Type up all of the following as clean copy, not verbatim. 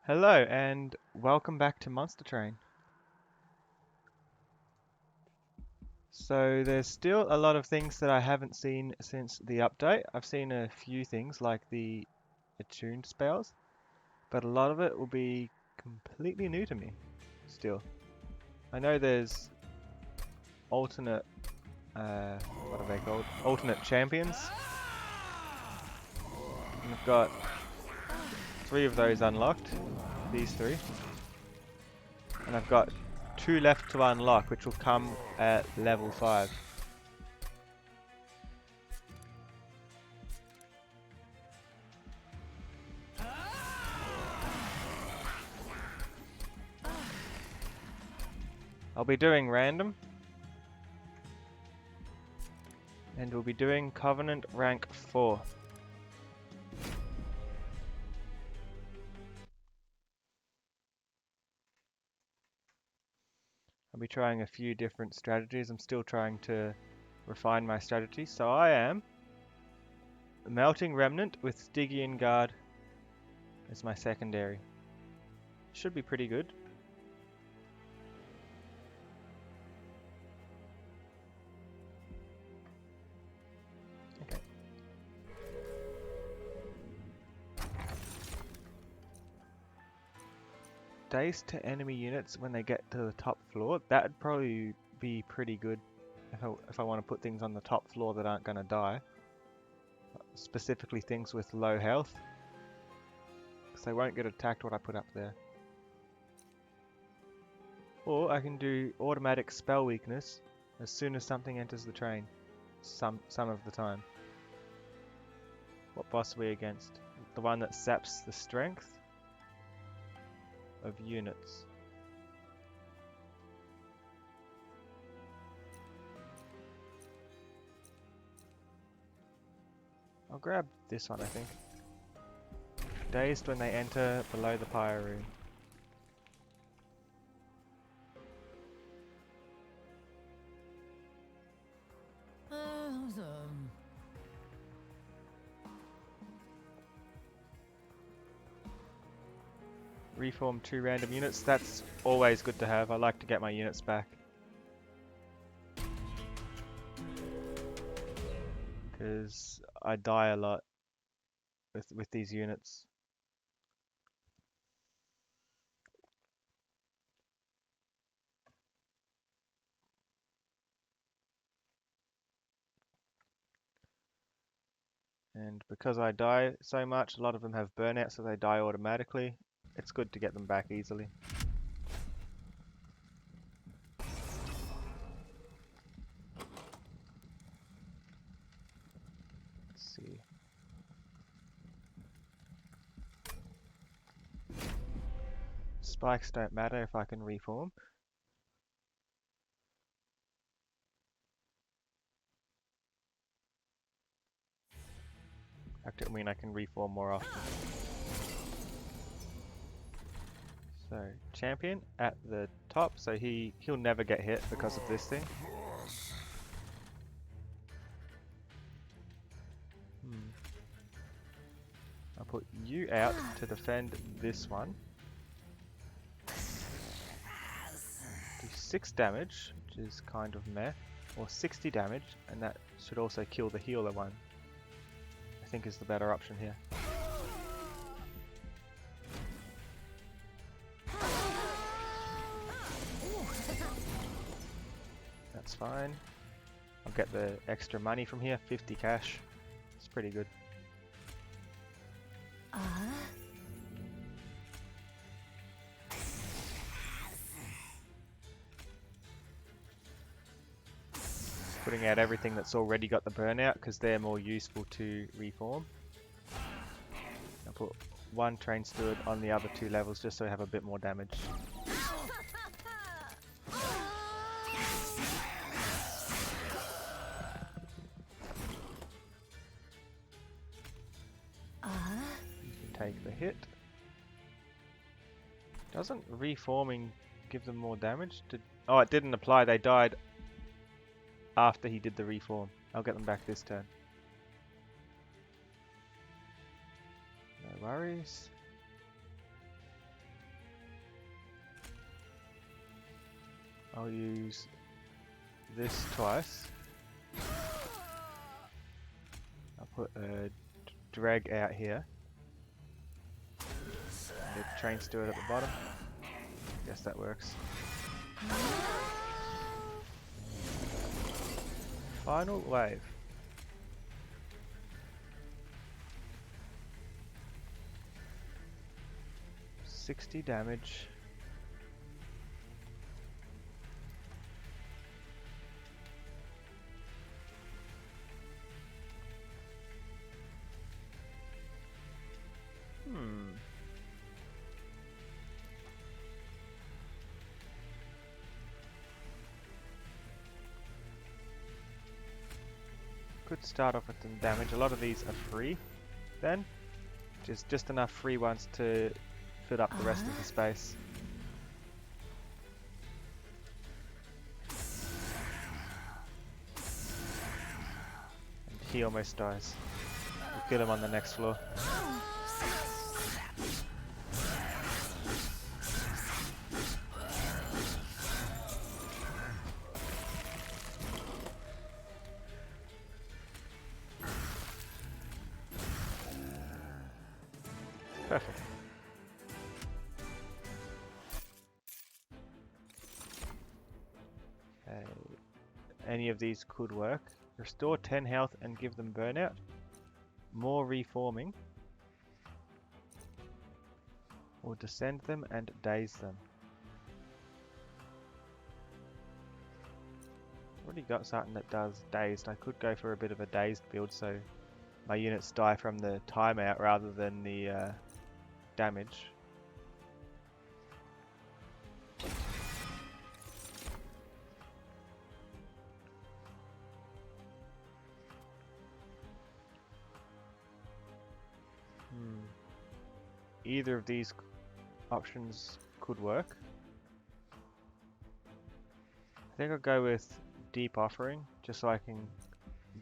Hello and welcome back to Monster Train. So there's still a lot of things that I haven't seen since the update. I've seen a few things like the attuned spells, but a lot of it will be completely new to me still. I know there's alternate, what are they called? Alternate champions. And I've got 3 of those unlocked, these 3. And I've got 2 left to unlock, which will come at level 5. I'll be doing random, and we'll be doing Covenant rank 4. I'll be trying a few different strategies. I'm still trying to refine my strategy. So I am Melting Remnant with Stygian Guard as my secondary. Should be pretty good. Okay. Daze to enemy units when they get to the top floor. That'd probably be pretty good if I want to put things on the top floor that aren't going to die. Specifically things with low health, because they won't get attacked what I put up there. Or I can do automatic spell weakness as soon as something enters the train. Some of the time. What boss are we against? The one that saps the strength of units. I'll grab this one, I think. Dazed when they enter below the pyre room. Reform 2 random units. That's always good to have. I like to get my units back. Because I die a lot with these units. And because I die so much, a lot of them have burnout, so they die automatically. It's good to get them back easily. Let's see. Spikes don't matter if I can reform. I mean, I can reform more often. So, champion at the top, so he'll never get hit because of this thing. I'll put you out to defend this one. Do 6 damage, which is kind of meh, or 60 damage, and that should also kill the healer one. I think is the better option here. That's fine. I'll get the extra money from here, 50 cash. It's pretty good. Putting out everything that's already got the burnout because they're more useful to reform. I'll put 1 train steward on the other 2 levels just so we have a bit more damage. You can take the hit. Doesn't reforming give them more damage? Oh, it didn't apply. They died after he did the reform. I'll get them back this turn. No worries. I'll use this twice. I'll put a drag out here. The train steward at the bottom. Guess that works. Final wave. $60 damage. Could start off with some damage. A lot of these are free then. Just enough free ones to fill up the rest of the space. And he almost dies. We'll kill him on the next floor. Perfect. Any of these could work. Restore 10 health and give them burnout. More reforming. Or descend them and daze them. Already got something that does dazed. I could go for a bit of a dazed build so my units die from the timeout rather than the damage. Either of these options could work. I think I'll go with Deep Offering just so I can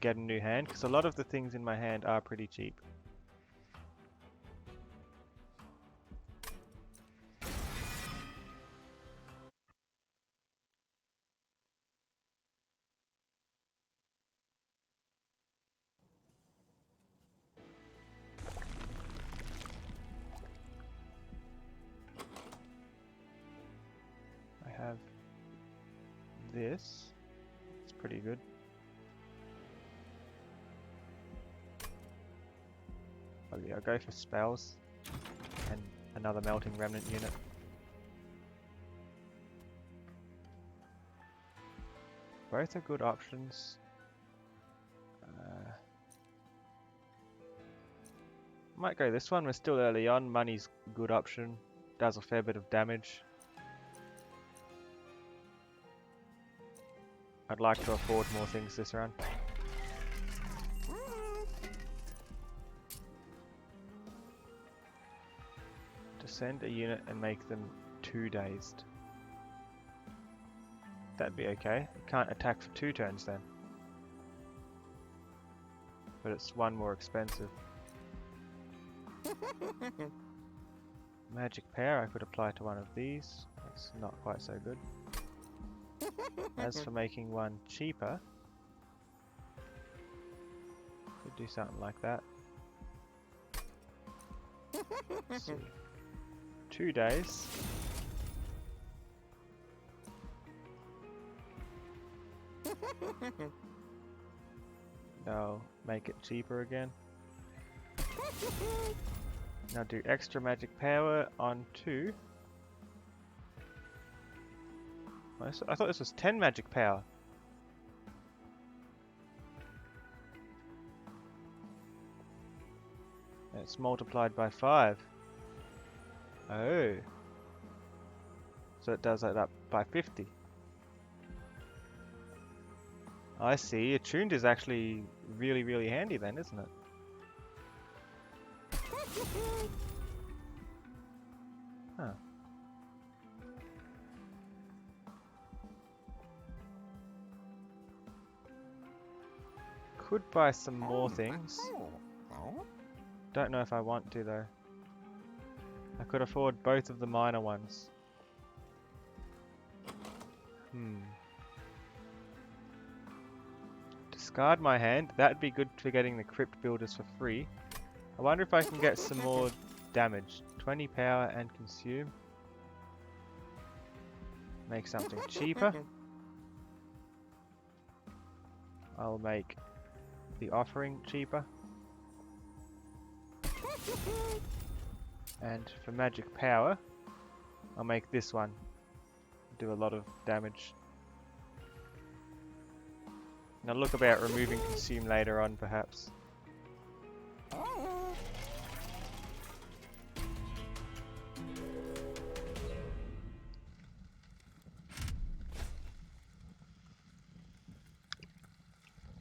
get a new hand, because a lot of the things in my hand are pretty cheap. I have this. It's pretty good. Oh yeah, I'll go for spells and another Melting Remnant unit. Both are good options. Might go this one. We're still early on. Money's a good option. Does a fair bit of damage. I'd like to afford more things this round. Descend a unit and make them 2 dazed. That'd be okay. You can't attack for 2 turns then. But it's 1 more expensive. Magic power I could apply to one of these. That's not quite so good. As for making 1 cheaper, could do something like that. Let's see. 2 days. Now make it cheaper again. Now do extra magic power on 2. I thought this was 10 magic power. It's multiplied by 5. Oh. So it does that up by 50. I see. Attuned is actually really, really handy then, isn't it? Huh. Could buy some more things. Don't know if I want to though. I could afford both of the minor ones. Hmm. Discard my hand. That'd be good for getting the crypt builders for free. I wonder if I can get some more damage. 20 power and consume. Make something cheaper. I'll make the offering cheaper. And for magic power, I'll make this one do a lot of damage. And I'll look about removing consume later on, perhaps.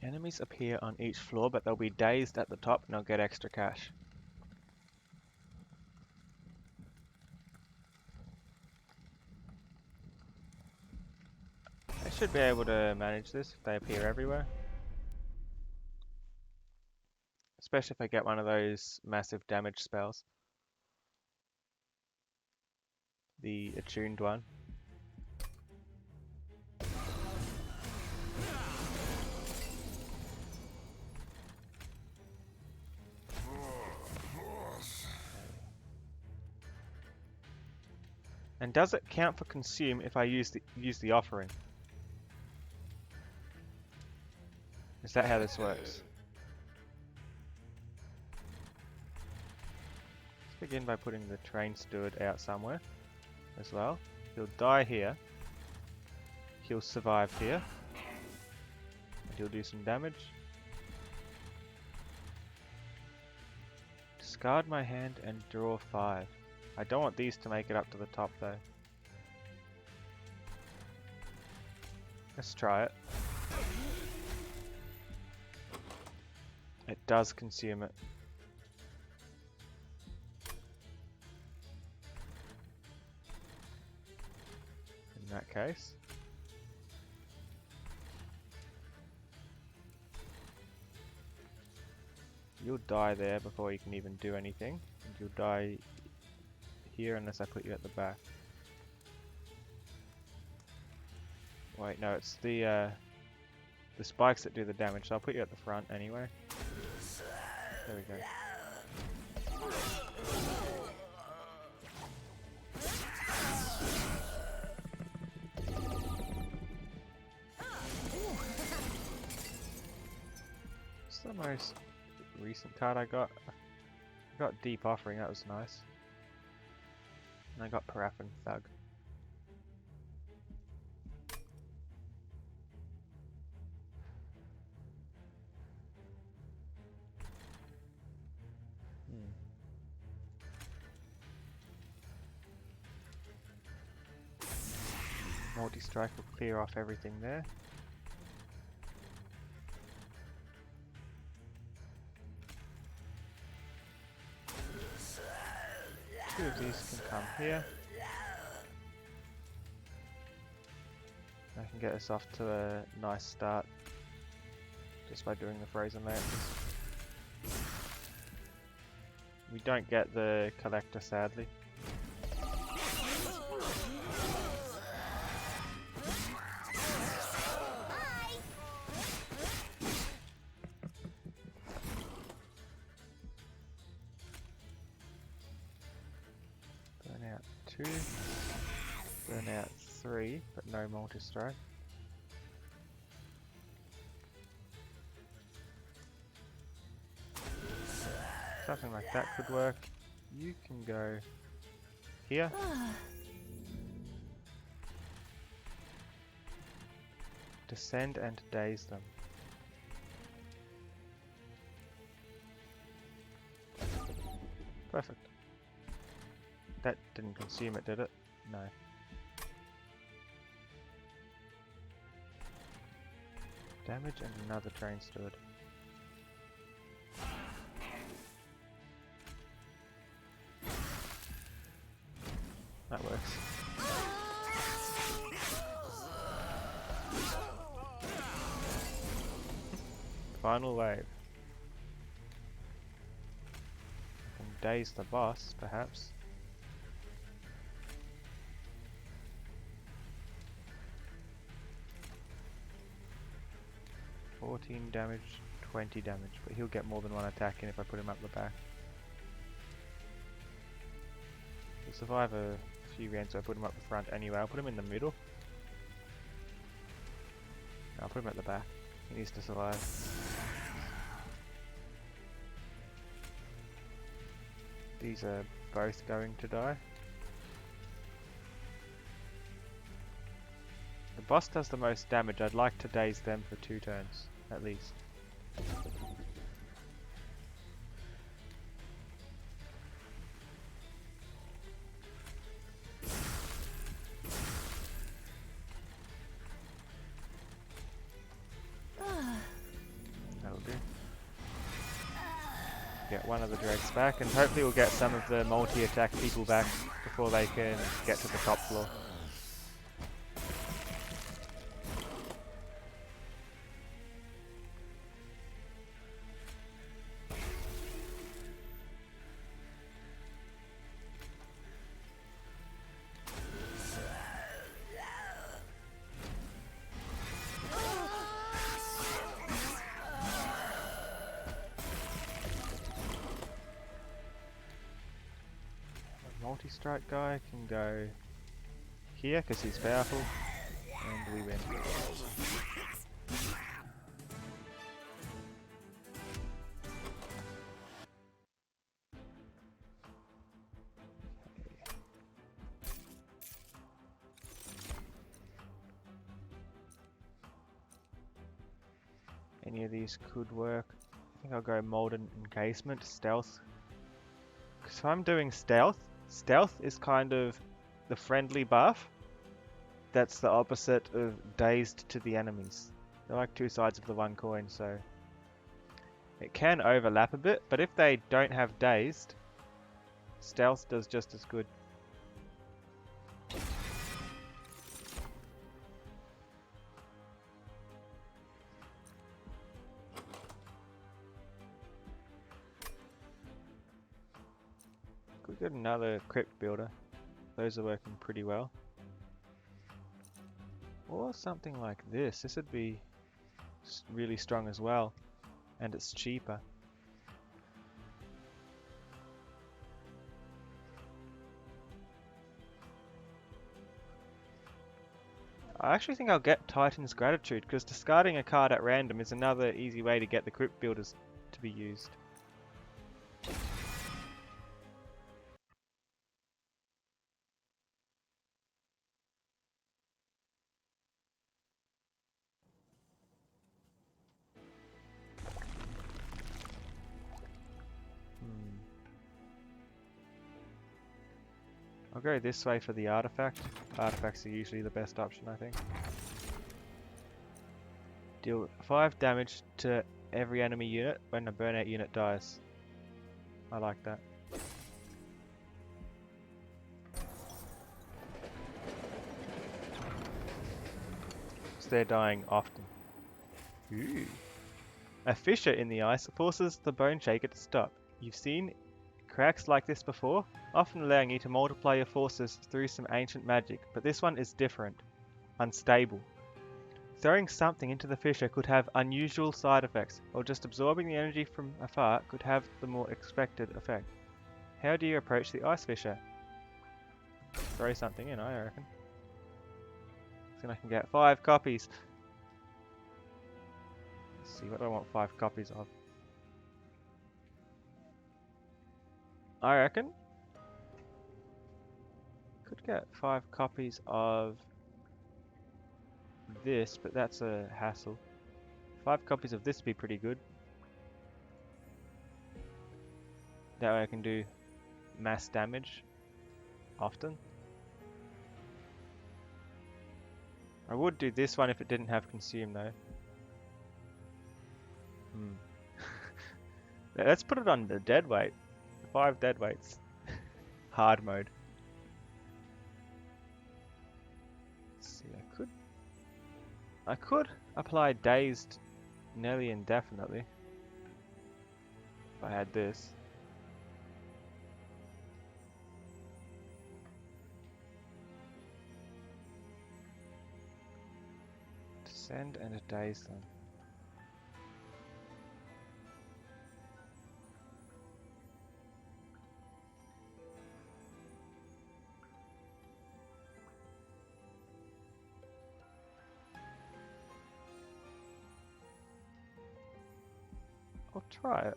Enemies appear on each floor, but they'll be dazed at the top and I'll get extra cash. I should be able to manage this if they appear everywhere. Especially if I get one of those massive damage spells. The attuned one. And does it count for consume if I use the offering? Is that how this works? Let's begin by putting the train steward out somewhere as well. He'll die here. He'll survive here. And he'll do some damage. Discard my hand and draw 5. I don't want these to make it up to the top though. Let's try it. It does consume it. In that case. You'll die there before you can even do anything. And you'll die here unless I put you at the back. Wait, no, it's the spikes that do the damage, so I'll put you at the front anyway. There we go. It's the most recent card I got. I got Deep Offering, that was nice. And I got Paraffin Thug. Multi-strike will clear off everything there. Two of these can come here. I can get us off to a nice start just by doing the frozen lances. We don't get the collector, sadly. Burn out 2, burn out 3, but no multi-strike. Something like that could work. You can go here. Descend and daze them. Perfect. That didn't consume it, did it? No. Damage and another train steward. That works. Final wave. I can daze the boss, perhaps. 17 damage, 20 damage, but he'll get more than one attack in if I put him up the back. He'll survive a few rounds, so I put him up the front anyway. I'll put him in the middle. I'll put him at the back. He needs to survive. These are both going to die. The boss does the most damage. I'd like to daze them for 2 turns, at least. That'll do. Get one of the dregs back, and hopefully we'll get some of the multi-attack people back before they can get to the top floor. Multi-strike guy can go here because he's powerful, and we win. Any of these could work. I think I'll go Molten Encasement, Stealth. Because if I'm doing Stealth, Stealth is kind of the friendly buff that's the opposite of Dazed to the enemies. They're like two sides of the one coin, so it can overlap a bit, but if they don't have Dazed, Stealth does just as good. Could get another Crypt Builder. Those are working pretty well. Or something like this. This would be really strong as well. And it's cheaper. I actually think I'll get Titan's Gratitude, because discarding a card at random is another easy way to get the Crypt Builders to be used. I'll go this way for the artifact. Artifacts are usually the best option, I think. Deal 5 damage to every enemy unit when a burnout unit dies. I like that. So they're dying often. Ooh. A fissure in the ice forces the Bone Shaker to stop. You've seen cracks like this before, often allowing you to multiply your forces through some ancient magic, but this one is different. Unstable. Throwing something into the fissure could have unusual side effects, or just absorbing the energy from afar could have the more expected effect. How do you approach the ice fissure? Throw something in, I reckon. So I can get 5 copies. Let's see, what do I want 5 copies of? I reckon could get 5 copies of this, but that's a hassle. 5 copies of this would be pretty good. That way I can do mass damage often. I would do this one if it didn't have consume though. Let's put it on the dead weight. 5 dead weights. Hard mode. Let's see, I could apply dazed nearly indefinitely if I had this. Descend and daze them. try it.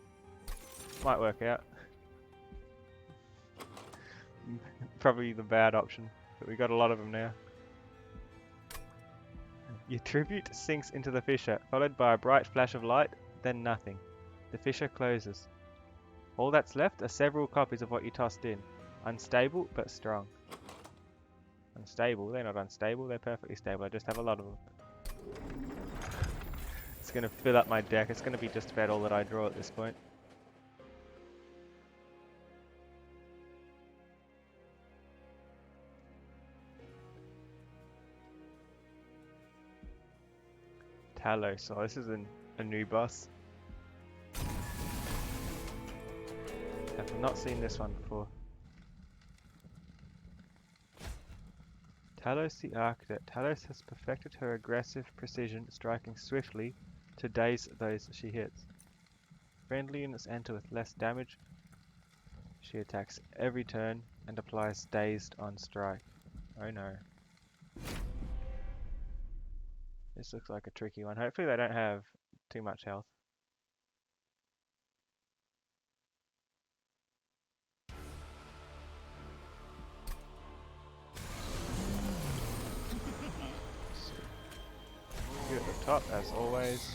Might work out. Probably the bad option, but we got a lot of them now. Your tribute sinks into the fissure, followed by a bright flash of light, then nothing. The fissure closes. All that's left are several copies of what you tossed in. Unstable, but strong. Unstable? They're not unstable, they're perfectly stable. I just have a lot of them. It's going to fill up my deck. It's going to be just about all that I draw at this point. Talos. Oh, this is a new boss. I've not seen this one before. Talos the Architect. Talos has perfected her aggressive precision, striking swiftly to daze those she hits. Friendly units enter with less damage. She attacks every turn and applies dazed on strike. Oh no. This looks like a tricky one. Hopefully they don't have too much health. You at the top as always.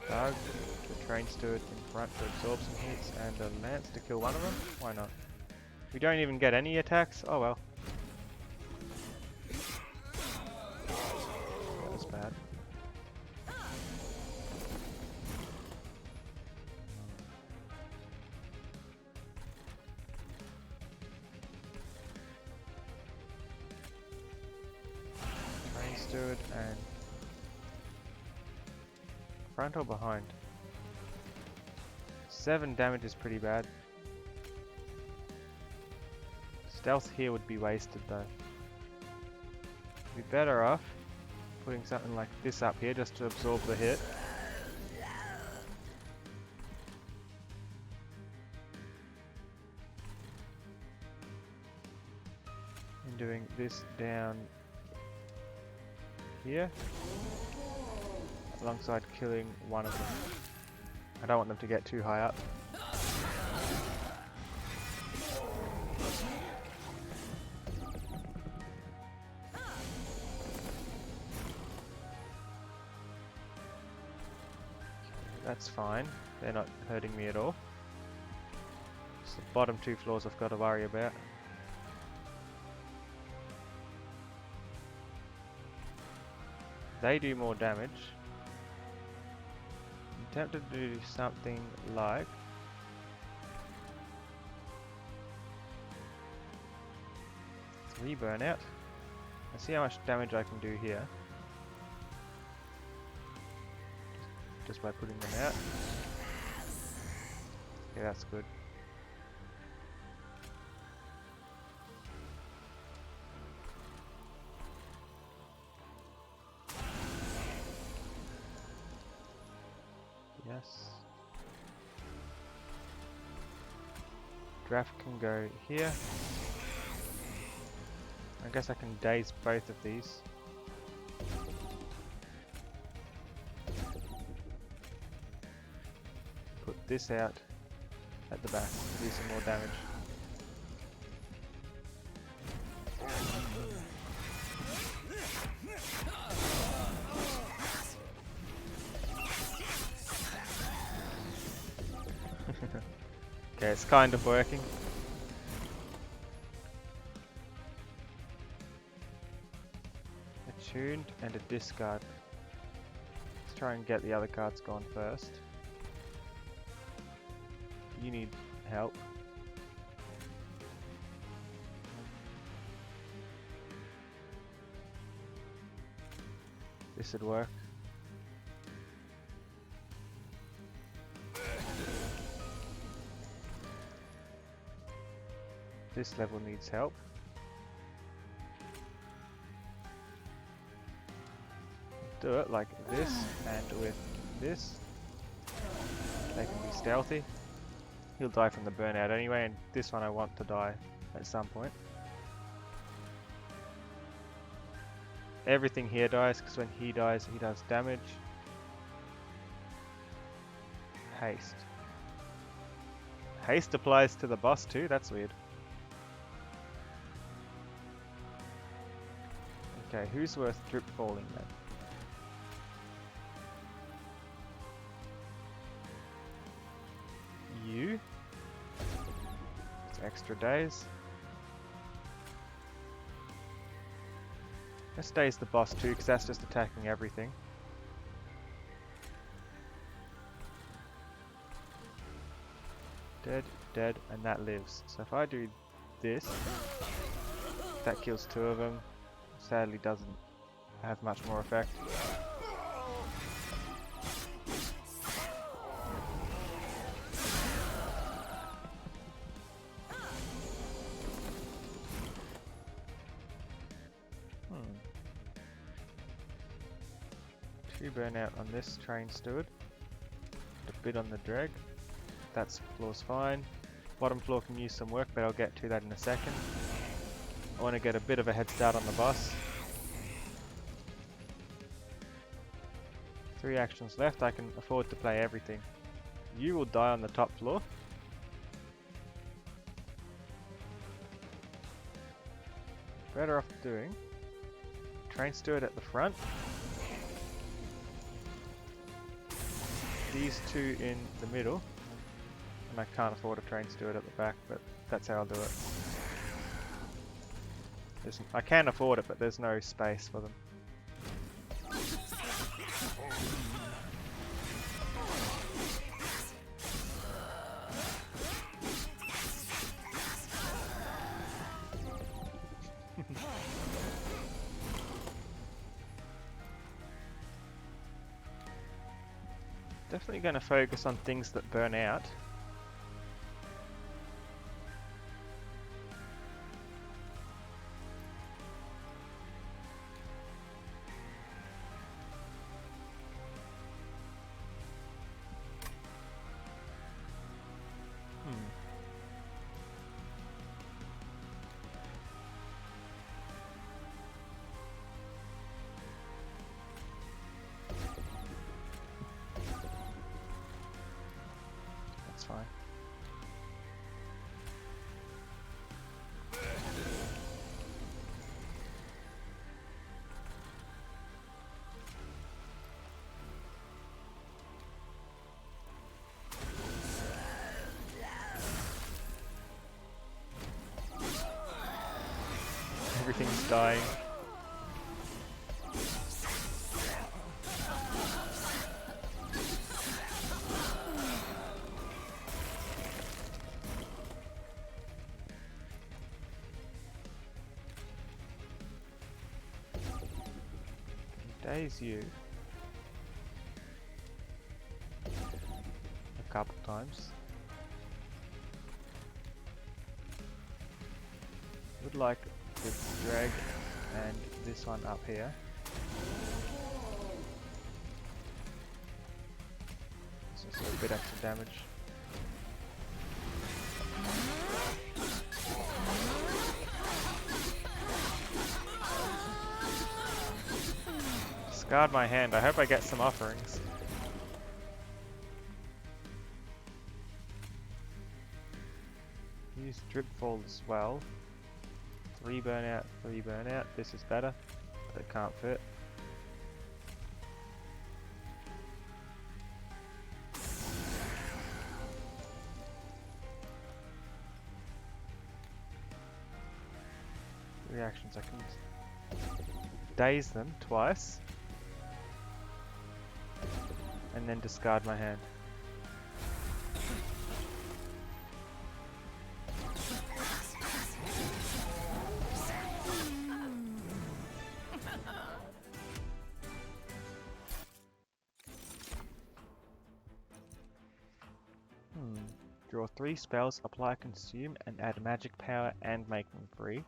Thug, the train steward in front to absorb some hits, and a lance to kill one of them? Why not? We don't even get any attacks? Oh well. That was bad. Train steward and front or behind? 7 damage is pretty bad. Stealth here would be wasted though. Be better off putting something like this up here just to absorb the hit. And doing this down here. Alongside killing one of them. I don't want them to get too high up. That's fine. They're not hurting me at all. It's the bottom 2 floors I've got to worry about. They do more damage. I'm tempted to do something like three burnout. Let's see how much damage I can do here. Just by putting them out. Yeah, that's good. Yes. Draft can go here. I guess I can daze both of these. Put this out at the back to do some more damage. Okay, it's kind of working. Attuned and a discard. Let's try and get the other cards gone first. You need help. This would work. This level needs help. Do it like this and with this. They can be stealthy. He'll die from the burnout anyway, and this one I want to die at some point. Everything here dies, because when he dies, he does damage. Haste. Haste applies to the boss too, that's weird. Okay, who's worth drip falling then? You. It's extra days. This day's the boss too, because that's just attacking everything. Dead, dead, and that lives. So if I do this, that kills 2 of them. Sadly doesn't have much more effect. Two burnout on this train steward. A bit on the dreg. That's floor's fine. Bottom floor can use some work, but I'll get to that in a second. I want to get a bit of a head start on the boss. 3 actions left, I can afford to play everything. You will die on the top floor. Better off doing train steward at the front. These 2 in the middle. And I can't afford a train steward at the back, but that's how I'll do it. I can afford it, but there's no space for them. Definitely going to focus on things that burn out. That's fine. Everything's dying. Daze you a couple times. Would like to drag and this one up here. So it's a bit extra damage. Discard my hand. I hope I get some offerings. Use drip fall as well. 3 burnout, 3 burnout. This is better, but it can't fit. Reactions, I can daze them twice and then discard my hand. Draw 3 spells, apply consume, and add magic power and make them free.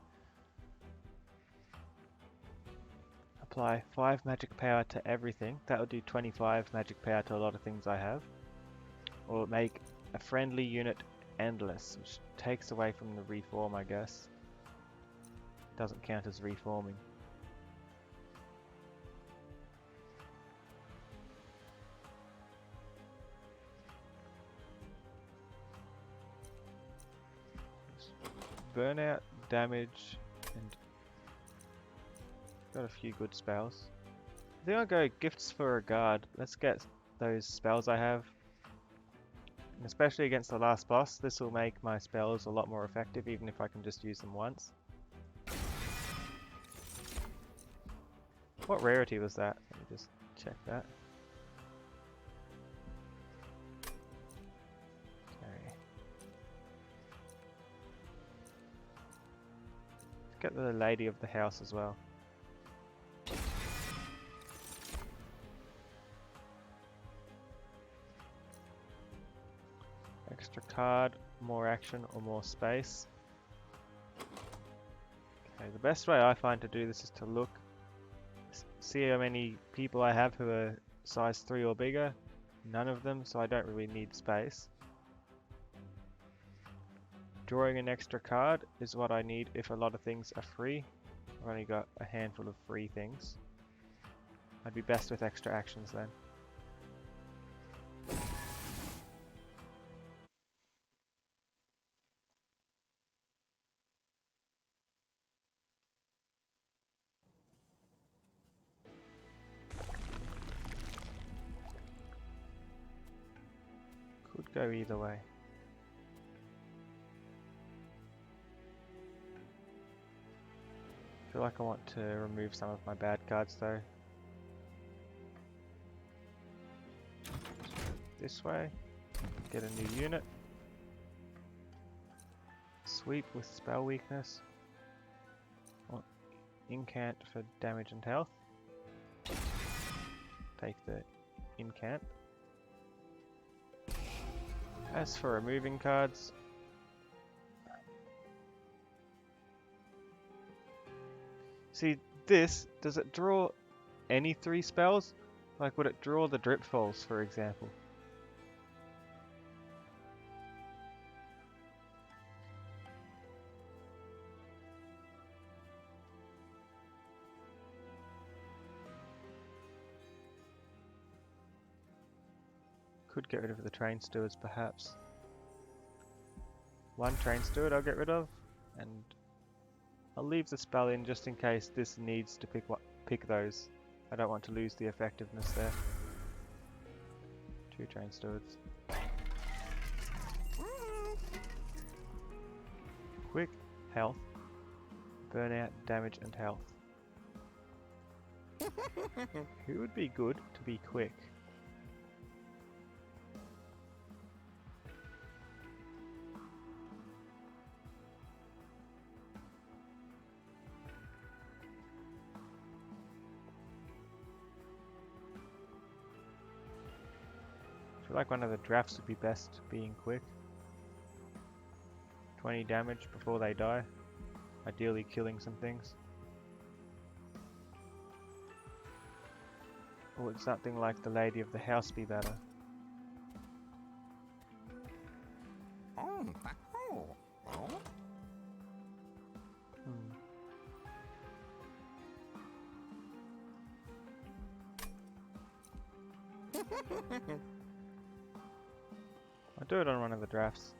Apply 5 magic power to everything. That would do 25 magic power to a lot of things I have. Or make a friendly unit endless, which takes away from the reform, I guess. Doesn't count as reforming. burnout, damage, and got a few good spells. I think I'll go gifts for a guard. Let's get those spells I have. And especially against the last boss, this will make my spells a lot more effective even if I can just use them once. What rarity was that? Let me just check that. Okay. Let's get the lady of the house as well. Extra card, more action or more space. Okay, the best way I find to do this is to look, see how many people I have who are size 3 or bigger. None of them, so I don't really need space. Drawing an extra card is what I need if a lot of things are free. I've only got a handful of free things. I'd be best with extra actions then. Could go either way. I feel like I want to remove some of my bad cards though. This way, get a new unit. Sweep with spell weakness. Want incant for damage and health. Take the incant. As for removing cards, see this, does it draw any 3 spells? Like would it draw the drip falls for example? Could get rid of the train stewards perhaps. One train steward I'll get rid of, and I'll leave the spell in just in case this needs to pick those. I don't want to lose the effectiveness there. 2 train stewards. Quick, health, burnout, damage and health. Who would be good to be quick? I feel like one of the drafts would be best being quick. 20 damage before they die. Ideally killing some things. Or would something like the Lady of the House be better? I'll do it on one of the drafts.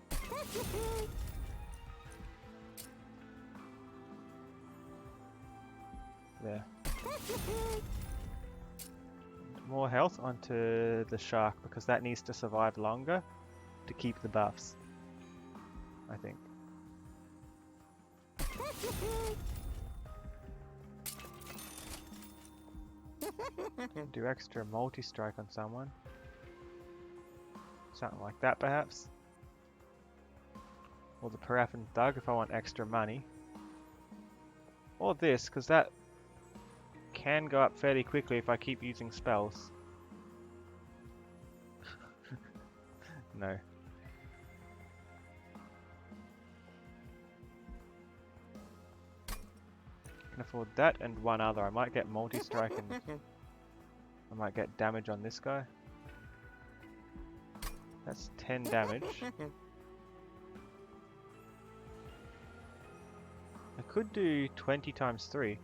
There. More health onto the shark because that needs to survive longer to keep the buffs, I think. Do extra multi-strike on someone. Something like that perhaps. Or the Paraffin Thug if I want extra money. Or this, because that can go up fairly quickly if I keep using spells. No. Can afford that and one other. I might get multi-strike and I might get damage on this guy. That's 10 damage. I could do 20 times 3.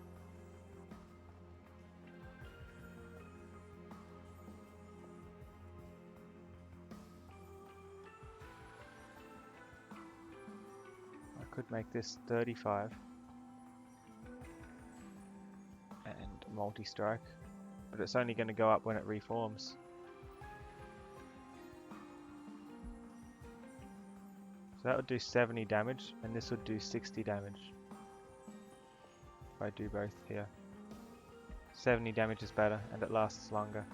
I could make this 35 and multi-strike, but it's only going to go up when it reforms. So that would do 70 damage, and this would do 60 damage. If I do both here. 70 damage is better, and it lasts longer.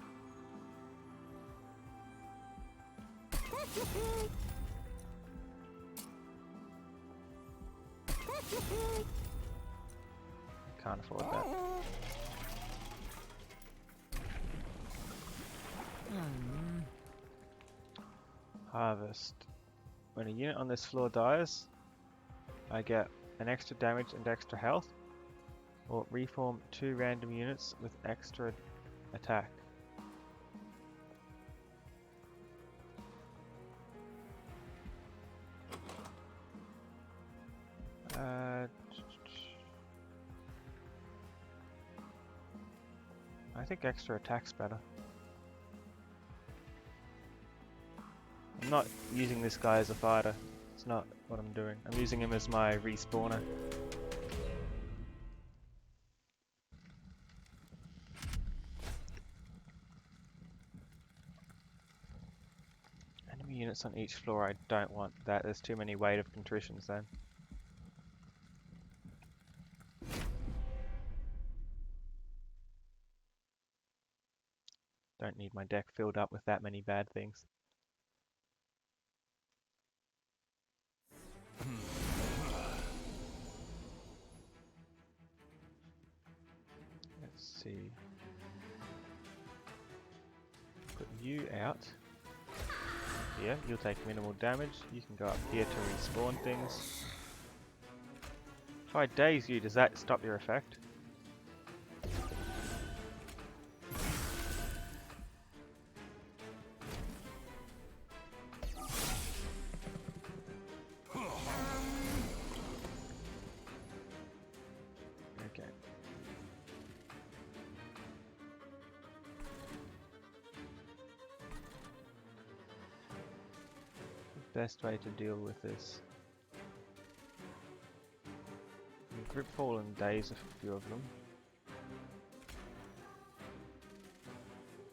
I can't afford that. Harvest. When a unit on this floor dies, I get an extra damage and extra health, or reform 2 random units with extra attack. I think extra attack's better. I'm not using this guy as a fighter. It's not what I'm doing. I'm using him as my respawner. Enemy units on each floor, I don't want that. There's too many weight of contritions then. Don't need my deck filled up with that many bad things. Let's see. Put you out. Here, you'll take minimal damage. You can go up here to respawn things. If I daze you, does that stop your effect? Okay. Best way to deal with this. Grip Fall and daze a few of them.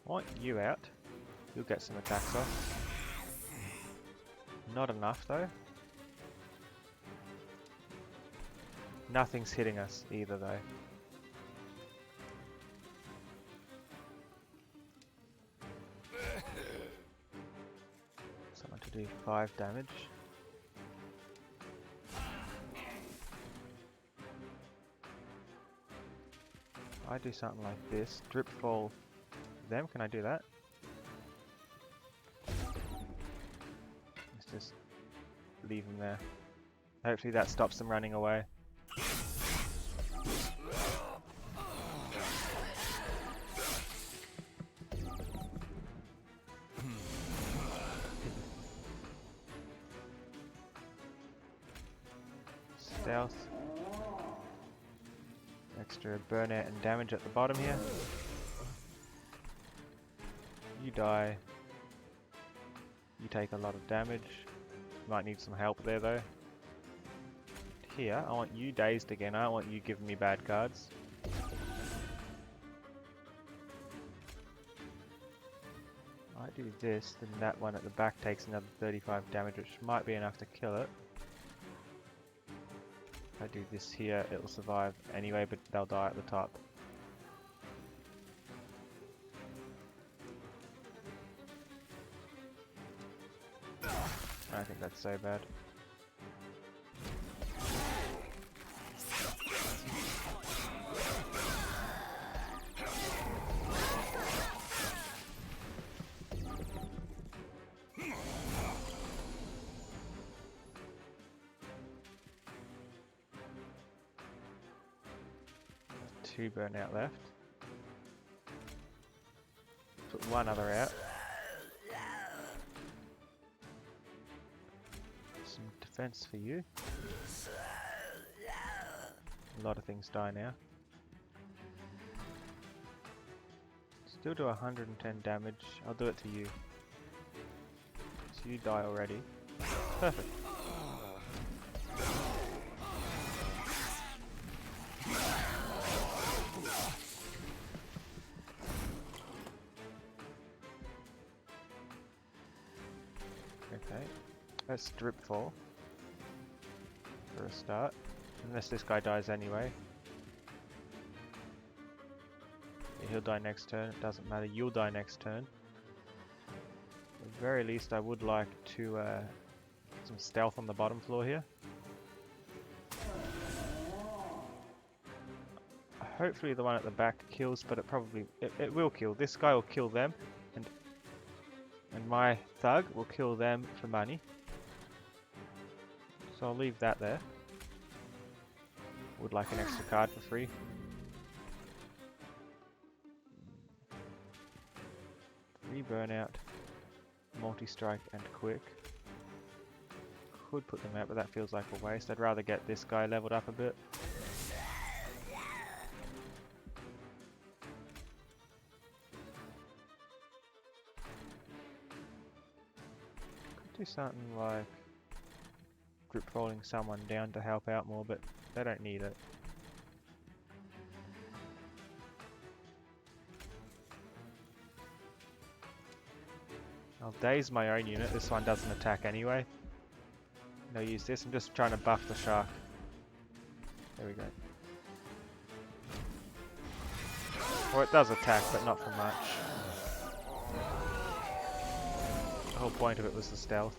I want you out. You'll get some attacks off. Not enough though. Nothing's hitting us either though. Someone to do 5 damage. I do something like this. Drip Fall them. Can I do that? Let's just leave them there. Hopefully that stops them running away. Stealth. Extra burnout and damage at the bottom here. You die. You take a lot of damage. Might need some help there though. Here, I want you dazed again. I don't want you giving me bad cards. I do this, then that one at the back takes another 35 damage, which might be enough to kill it. If I do this here, it will survive anyway, but they'll die at the top. I don't think that's so bad. Two burnout left. Put one other out. Some defense for you. A lot of things die now. Still do 110 damage. I'll do it to you. So you die already. Perfect. Okay, let's drip fall for a start. Unless this guy dies anyway. Yeah, he'll die next turn, it doesn't matter, you'll die next turn. At the very least I would like to put some stealth on the bottom floor here. Hopefully the one at the back kills, but it will kill. This guy will kill them, and my thug will kill them for money. So I'll leave that there. Would like an extra card for free. Free burnout, multi-strike and quick. Could put them out, but that feels like a waste. I'd rather get this guy leveled up a bit. Could do something like drip falling someone down to help out more, but they don't need it. I'll daze my own unit. This one doesn't attack anyway. No use this. I'm just trying to buff the shark. There we go. Or it does attack, but not for much. The whole point of it was the stealth.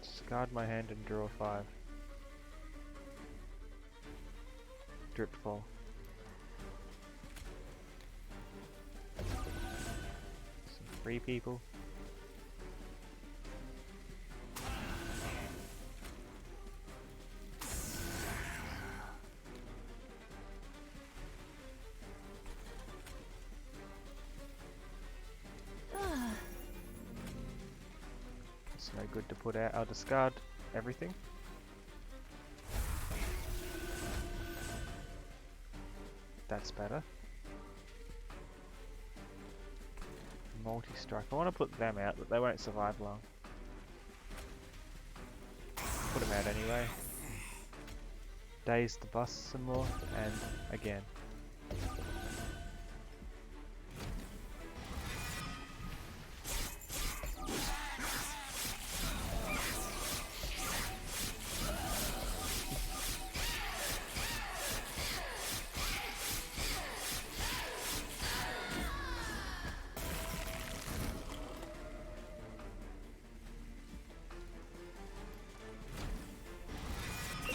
Discard my hand and draw 5. Drip fall. Some free people. It's no good to put out. I'll discard everything. That's better. Multi-strike. I want to put them out, but they won't survive long. Put them out anyway. Daze the boss some more, and again.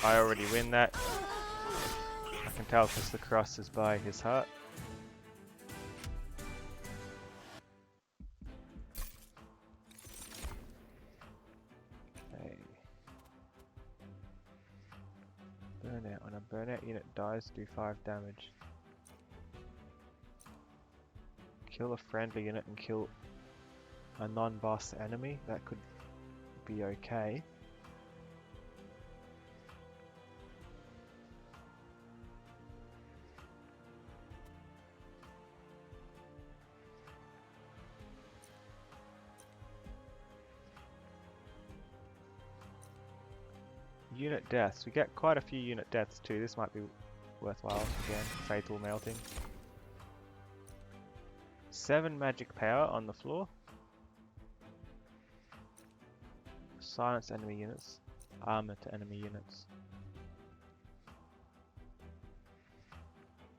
I already win that. I can tell because the cross is by his heart. Okay. Burnout. When a burnout unit dies, do 5 damage. Kill a friendly unit and kill a non-boss enemy. That could be okay. Unit deaths. We get quite a few unit deaths too. This might be worthwhile. Again, fatal melting. 7 magic power on the floor. Silence enemy units. Armor to enemy units.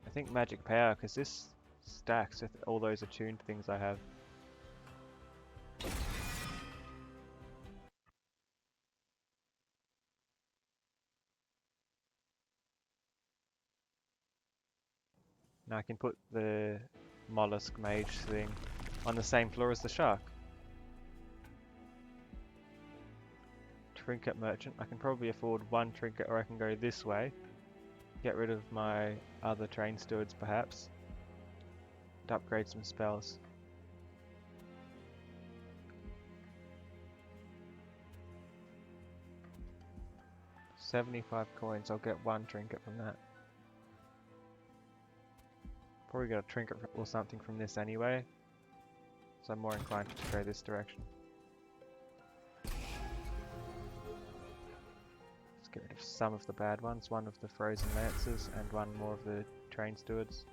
I think magic power because this stacks with all those attuned things I have. Now I can put the mollusk mage thing on the same floor as the shark. Trinket merchant. I can probably afford 1 trinket, or I can go this way. Get rid of my other train stewards perhaps. And upgrade some spells. $75 coins. I'll get 1 trinket from that. Probably get a trinket or something from this anyway, so I'm more inclined to go this direction. Let's get rid of some of the bad ones, 1 of the frozen lancers and 1 more of the train stewards.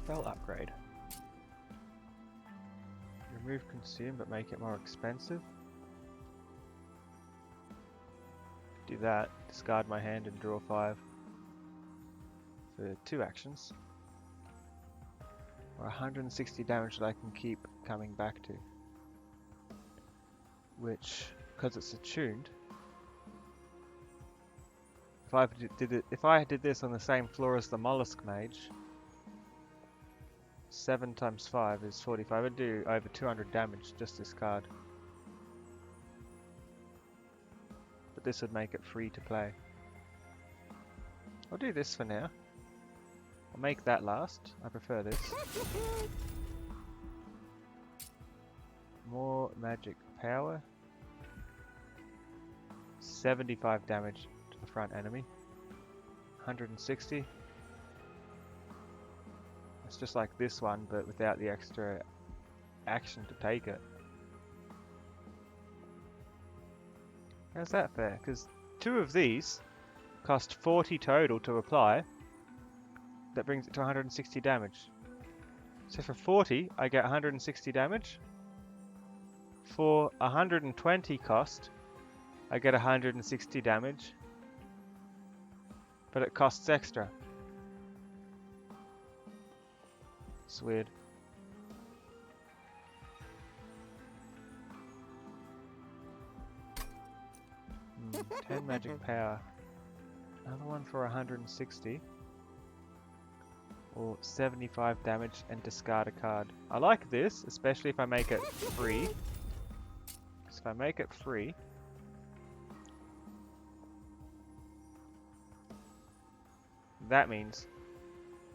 Spell upgrade. Remove consume but make it more expensive. Do that. Discard my hand and draw 5 for 2 actions. Or 160 damage that I can keep coming back to. Which, because it's attuned, if I did this on the same floor as the Mollusk Mage, 7 times 5 is 45. I'd do over 200 damage, just this card. But this would make it free to play. I'll do this for now. I'll make that last. I prefer this. More magic power. 75 damage to the front enemy. 160. It's just like this one, but without the extra action to take it. How's that fair? Because 2 of these cost 40 total to apply. That brings it to 160 damage. So for 40, I get 160 damage. For 120 cost, I get 160 damage. But it costs extra. It's weird. 10 magic power. Another one for 160. Or 75 damage and discard a card. I like this, especially if I make it free. So if I make it free, that means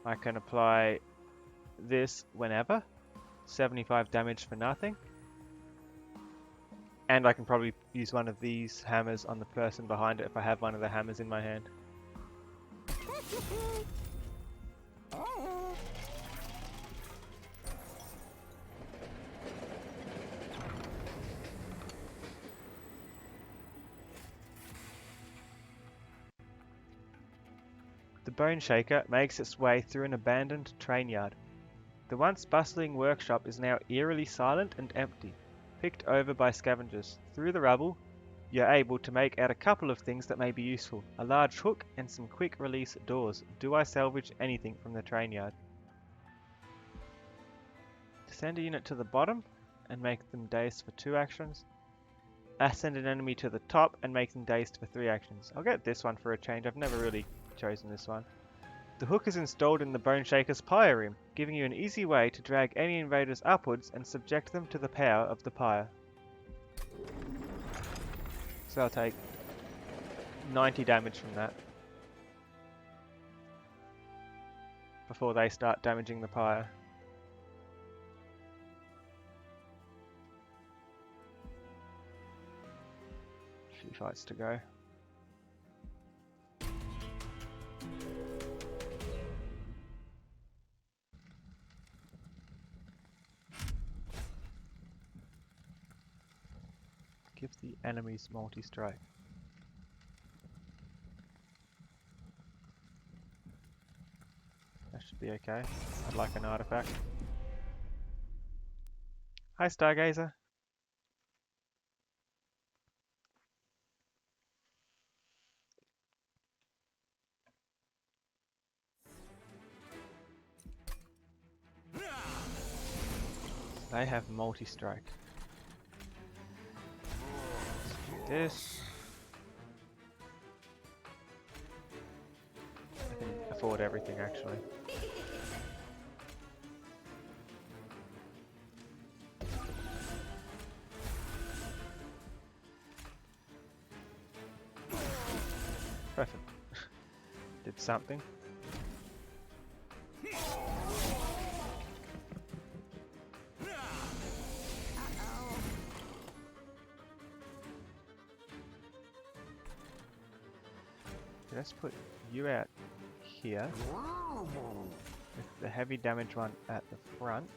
I can apply this whenever. 75 damage for nothing. And I can probably use one of these hammers on the person behind it if I have one of the hammers in my hand. The Bone Shaker makes its way through an abandoned train yard. The once bustling workshop is now eerily silent and empty, picked over by scavengers. Through the rubble, you're able to make out a couple of things that may be useful. A large hook and some quick release doors. Do I salvage anything from the train yard? Send a unit to the bottom and make them dazed for 2 actions. Ascend an enemy to the top and make them dazed for 3 actions. I'll get this one for a change. I've never really chosen this one. The hook is installed in the Bone Shaker's pyre room, giving you an easy way to drag any invaders upwards and subject them to the power of the pyre. So I'll take 90 damage from that before they start damaging the pyre. A few fights to go. Give the enemies multi-strike. That should be okay. I'd like an artifact. Hi, Stargazer. They have multi-strike. This. I can afford everything actually. Perfect. Did something. Let's put you out here with the heavy damage one at the front.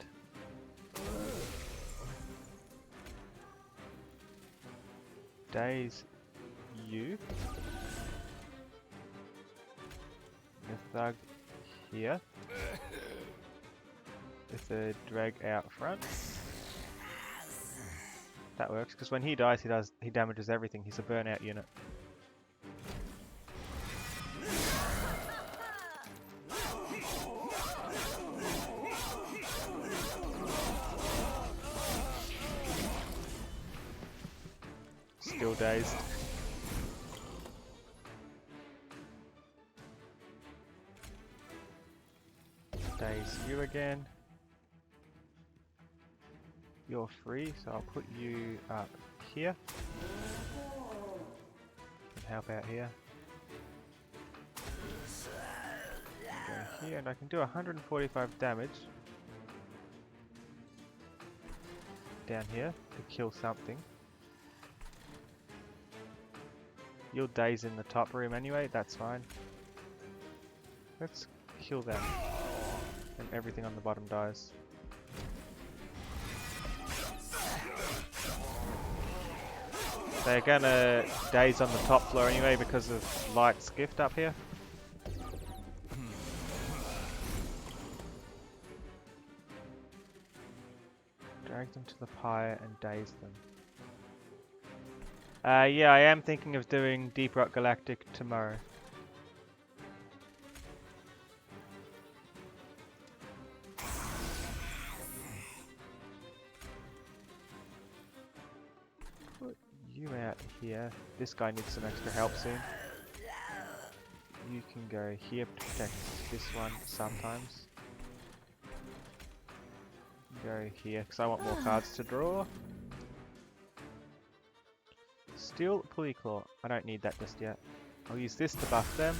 Daze you. The thug here. with the drag out front. That works, because when he dies, he damages everything. He's a burnout unit. Still dazed. Daze you again. You're free, so I'll put you up here. And help out here. Go here, and I can do 145 damage down here to kill something. You'll daze in the top room anyway, that's fine. Let's kill them. And everything on the bottom dies. They're gonna daze on the top floor anyway because of Light's gift up here. Drag them to the pyre and daze them. Yeah, I am thinking of doing Deep Rock Galactic tomorrow. Put you out here. This guy needs some extra help soon. You can go here to protect this one sometimes. Go here because I want more cards to draw. Steel Pulley Claw. I don't need that just yet. I'll use this to buff them,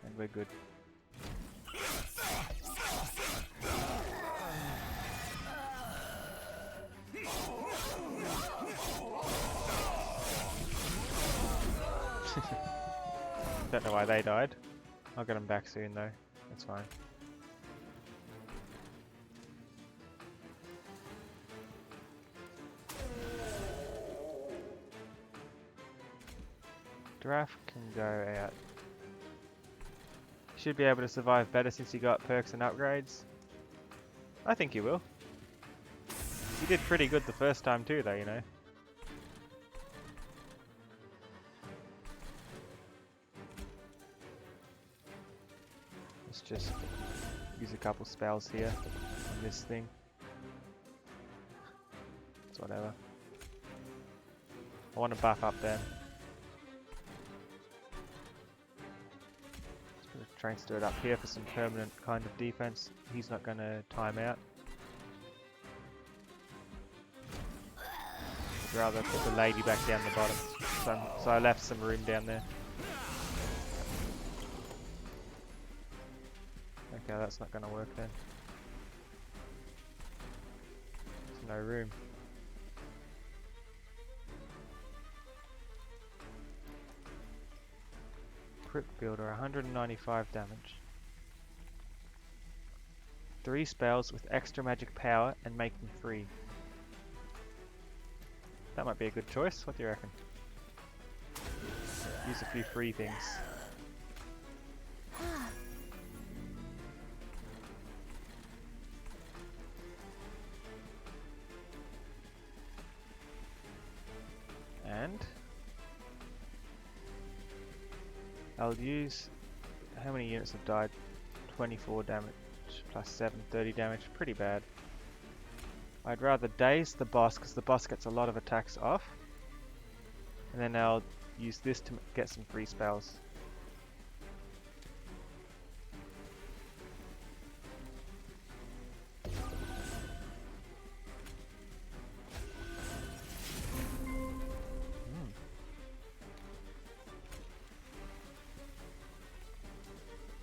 and we're good. Don't know why they died. I'll get them back soon though. That's fine. Giraffe can go out. Should be able to survive better since he got perks and upgrades. I think he will. He did pretty good the first time too though, you know. Let's just use a couple spells here on this thing. It's whatever. I want to buff up them. Train stirred up here for some permanent kind of defense. He's not going to time out. I'd rather put the lady back down the bottom. So I left some room down there. Okay, that's not going to work then. There's no room. Crypt Builder, 195 damage. 3 spells with extra magic power and make them free. That might be a good choice. What do you reckon? Use a few free things. And I'll use, how many units have died? 24 damage plus 7, 30 damage, pretty bad. I'd rather daze the boss because the boss gets a lot of attacks off. And then I'll use this to get some free spells.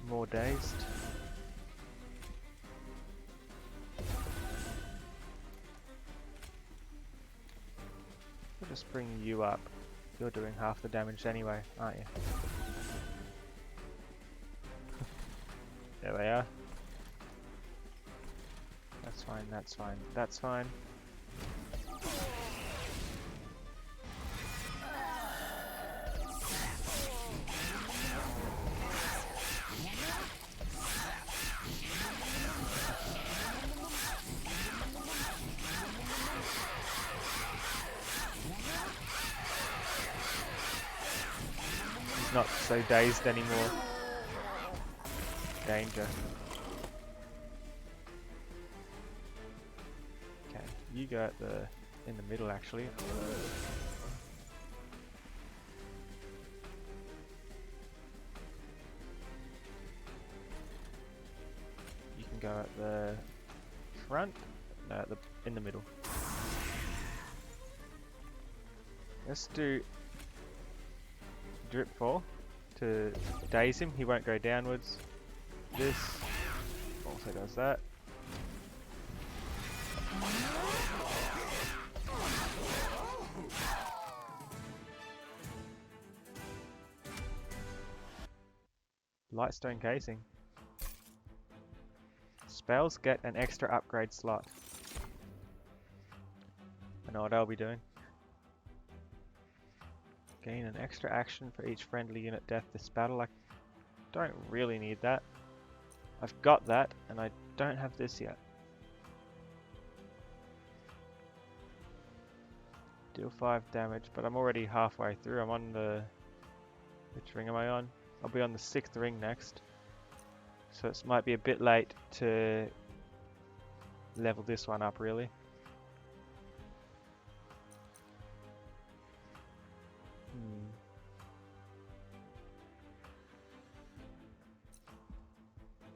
More dazed. We'll just bring you up. You're doing half the damage anyway, aren't you? There they are. That's fine, that's fine, that's fine. not so dazed anymore. Danger. Okay, you go in the middle actually. You can go at the front, no, in the middle. Let's do drip fall to daze him. He won't go downwards. This also does that. Lightstone casing. Spells get an extra upgrade slot. I know what I'll be doing. Gain an extra action for each friendly unit death this battle. I don't really need that. I've got that, and I don't have this yet. Deal 5 damage, but I'm already halfway through. I'm on the... Which ring am I on? I'll be on the 6th ring next. So it might be a bit late to level this one up, really.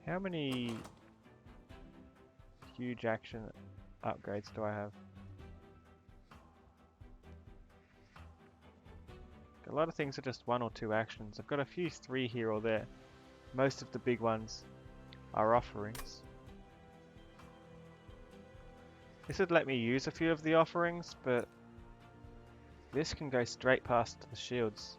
How many huge action upgrades do I have? A lot of things are just 1 or 2 actions. I've got a few 3 here or there. Most of the big ones are offerings. This would let me use a few of the offerings, but this can go straight past the shields.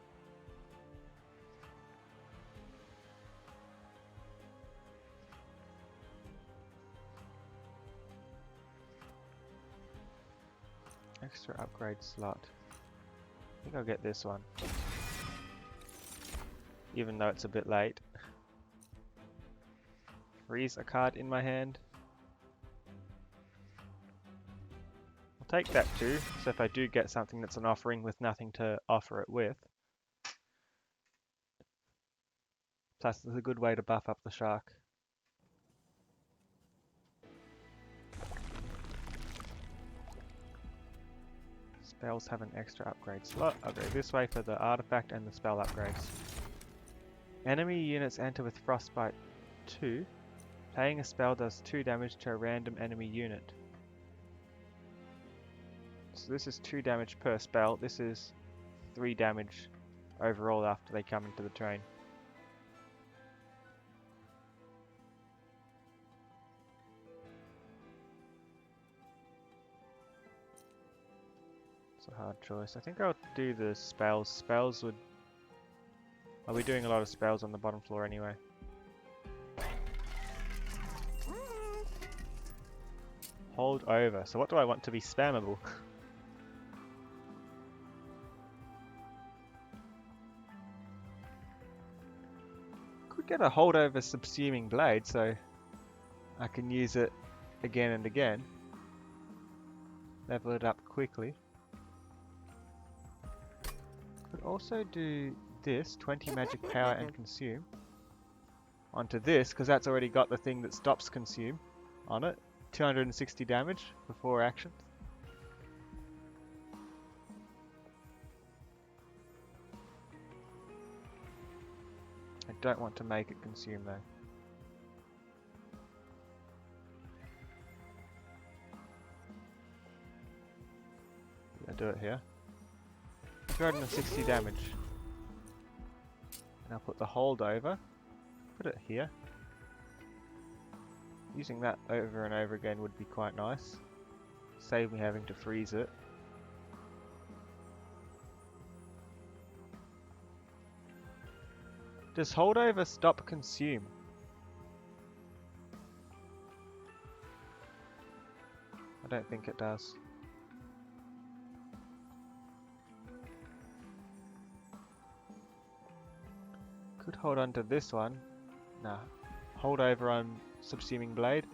Extra upgrade slot. I think I'll get this one. Even though it's a bit late. Freeze a card in my hand. I'll take that too, so if I do get something that's an offering with nothing to offer it with. Plus it's a good way to buff up the shark. Spells have an extra upgrade slot. I'll go this way for the artifact and the spell upgrades. Enemy units enter with Frostbite 2. Playing a spell does 2 damage to a random enemy unit. So this is 2 damage per spell. This is 3 damage overall after they come into the train. It's a hard choice. I think I'll do the spells. Spells would... I'll be doing a lot of spells on the bottom floor anyway. Hold over. So what do I want to be spammable? Could get a hold over subsuming blade so I can use it again and again. Level it up quickly. Could also do this, 20 magic power and consume. Onto this, because that's already got the thing that stops consume on it. 260 damage for 4 actions. I don't want to make it consume though. I'll do it here. 260 damage. And I'll put the hold over. Put it here. Using that over and over again would be quite nice. Save me having to freeze it. Does holdover stop consume? I don't think it does. Could hold on to this one. Nah. Hold over on subsuming blade.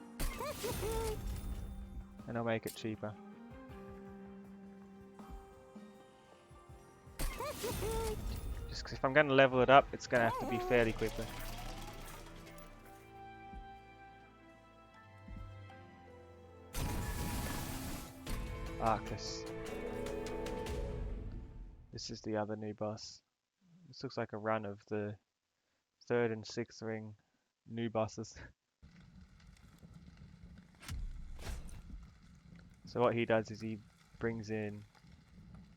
And I'll make it cheaper. Just 'cause if I'm going to level it up, it's going to have to be fairly quickly. Arcus. This is the other new boss. This looks like a run of the 3rd and 6th ring new bosses. So what he does is he brings in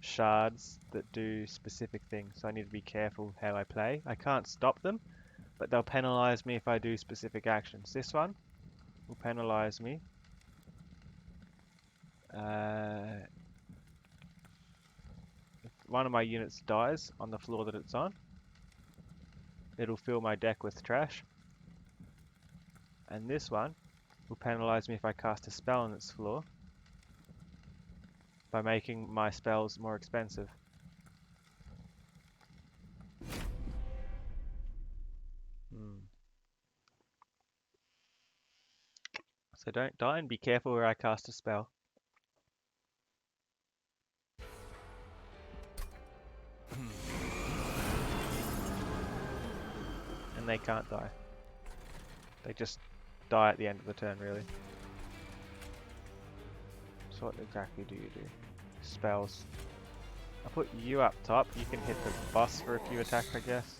shards that do specific things. So I need to be careful how I play. I can't stop them, but they'll penalize me if I do specific actions. This one will penalize me. If one of my units dies on the floor that it's on, it'll fill my deck with trash. And this one will penalize me if I cast a spell on its floor by making my spells more expensive. So don't die and be careful where I cast a spell. And they can't die. They just die at the end of the turn, really. So what exactly do you do? Spells. I'll put you up top. You can hit the boss for a few attacks, I guess.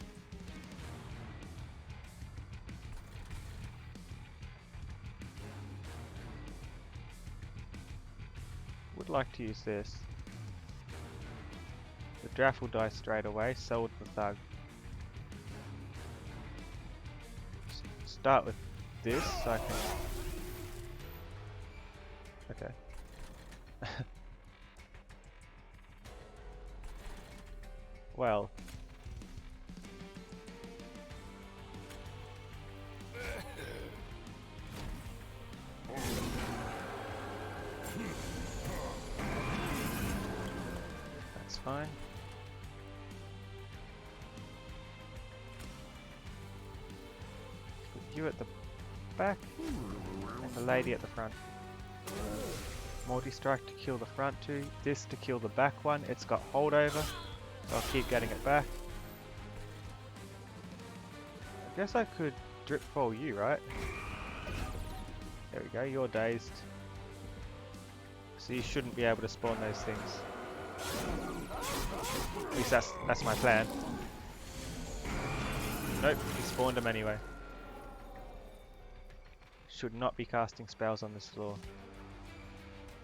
Would like to use this. The draft will die straight away, so would the thug. Start with this, so I can... Okay. Well. That's fine. Put you at the back and the lady at the front. Multi-strike to kill the front two, this to kill the back one. It's got holdover, so I'll keep getting it back. I guess I could drip fall you, right? There we go, you're dazed. So you shouldn't be able to spawn those things. At least that's my plan. Nope, he spawned them anyway. Should not be casting spells on this floor.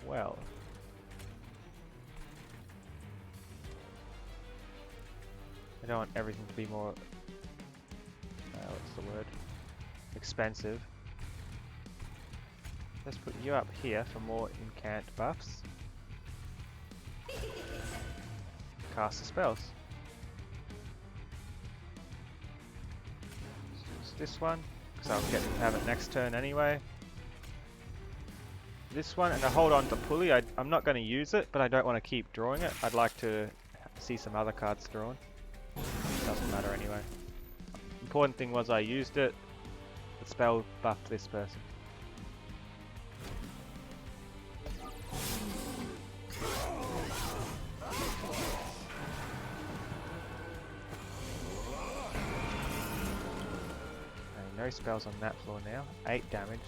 Well. I don't want everything to be more... what's the word? Expensive. Let's put you up here for more incant buffs. Cast the spells. Let's use this one, because I'll get to have it next turn anyway. This one, and I hold on to pulley. I'm not going to use it, but I don't want to keep drawing it. I'd like to see some other cards drawn. Doesn't matter anyway. Important thing was I used it. The spell buffed this person. No spells on that floor now. 8 damage.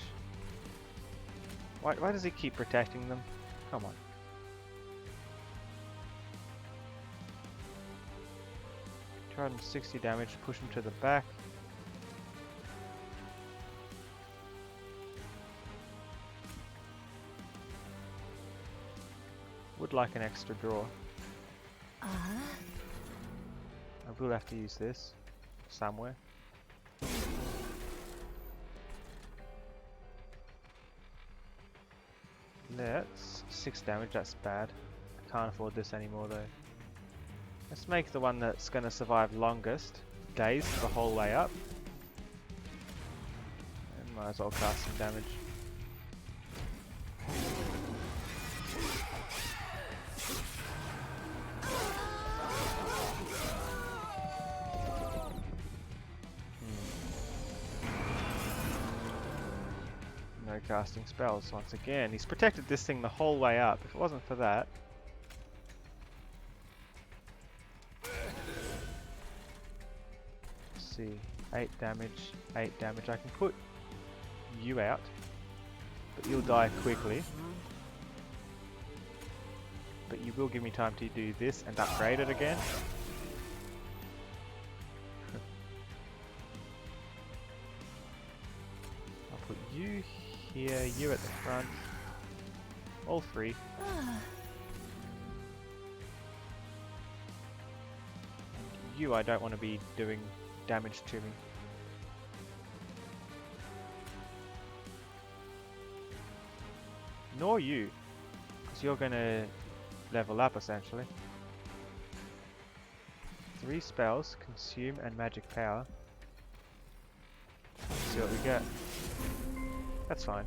Why does he keep protecting them? Come on. $260 damage, push him to the back. Would like an extra draw. I will have to use this somewhere. That's 6 damage, that's bad. I can't afford this anymore though. Let's make the one that's going to survive longest dazed the whole way up. And might as well cast some damage. No casting spells once again. He's protected this thing the whole way up. If it wasn't for that... see, 8 damage, 8 damage. I can put you out, but you'll die quickly. But you will give me time to do this and upgrade it again. I'll put you here, you at the front, all 3. And you I don't want to be doing damage to me. Nor you, because you're going to level up essentially. 3 spells, consume and magic power. Let's see what we get. That's fine.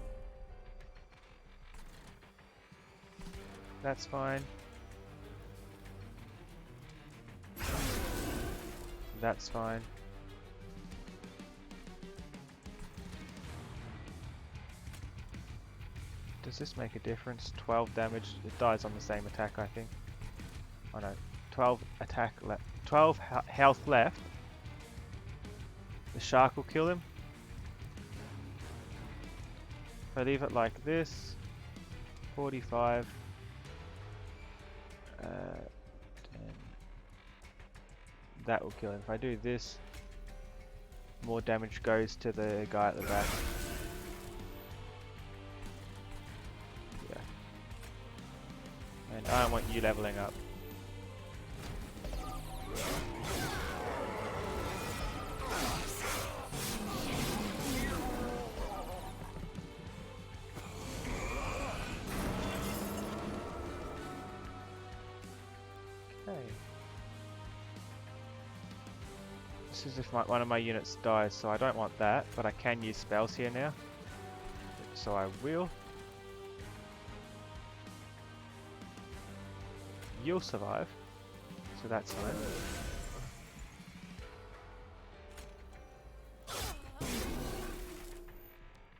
That's fine. That's fine. Does this make a difference? 12 damage. It dies on the same attack, I think. Oh no. 12 attack left. 12 health left. The shark will kill him. If I leave it like this, 45. 10. That will kill him. If I do this, more damage goes to the guy at the back. And I don't want you leveling up. Okay. This is if one of my units dies, so I don't want that, but I can use spells here now. So I will. You'll survive, so that's fine.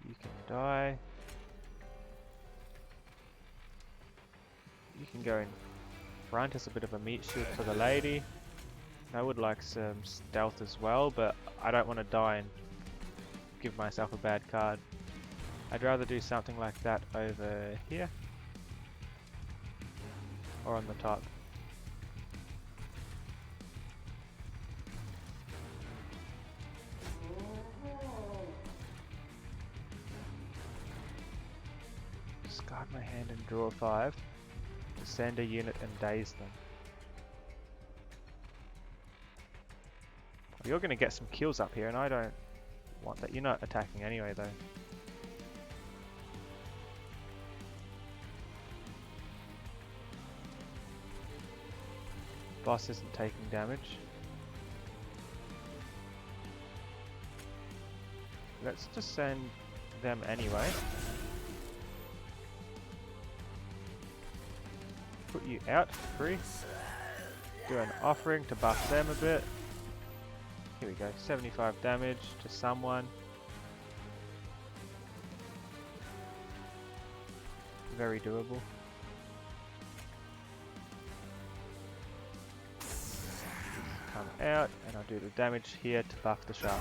You can die. You can go in front as a bit of a meat shield for the lady. I would like some stealth as well, but I don't want to die and give myself a bad card. I'd rather do something like that over here. Or on the top. Discard my hand and draw 5. Send a unit and daze them. You're going to get some kills up here and I don't want that. You're not attacking anyway though. Boss isn't taking damage. Let's just send them anyway. Put you out for free. Do an offering to buff them a bit. Here we go, 75 damage to someone. Very doable. Come out and I'll do the damage here to buff the shark.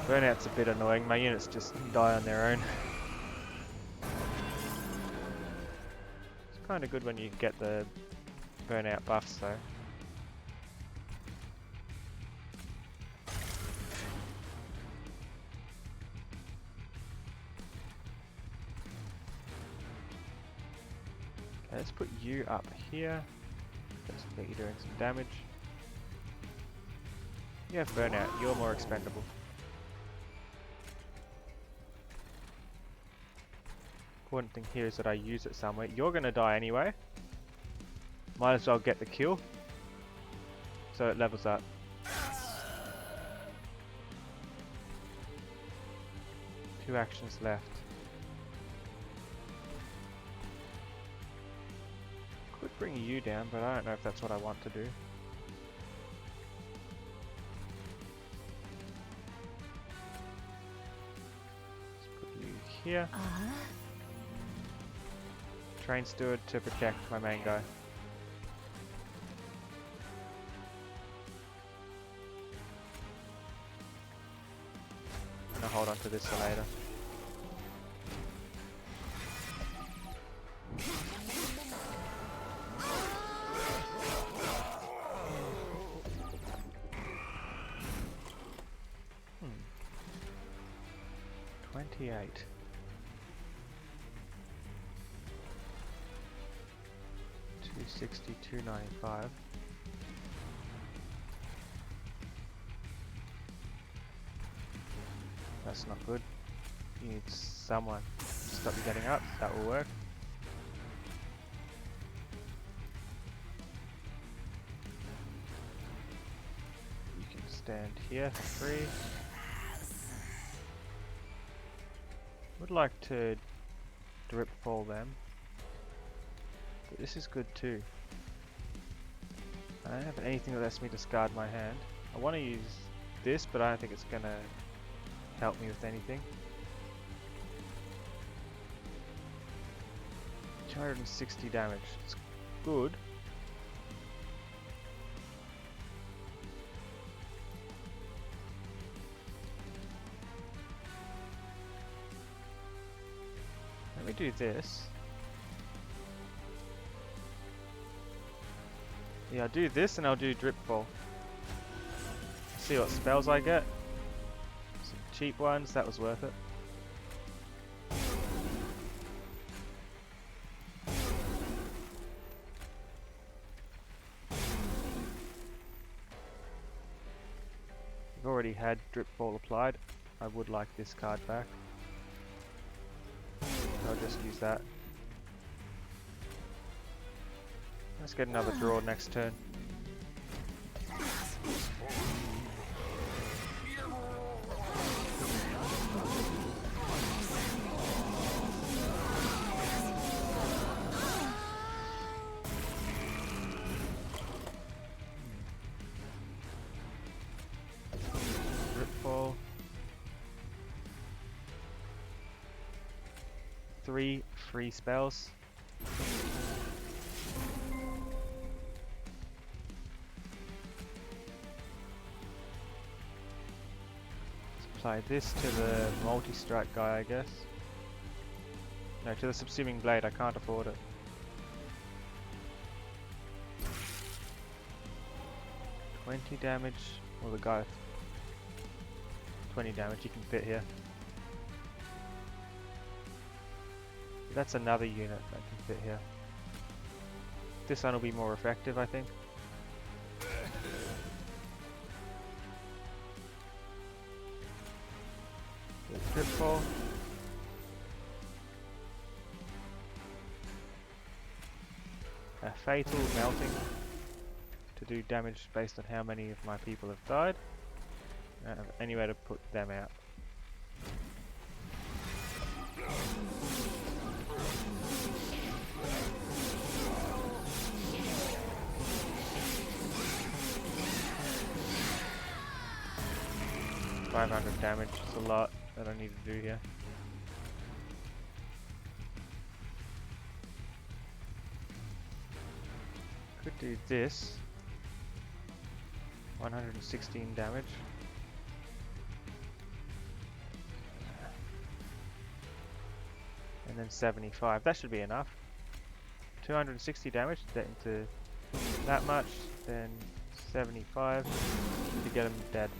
Burnout's a bit annoying, my units just die on their own. It's kind of good when you get the burnout buffs though. Let's put you up here. Let's get you doing some damage. You have burnout, you're more expendable. Important thing here is that I use it somewhere. You're gonna die anyway. Might as well get the kill. So it levels up. 2 actions left. Could bring you down, but I don't know if that's what I want to do. Let's put you here. Train steward to protect my main guy. I'm gonna hold on to this for later. Hmm. 28. $260, $295. That's not good. You need someone to stop you getting up. That will work. You can stand here for free. Would like to drip fall them, but this is good too. I don't have anything that lets me discard my hand. I want to use this, but I don't think it's gonna help me with anything. 260 damage. It's good. Let me do this. Yeah, I'll do this and I'll do drip fall. See what spells I get. Some cheap ones, that was worth it. I've already had drip fall applied. I would like this card back. I'll just use that. Let's get another draw next turn. Ripfall. 3 free spells. Apply this to the multi-strike guy, I guess. No, to the subsuming blade. I can't afford it. $20 damage. Well, the guy with 20 damage, you can fit here. That's another unit that can fit here. This one will be more effective, I think. Dripfall. A fatal melting to do damage based on how many of my people have died. I don't have any way to put them out. $500 damage, it's a lot that I need to do here. Could do this. 116 damage. And then 75. That should be enough. 260 damage into that much, then 75 to get him dead.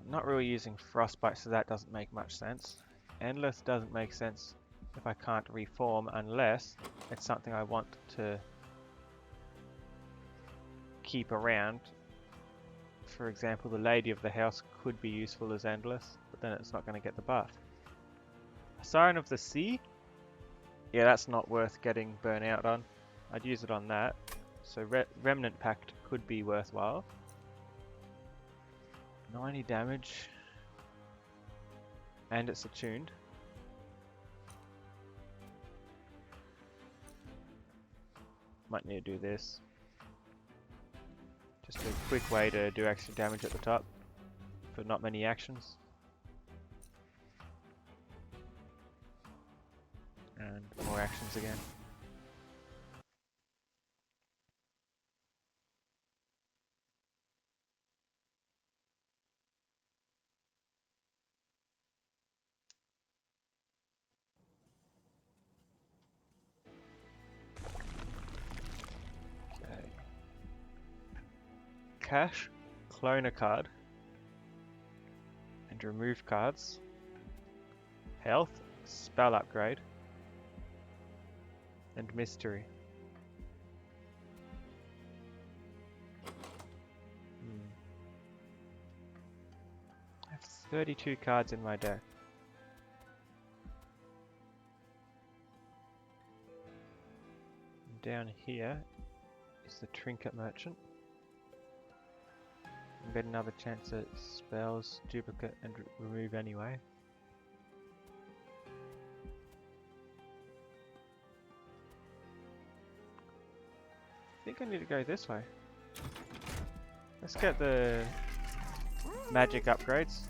Not really using Frostbite, so that doesn't make much sense. Endless doesn't make sense if I can't reform unless it's something I want to keep around. For example, the Lady of the House could be useful as Endless, but then it's not going to get the buff. Siren of the Sea? Yeah, that's not worth getting burnt out on. I'd use it on that. So Remnant Pact could be worthwhile. 90 damage. And it's attuned. Might need to do this. Just a quick way to do extra damage at the top for not many actions. And more actions again. Okay. Cash, clone a card, and remove cards. Health, spell upgrade, and mystery. I have 32 cards in my deck. And down here is the Trinket Merchant. And get another chance at spells, duplicate, and remove anyway. I think I need to go this way. Let's get the magic upgrades.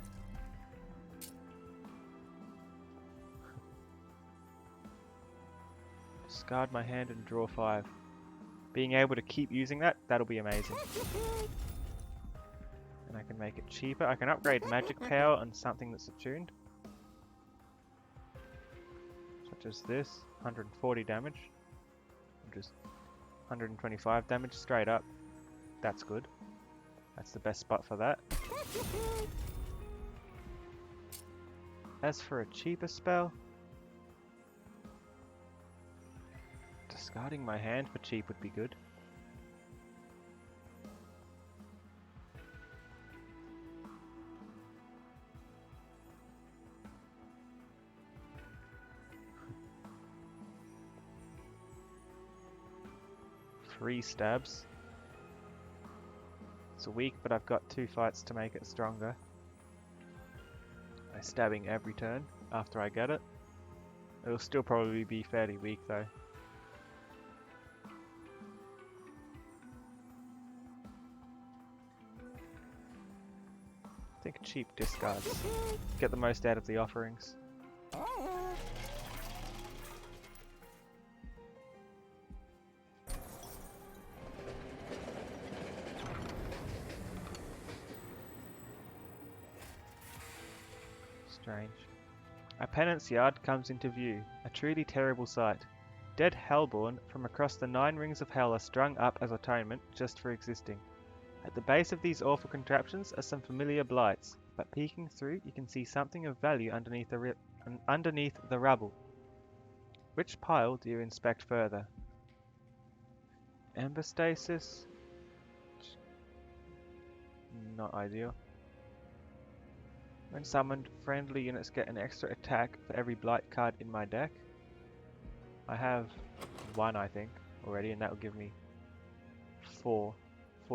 Discard my hand and draw 5. Being able to keep using that, that'll be amazing. And I can make it cheaper. I can upgrade magic power on something that's attuned. Such as this, 140 damage. Just 125 damage straight up. That's good. That's the best spot for that. As for a cheaper spell, discarding my hand for cheap would be good. Three stabs. It's weak, but I've got 2 fights to make it stronger. By stabbing every turn after I get it. It'll still probably be fairly weak though. I think cheap discards. Get the most out of the offerings. Strange. A penance yard comes into view, a truly terrible sight. Dead hellborn from across the 9 rings of hell are strung up as atonement just for existing. At the base of these awful contraptions are some familiar blights, but peeking through you can see something of value underneath the rubble. Which pile do you inspect further? Ember stasis? Not ideal. When summoned, friendly units get an extra attack for every blight card in my deck. I have 1 I think already, and that will give me 4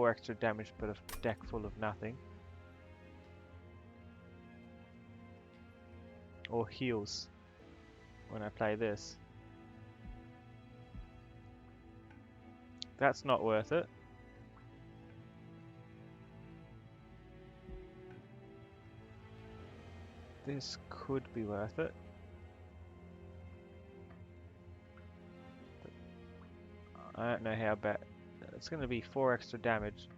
extra damage, but a deck full of nothing. Or heals when I play this. That's not worth it. This could be worth it. But I don't know how bad. It's going to be 4 extra damage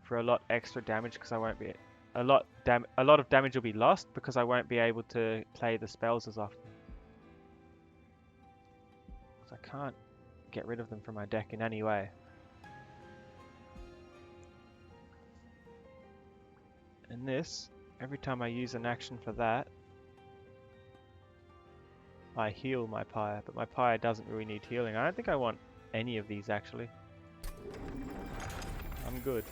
for a lot extra damage because I won't be a lot of damage will be lost because I won't be able to play the spells as often. So I can't get rid of them from my deck in any way. And this, every time I use an action for that, I heal my pyre, but my pyre doesn't really need healing. I don't think I want any of these actually. I'm good.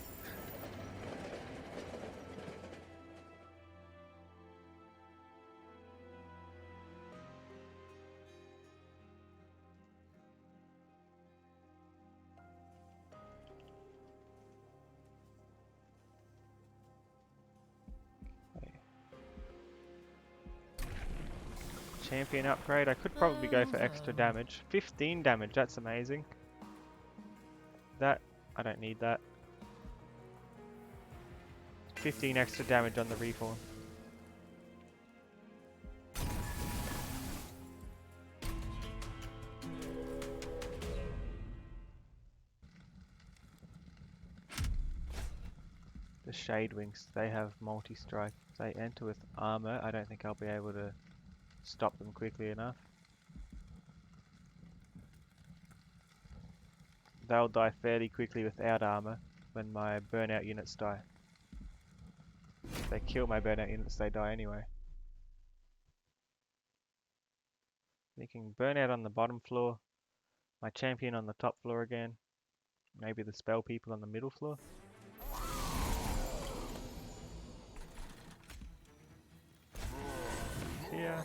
Champion upgrade. I could probably go for extra damage. 15 damage, that's amazing. That, I don't need that. 15 extra damage on the reform. The Shade Wings, they have multi-strike. If they enter with armor, I don't think I'll be able to stop them quickly enough. They'll die fairly quickly without armor when my burnout units die. If they kill my burnout units, they die anyway. Thinking burnout on the bottom floor, my champion on the top floor again, maybe the spell people on the middle floor. Here.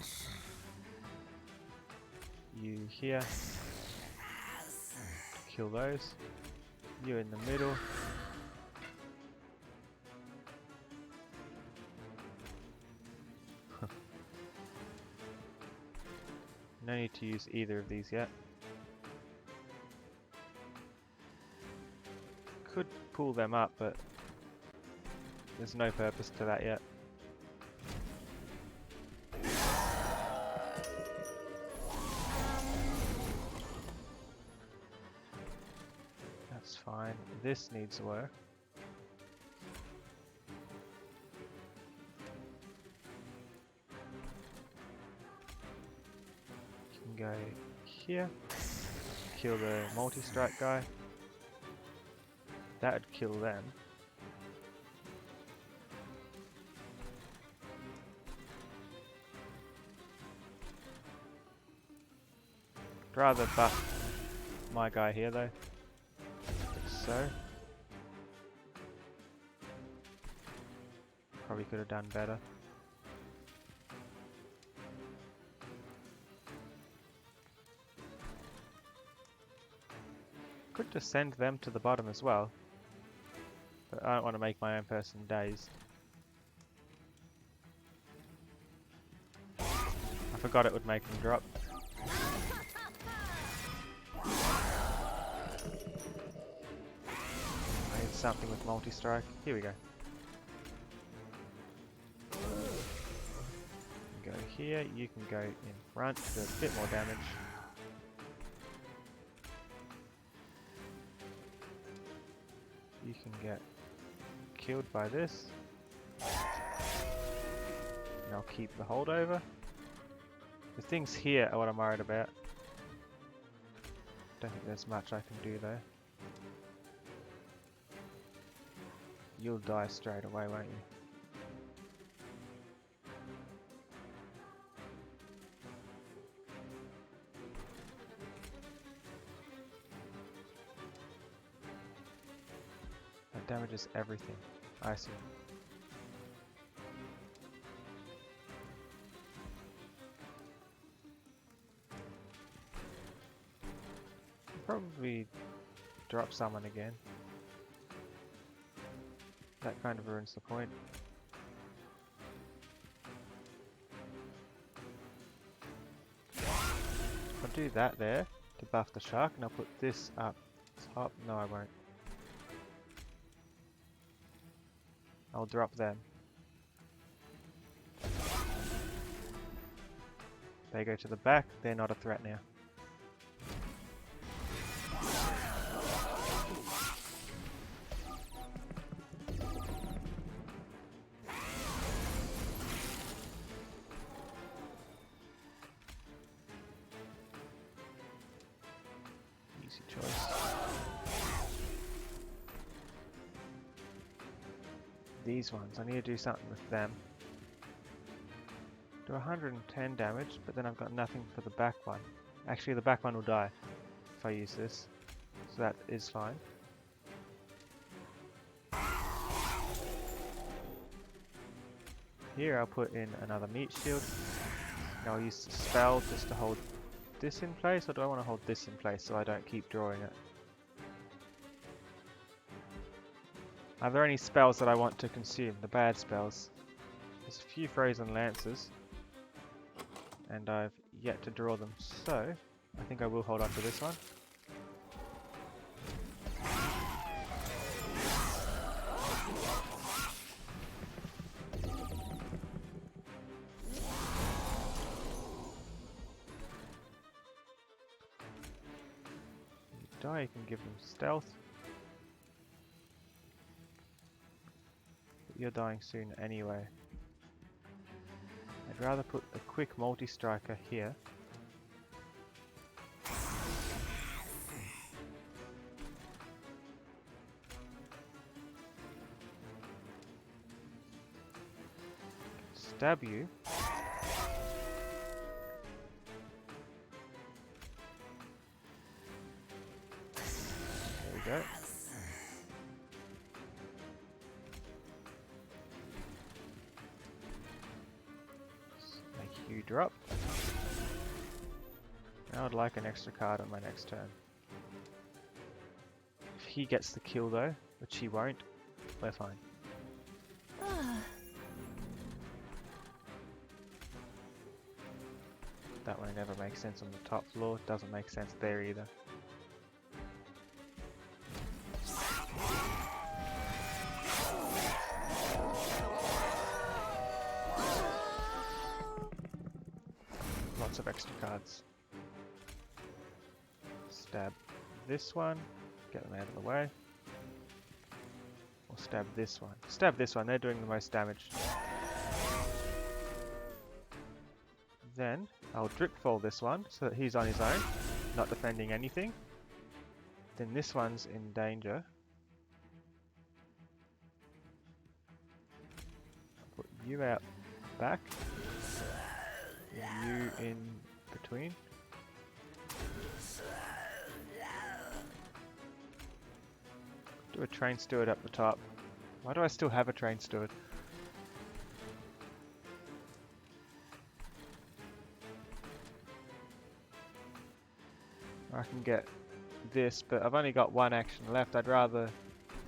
You here. Kill those. You in the middle. No need to use either of these yet. Could pull them up, but there's no purpose to that yet. That's fine. This needs work. Go here, kill the multi-strike guy. That would kill them. I'd rather buff my guy here though. Like so. Probably could have done better. Could just send them to the bottom as well, but I don't want to make my own person dazed. I forgot it would make them drop. I need something with multi-strike. Here we go. Go here, you can go in front, do a bit more damage. You can get killed by this. And I'll keep the holdover. The things here are what I'm worried about. Don't think there's much I can do though. You'll die straight away, won't you? That damages everything. I see. Probably drop someone again. That kind of ruins the point. I'll do that there to buff the shark, and I'll put this up top. No, I won't. I'll drop them. They go to the back, they're not a threat now. Easy choice. These ones, I need to do something with them. Do 110 damage, but then I've got nothing for the back one. Actually, the back one will die if I use this, so that is fine. Here I'll put in another meat shield. Now I'll use the spell just to hold this in place, or do I want to hold this in place so I don't keep drawing it? Are there any spells that I want to consume? The bad spells. There's a few frozen lances, and I've yet to draw them, so I think I will hold on to this one. die, you can give them stealth. But you're dying soon anyway. I'd rather put a quick multi-striker here. Stab you. There we go. Make you drop. Now I'd like an extra card on my next turn. If he gets the kill though, which he won't, we're fine. That one never makes sense on the top floor, doesn't make sense there either. Lots of extra cards. Stab this one, get them out of the way. Or stab this one. Stab this one, they're doing the most damage. Then I'll drip fall this one so that he's on his own, not defending anything. Then this one's in danger. I'll put you out back. You in between. Do a train steward up the top. Why do I still have a train steward? I can get this, but I've only got one action left.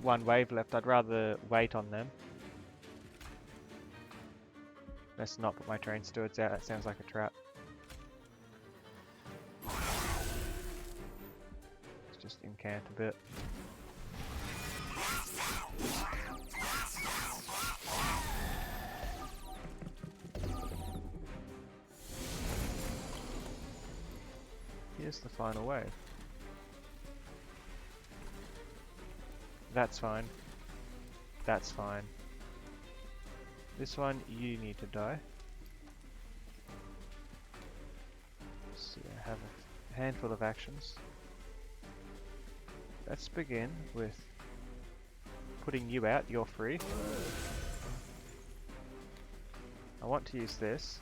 One wave left. I'd rather wait on them. Let's not put my train stewards out. That sounds like a trap. Let's just incant a bit. Here's the final wave. That's fine. That's fine. This one, you need to die. So I have a handful of actions. Let's begin with putting you out, you're free. I want to use this.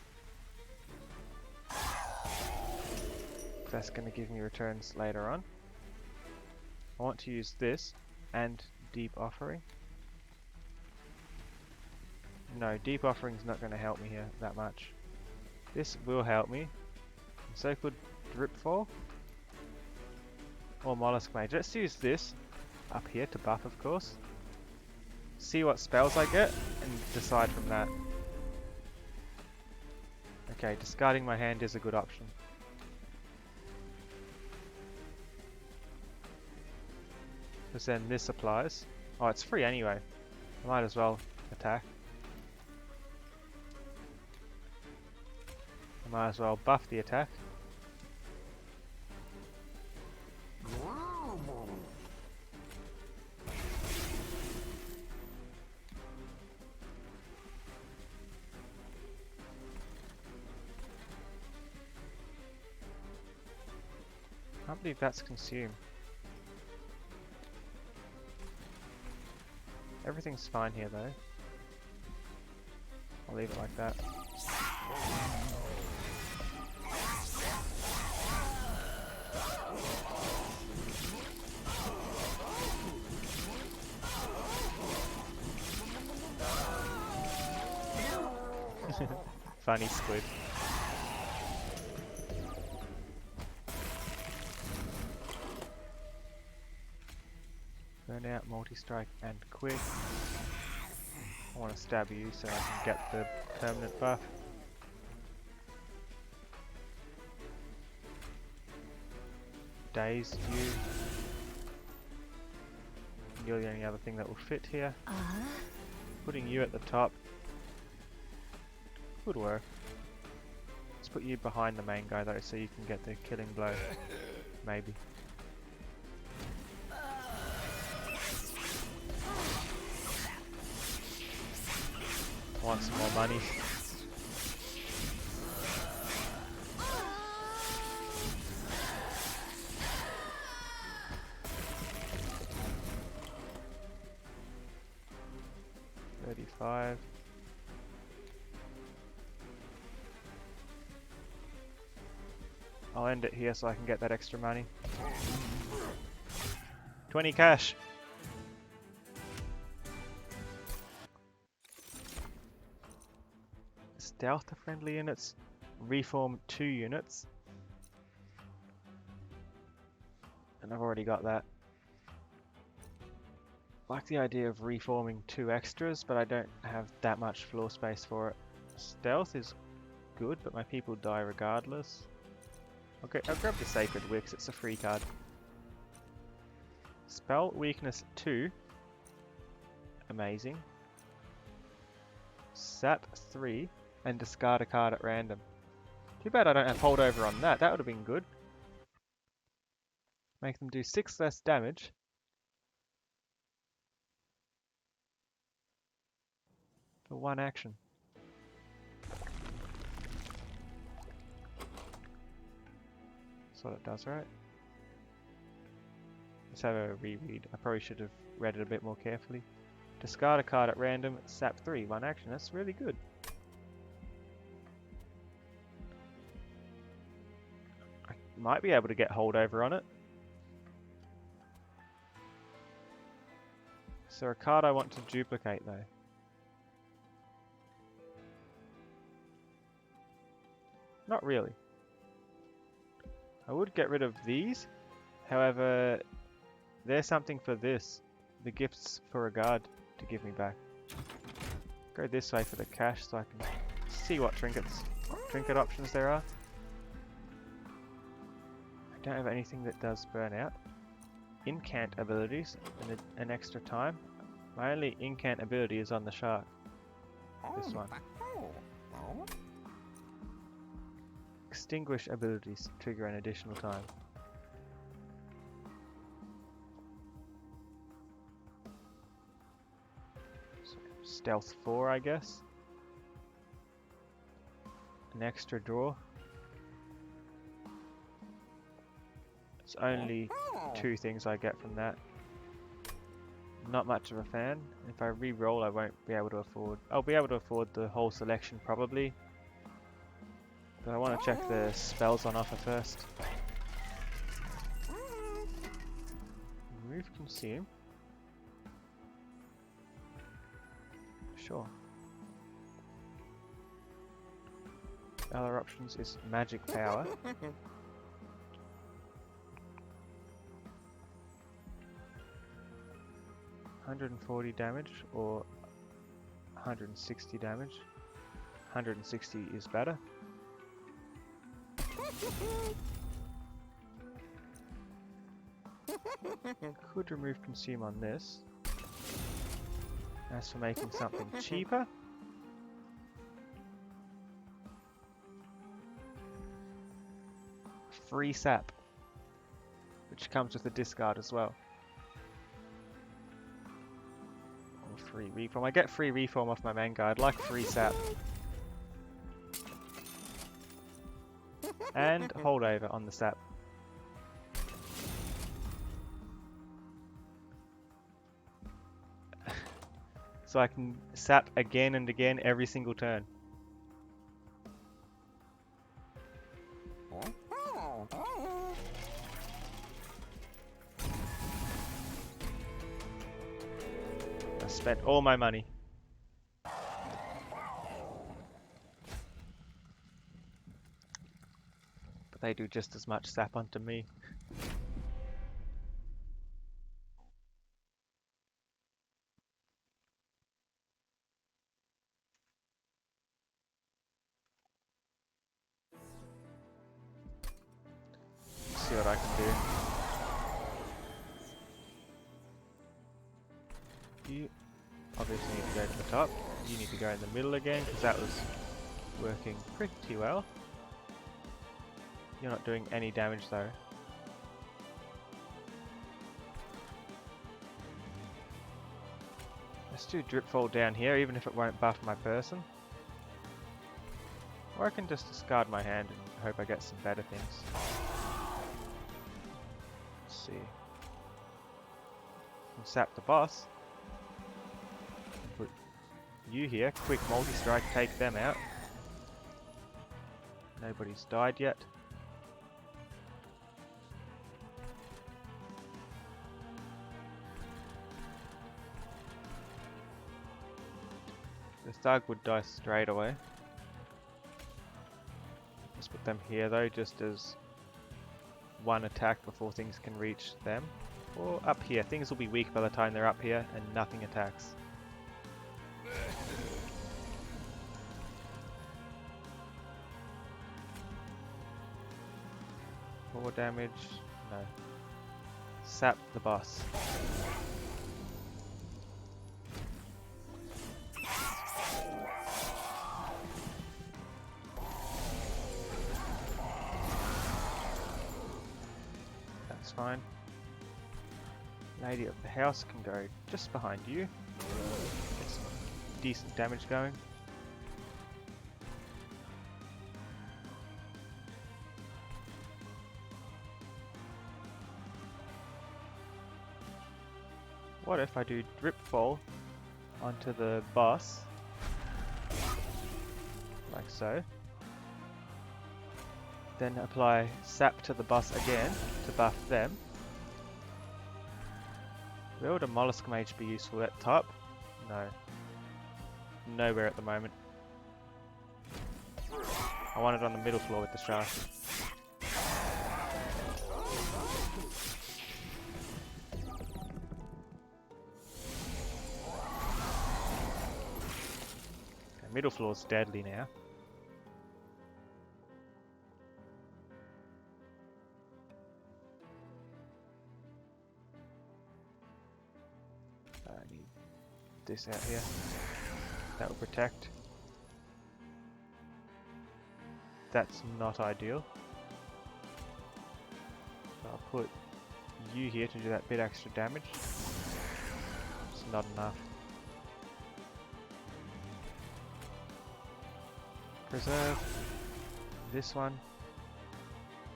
That's going to give me returns later on. I want to use this and Deep Offering. No, Deep Offering's not going to help me here that much. This will help me. So could Dripfall or Mollusk Mage. Let's use this up here to buff, of course. See what spells I get and decide from that. Okay, discarding my hand is a good option. Because then this applies. Oh, it's free anyway. I might as well attack. I might as well buff the attack. I can't believe that's consumed. Everything's fine here though. I'll leave it like that. Funny squid. Burn out, multi-strike, and quick. I want to stab you so I can get the permanent buff. Dazed you. You're the only other thing that will fit here. Putting you at the top would work. Let's put you behind the main guy though so you can get the killing blow. Maybe. want some more money. $35. I'll end it here so I can get that extra money. 20 cash. Stealth to friendly units. Reform 2 units. And I've already got that. I like the idea of reforming 2 extras, but I don't have that much floor space for it. Stealth is good, but my people die regardless. Okay, I'll grab the Sacred Wicks, it's a free card. Spell weakness 2. Amazing. Sap 3 and discard a card at random. Too bad I don't have holdover on that, that would have been good. Make them do 6 less damage. For 1 action. That's what it does, right? Let's have a reread. I probably should have read it a bit more carefully. Discard a card at random, sap 3, 1 action. That's really good. I might be able to get holdover on it. Is there a card I want to duplicate though? Not really. I would get rid of these. However, there's something for this. The gifts for a guard to give me back. Go this way for the cash so I can see what trinket options there are. I don't have anything that does burn out. Incant abilities and an extra time. My only incant ability is on the shark. This one. Extinguish abilities trigger an additional time. So, stealth 4, I guess. An extra draw. It's only 2 things I get from that. Not much of a fan. If I re-roll, I won't be able to afford. I'll be able to afford the whole selection probably. But I want to check the spells on offer first. Remove consume. Sure. Other options is magic power. 140 damage or 160 damage. 160 is better. Could remove consume on this. As for making something cheaper, free sap, which comes with a discard as well. Or free reform. I get free reform off my main guard. I'd like free sap. And holdover on the sap. So I can sap again and again every single turn. I spent all my money. But they do just as much sap onto me. See what I can do. You obviously need to go to the top. You need to go in the middle again because that was working pretty well. You're not doing any damage though. Let's do drip fall down here, even if it won't buff my person. Or I can just discard my hand and hope I get some better things. Let's see. And sap the boss. Put you here, quick multi-strike, take them out. Nobody's died yet. The thug would die straight away. Let's put them here though, just as one attack before things can reach them. Or up here, things will be weak by the time they're up here and nothing attacks. 4 damage, no. Sap the boss. That's fine. Lady of the house can go just behind you. Get some decent damage going. What if I do drip fall onto the boss, like so, then apply sap to the boss again to buff them. Will the mollusk mage be useful at top? No. Nowhere at the moment. I want it on the middle floor with the shaft. Middle floor's deadly now. I need this out here. That will protect. That's not ideal. So I'll put you here to do that bit extra damage. It's not enough. Preserve this one.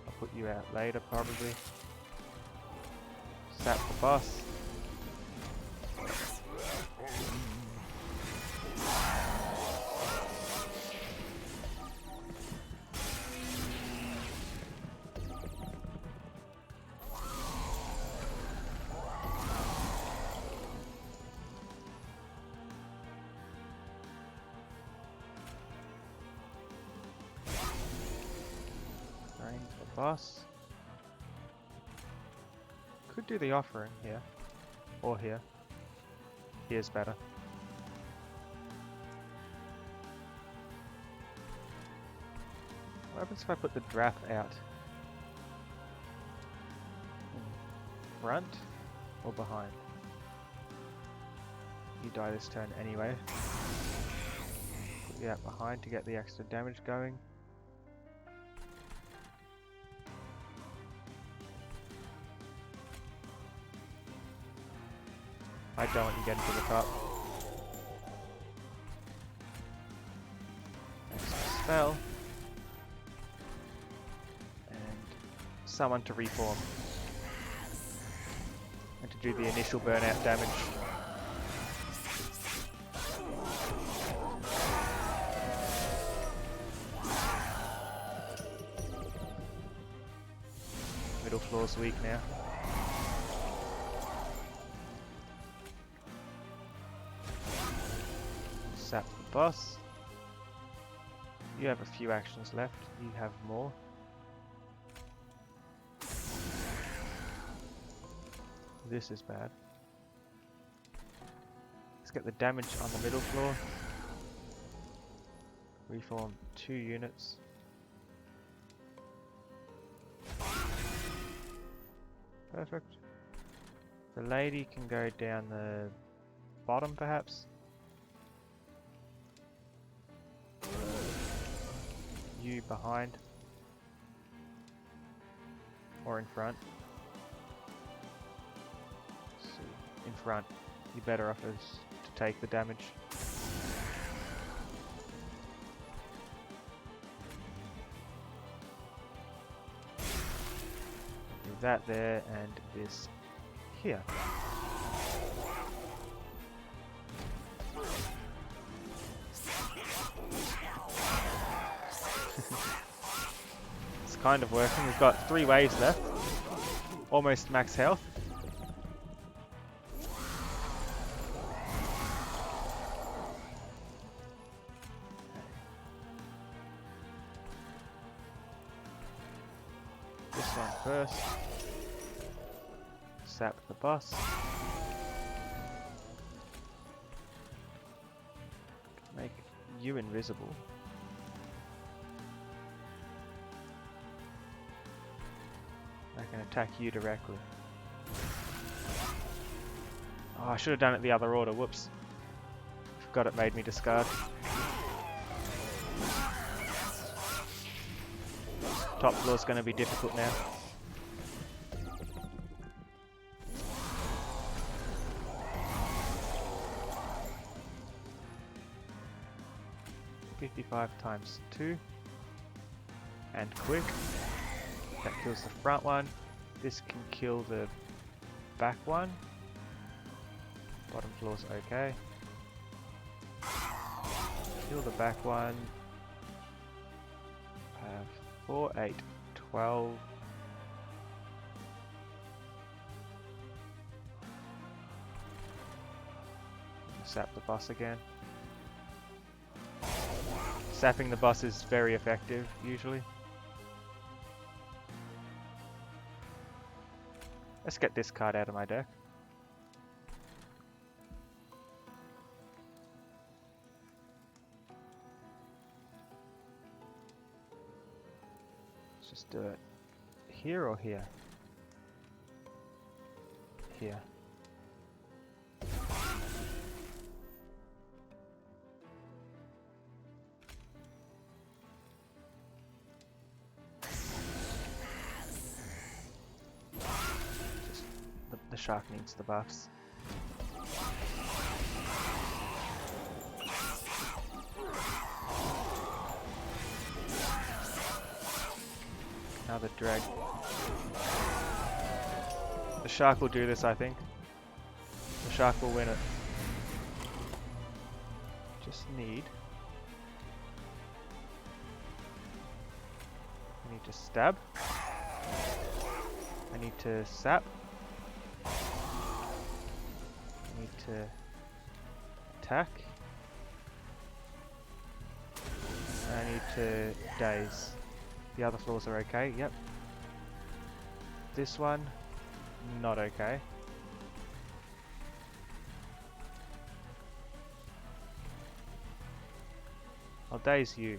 I'll put you out later probably. Sap the boss. Boss. Could do the offering here. Or here. Here's better. What happens if I put the draft out? In front or behind? You die this turn anyway. Put you out behind to get the extra damage going. I don't want you getting to the top. Next spell. And summon to reform. And to do the initial burnout damage. Middle floor's weak now. Sap the boss. You have a few actions left. You have more. This is bad. Let's get the damage on the middle floor. Reform 2 units. Perfect. The lady can go down the bottom perhaps. You behind or in front. Let's see. In front. You're better off as to take the damage. Do that there and this here. It's kind of working. We've got 3 waves left. Almost max health. This one first. Sap the boss. Make you invisible. I can attack you directly. Oh, I should have done it the other order. Whoops. Forgot it made me discard. Top floor's going to be difficult now. ×2 and quick. That kills the front one. This can kill the back one. Bottom floor's okay. Kill the back one. 4, 8, 12. Sap the boss again. Sapping the boss is very effective, usually. Let's get this card out of my deck. Let's just do it here or here? Here. The shark needs the buffs. Now the drag. The shark will do this, I think. The shark will win it. Just need... I need to stab. I need to sap. I need to attack. I need to daze. The other floors are okay, yep. This one, not okay. I'll daze you.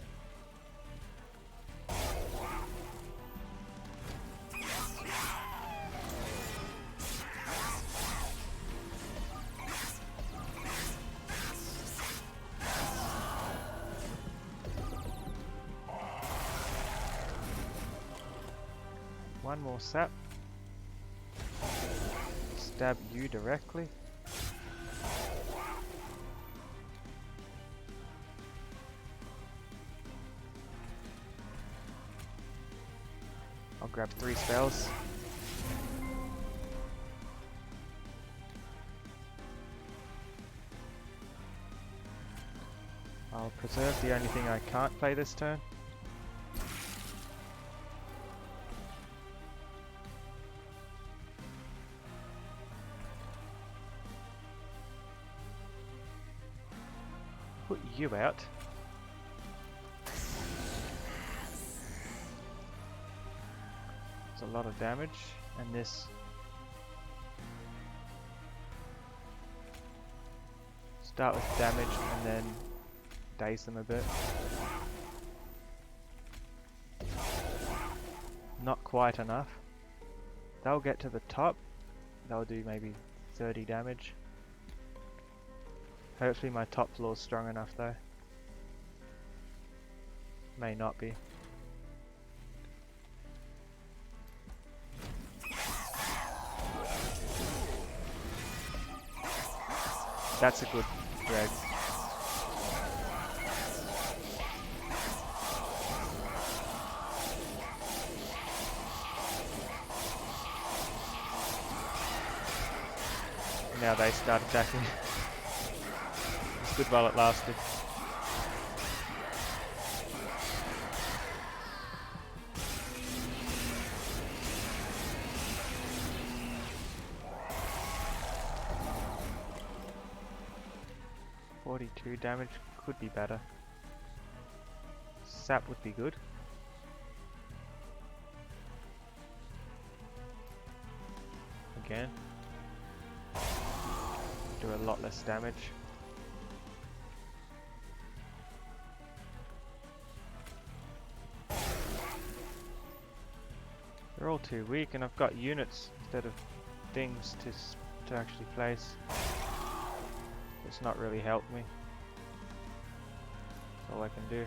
One more sap. Stab you directly. I'll grab 3 spells. I'll preserve the only thing I can't play this turn. Put you out. It's a lot of damage, and this start with damage and then daze them a bit. Not quite enough. They'll get to the top. They'll do maybe 30 damage. Hopefully my top floor's strong enough though. May not be. That's a good dregs. Now they start attacking. It's good while it lasted. .42 damage could be better. Sap would be good. Again. Do a lot less damage. They're all too weak, and I've got units instead of things to actually place. It's not really helped me. That's all I can do.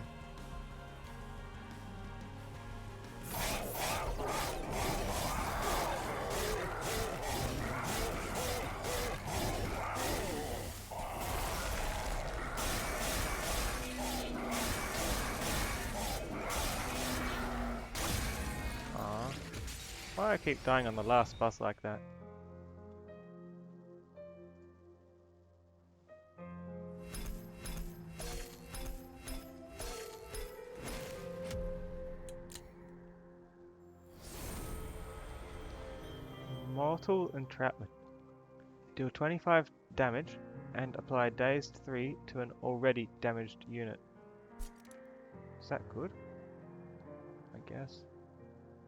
Why do I keep dying on the last boss like that? Mortal Entrapment. Deal 25 damage and apply Dazed 3 to an already damaged unit. Is that good? I guess.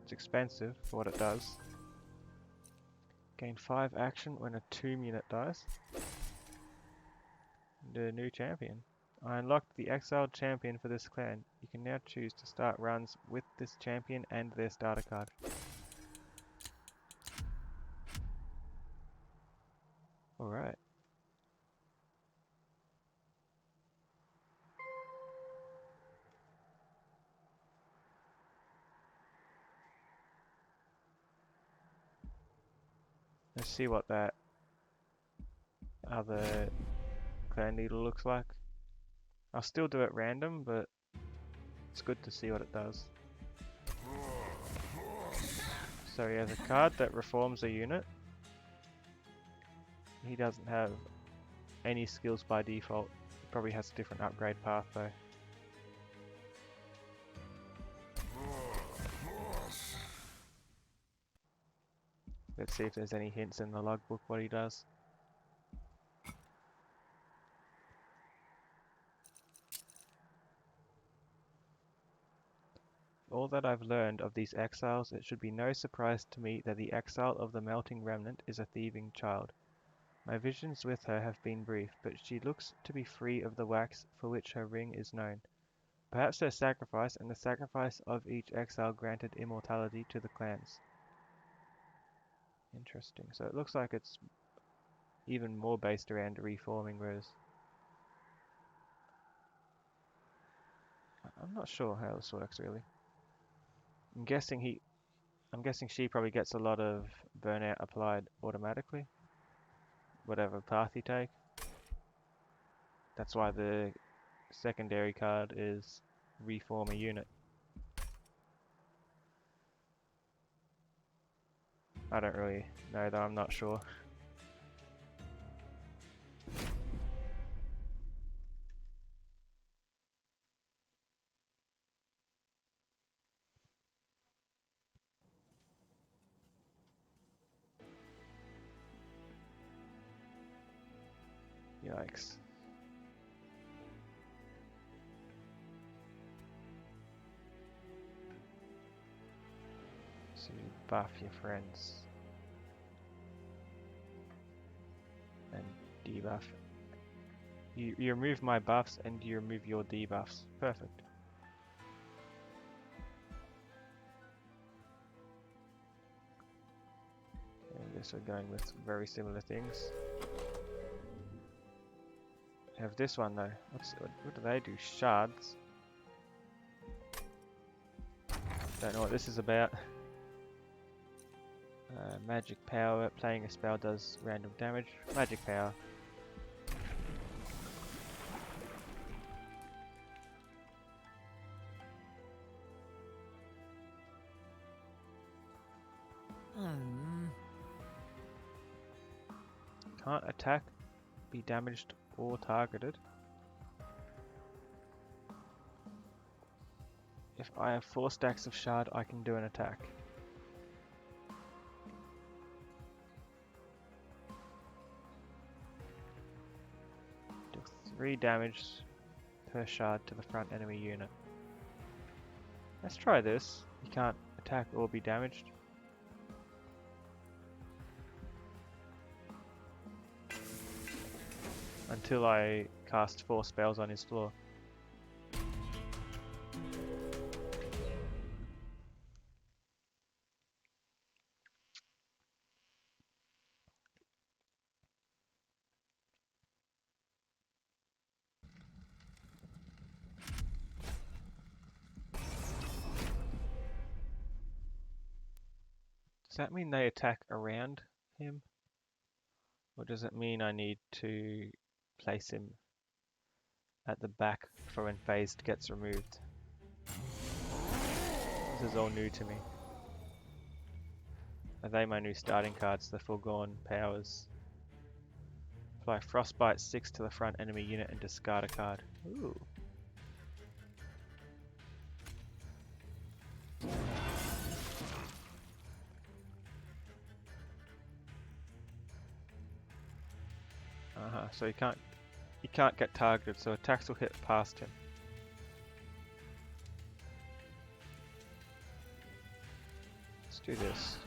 It's expensive for what it does. Gain 5 action when a tomb unit dies. And a new champion. I unlocked the exiled champion for this clan. You can now choose to start runs with this champion and their starter card. Alright. Let's see what that other clan needle looks like. I'll still do it random, but it's good to see what it does. So he has a card that reforms a unit. He doesn't have any skills by default. He probably has a different upgrade path though. Let's see if there's any hints in the logbook what he does. All that I've learned of these exiles, it should be no surprise to me that the exile of the Melting Remnant is a thieving child. My visions with her have been brief, but she looks to be free of the wax for which her ring is known. Perhaps her sacrifice and the sacrifice of each exile granted immortality to the clans. Interesting. So it looks like it's even more based around reforming, whereas I'm not sure how this works really. I'm guessing she probably gets a lot of burnout applied automatically, whatever path you take. That's why the secondary card is reform a unit. I don't really know though, I'm not sure. Yikes. So you buff your friends. And debuff. You remove my buffs and you remove your debuffs. Perfect. I guess we're going with very similar things. Have this one though. What do they do? Shards. Don't know what this is about. Magic power. Playing a spell does random damage. Magic power. Can't attack, be damaged, or targeted. If I have 4 stacks of shard, I can do an attack. Do 3 damage per shard to the front enemy unit. Let's try this. You can't attack or be damaged. Until I cast 4 spells on his floor. Does that mean they attack around him? Or does it mean I need to place him at the back for when phased gets removed? This is all new to me. Are they my new starting cards, the Foregone Powers? Apply Frostbite 6 to the front enemy unit and discard a card. Ooh. So you can't get targeted, so attacks will hit past him. Let's do this.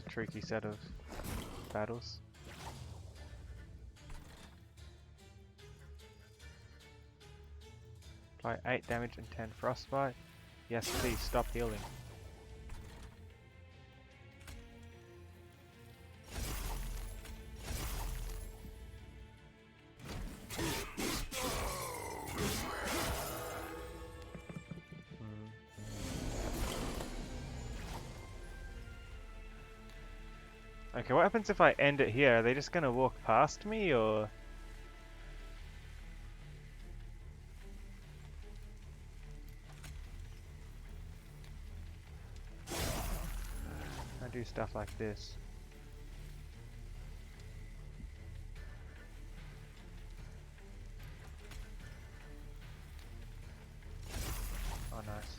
Tricky set of battles. Apply 8 damage and 10 frostbite. Yes, please stop healing. Okay, what happens if I end it here? Are they just gonna walk past me, or...? I do stuff like this. Oh, nice.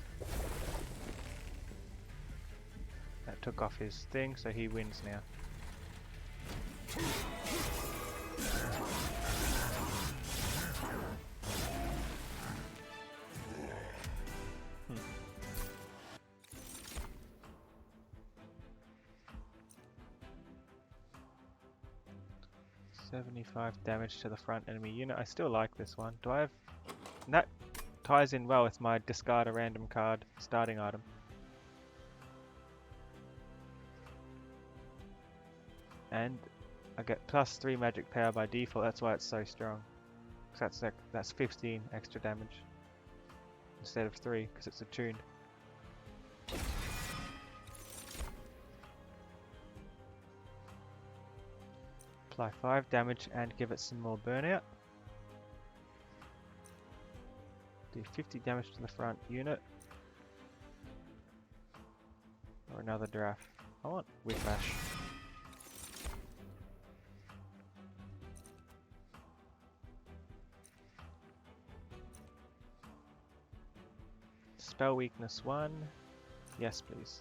That took off his thing, so he wins now. Hmm. 75 damage to the front enemy unit. I still like this one. Do I have... That ties in well with my discard a random card starting item. And I get plus 3 magic power by default, that's why it's so strong. That's 15 extra damage instead of 3 because it's attuned. Apply 5 damage and give it some more burnout. Do 50 damage to the front unit. Or another draft. I want Whiplash. Spell weakness 1. Yes, please.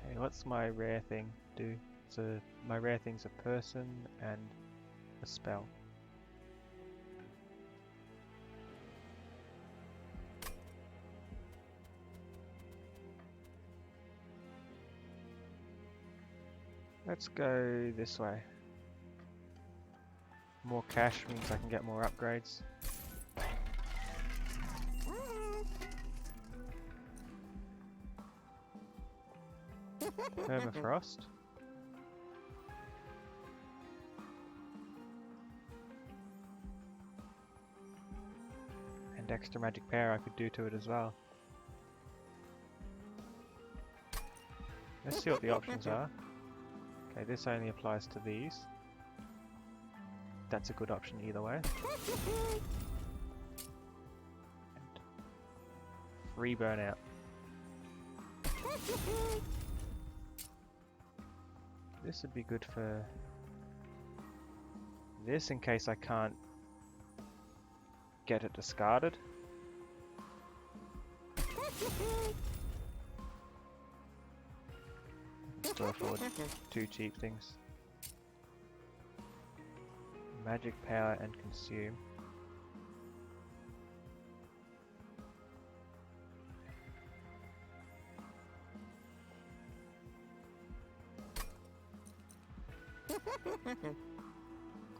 Okay, what's my rare thing do? My rare thing's a person and a spell. Let's go this way. More cash means I can get more upgrades. Permafrost. And extra magic power I could do to it as well. Let's see what the options are. Okay, this only applies to these. That's a good option either way. And free burnout. This would be good for this in case I can't get it discarded. Still afford 2 cheap things. Magic power and consume.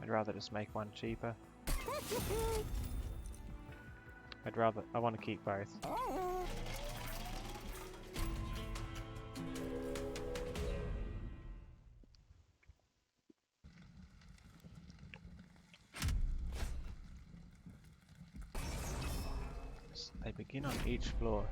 I'd rather just make one cheaper. I want to keep both. They begin on each floor.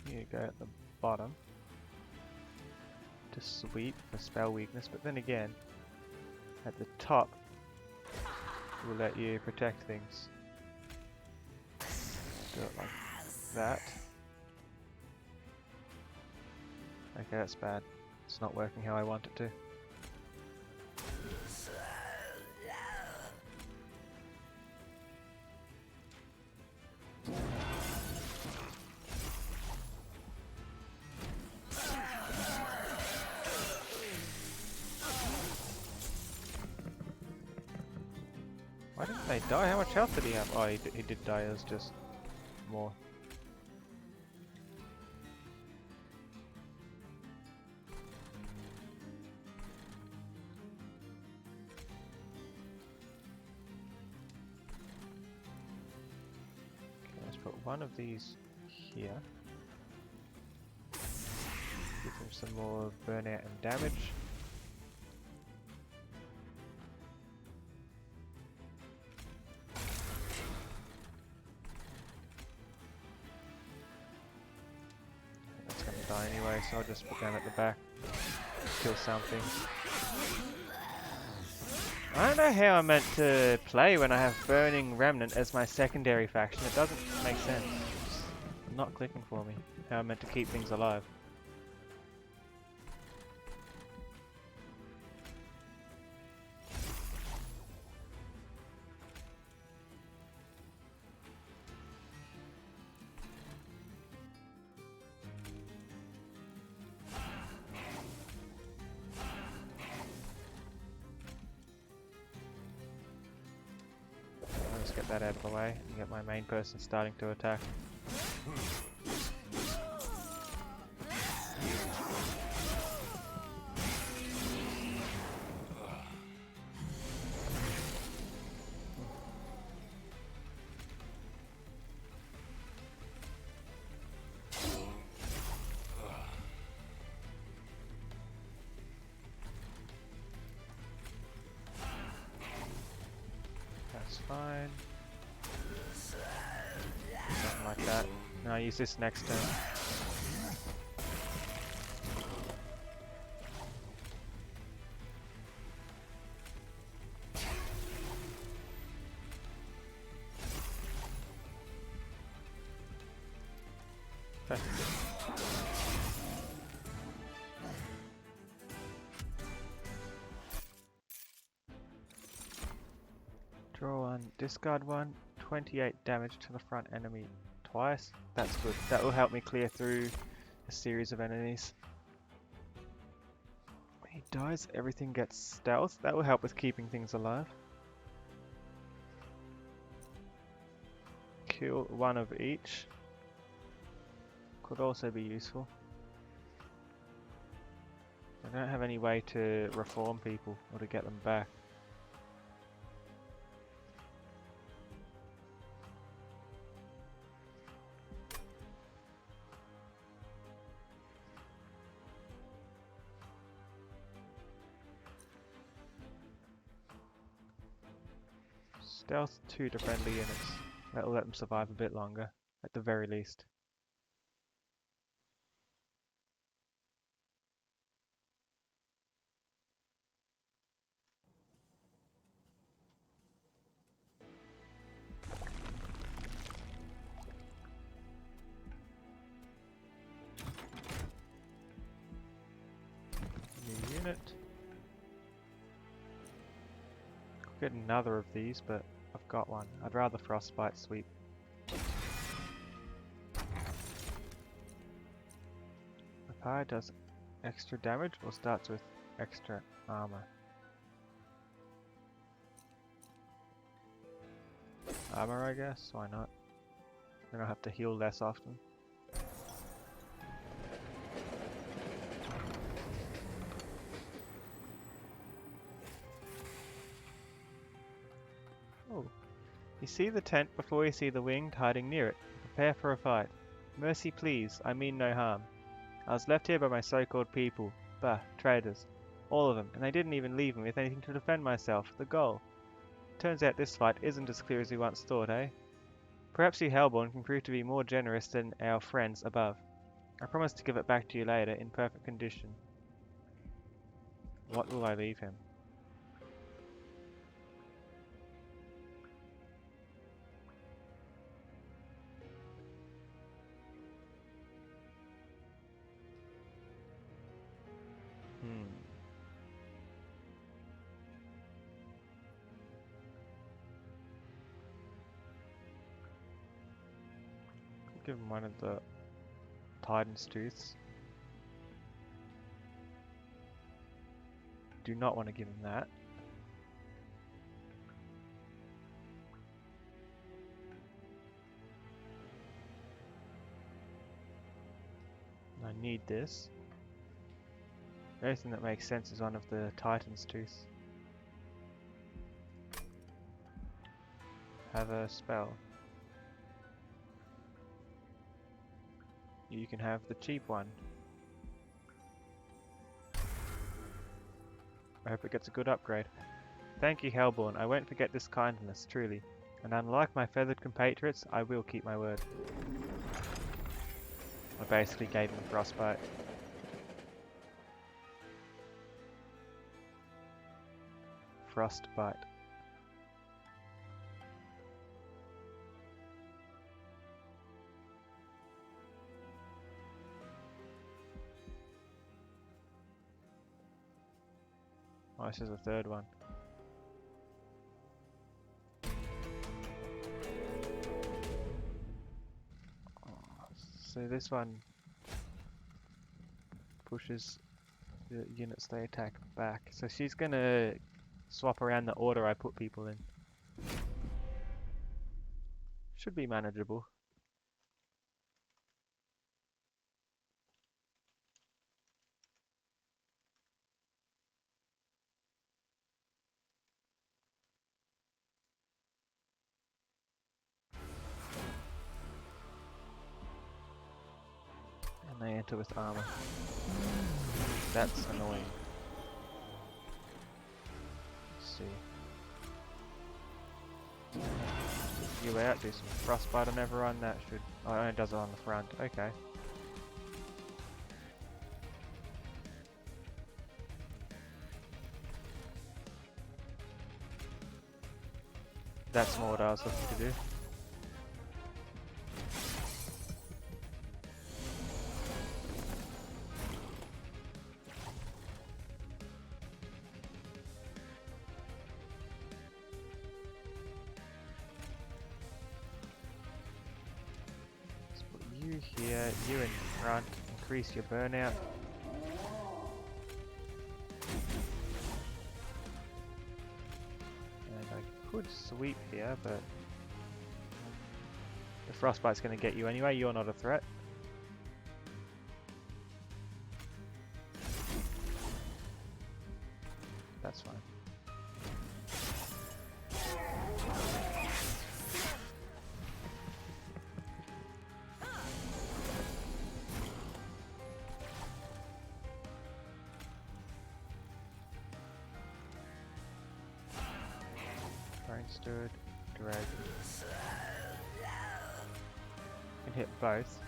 Here you go at the bottom to sweep for spell weakness, but then again, at the top will let you protect things. Do it like that. Okay, that's bad. It's not working how I want it to. Why didn't they die? How much health did he have? Oh, he did die. It was just more. Okay, let's put one of these here. Give him some more burnout and damage. Die anyway, so I'll just put them at the back, kill something. I don't know how I'm meant to play when I have Burning Remnant as my secondary faction. It doesn't make sense. It's not clicking for me. How I'm meant to keep things alive. Get that out of the way and get my main person starting to attack. That's fine. Something like that. Now I'll use this next turn. Okay. Draw one, discard one, 28 damage to the front enemy twice. That's good. That will help me clear through a series of enemies. When he dies, everything gets stealth. That will help with keeping things alive. Kill one of each. Could also be useful. I don't have any way to reform people or to get them back. Stealth 2 to friendly units. That'll let them survive a bit longer, at the very least. New unit. Could get another of these, but I've got one. I'd rather frostbite sweep. Fire does extra damage or starts with extra armor? Armor, I guess. Why not? Then I'll have to heal less often. Oh. You see the tent before you see the winged hiding near it. Prepare for a fight. Mercy please, I mean no harm. I was left here by my so-called people. Bah, traitors. All of them, and they didn't even leave me with anything to defend myself. The goal. Turns out this fight isn't as clear as we once thought, eh? Perhaps you Hellborn can prove to be more generous than our friends above. I promise to give it back to you later in perfect condition. What will I leave him? Give him one of the Titan's Tooths. Do not want to give him that. I need this. The only thing that makes sense is one of the Titan's Tooths. Have a spell. You can have the cheap one. I hope it gets a good upgrade. Thank you, Hellborn. I won't forget this kindness, truly. And unlike my feathered compatriots, I will keep my word. I basically gave him frostbite. Frostbite. Oh, this is the third one. So this one pushes the units they attack back. So she's gonna swap around the order I put people in. Should be manageable. And they enter with armor. That's annoying. Let's see. You out, do some frostbite on everyone. That should. Oh, it only does it on the front. Okay. That's more what I was looking to do. You here, you in front, increase your burnout. And I could sweep here, but the frostbite's going to get you anyway, you're not a threat. That's fine. Stood, dragon. Can hit both.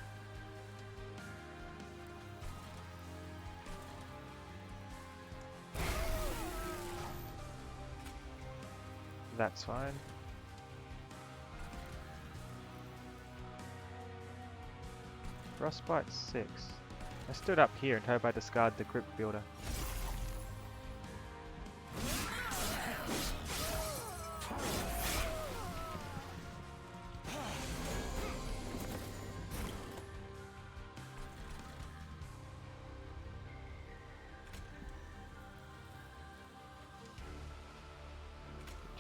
That's fine. Frostbite 6. I stood up here and hope I discard the Crypt Builder.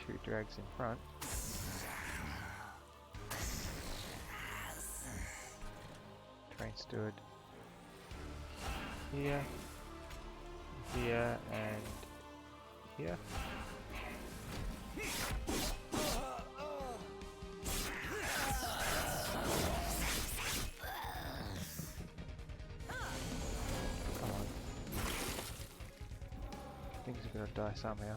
Two drags in front. Train stood here, here, and here. Come on. Things are gonna die somehow.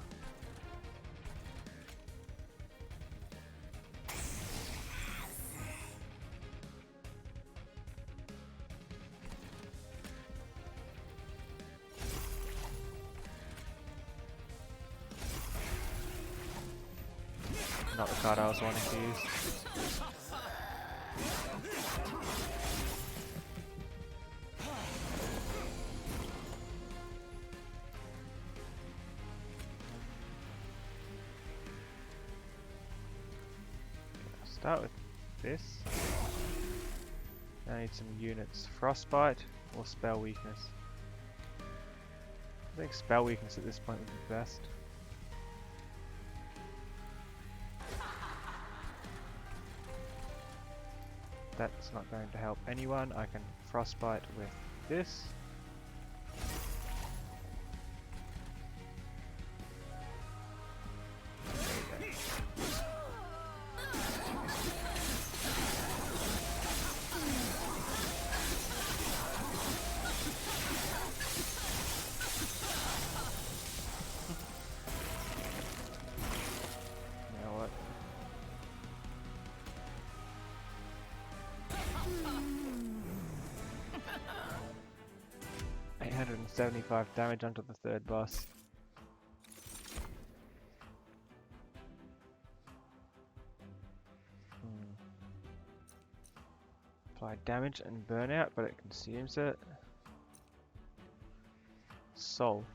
Not the card I was wanting to use. I'll start with this. I need some units. Frostbite or spell weakness. I think spell weakness at this point would be best. That's not going to help anyone. I can frostbite with this. You know what? 875 damage onto the third boss. Apply damage and burnout, but it consumes it. Soul.